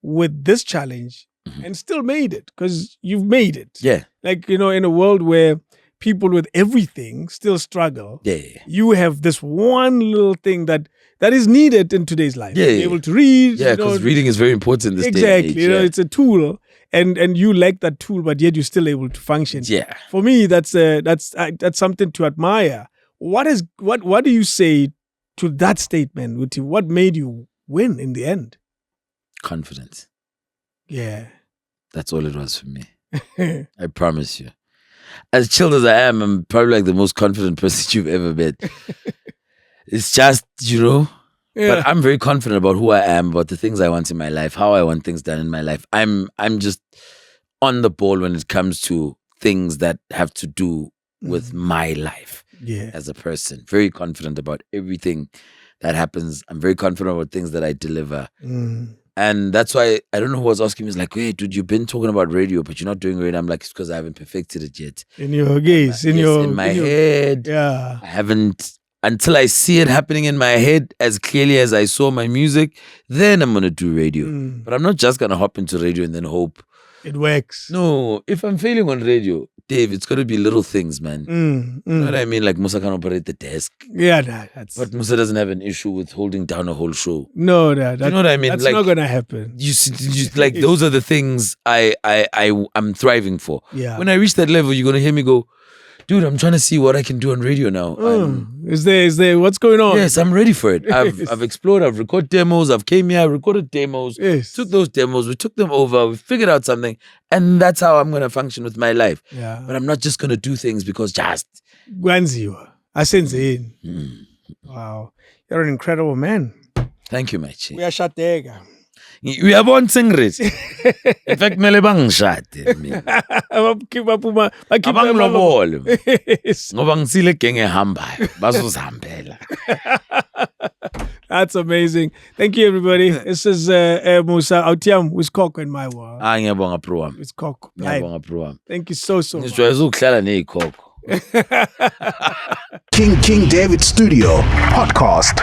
Speaker 2: with this challenge and still made it, because you've made it.
Speaker 1: Yeah.
Speaker 2: Like, in a world where people with everything still struggle, you have this one little thing that is needed in today's life.
Speaker 1: Yeah.
Speaker 2: Being able to read.
Speaker 1: Yeah, because reading is very important this day and age.
Speaker 2: Exactly. It's a tool. And you lack that tool, but yet you're still able to function.
Speaker 1: Yeah.
Speaker 2: For me, that's something to admire. What do you say to that statement? What made you win in the end?
Speaker 1: Confidence.
Speaker 2: Yeah.
Speaker 1: That's all it was for me. I promise you. As chilled as I am, I'm probably like the most confident person you've ever met. It's just, but I'm very confident about who I am, about the things I want in my life, how I want things done in my life. I'm just on the ball when it comes to things that have to do with my life as a person. Very confident about everything that happens. I'm very confident about things that I deliver. And that's why, I don't know who was asking me, it's like, wait, dude, you've been talking about radio, but you're not doing radio. I'm like, it's because I haven't perfected it yet.
Speaker 2: In your gaze, in
Speaker 1: my head.
Speaker 2: Yeah.
Speaker 1: I haven't, until I see it happening in my head as clearly as I saw my music, then I'm going to do radio. But I'm not just going to hop into radio and then hope
Speaker 2: it works.
Speaker 1: No, if I'm failing on radio, Dave, it's got to be little things, man. You know what I mean? Like Musa can operate the desk.
Speaker 2: Yeah, that's...
Speaker 1: But Musa doesn't have an issue with holding down a whole show.
Speaker 2: No,
Speaker 1: you know what I mean?
Speaker 2: That's
Speaker 1: like,
Speaker 2: not going to happen.
Speaker 1: You like, those are the things I'm thriving for.
Speaker 2: Yeah.
Speaker 1: When I reach that level, you're going to hear me go, dude, I'm trying to see what I can do on radio now.
Speaker 2: Is there, what's going on?
Speaker 1: Yes, I'm ready for it. I've explored, I've recorded demos, I've came here, I recorded demos, took those demos, we took them over, we figured out something, and that's how I'm going to function with my life.
Speaker 2: Yeah.
Speaker 1: But I'm not just going to do things because just...
Speaker 2: Gwanziwa. Asenze. Wow. You're an incredible man.
Speaker 1: Thank you, my chief.
Speaker 2: We are Shatega.
Speaker 1: We are born singers. In fact, mele bangishade mina. Abangilobole. Ngoba ngisile genge ehambayo. Bazozihambela.
Speaker 2: That's amazing. Thank you, everybody. This is Musa. Autiam with Cock in my world.
Speaker 1: Ngiyabonga bro wami.
Speaker 2: It's Cock.
Speaker 1: Ngiyabonga bro wami.
Speaker 2: Thank you so much.
Speaker 1: Ngijwayeza ukuhlala nezikhokho.
Speaker 3: King David Studio Podcast.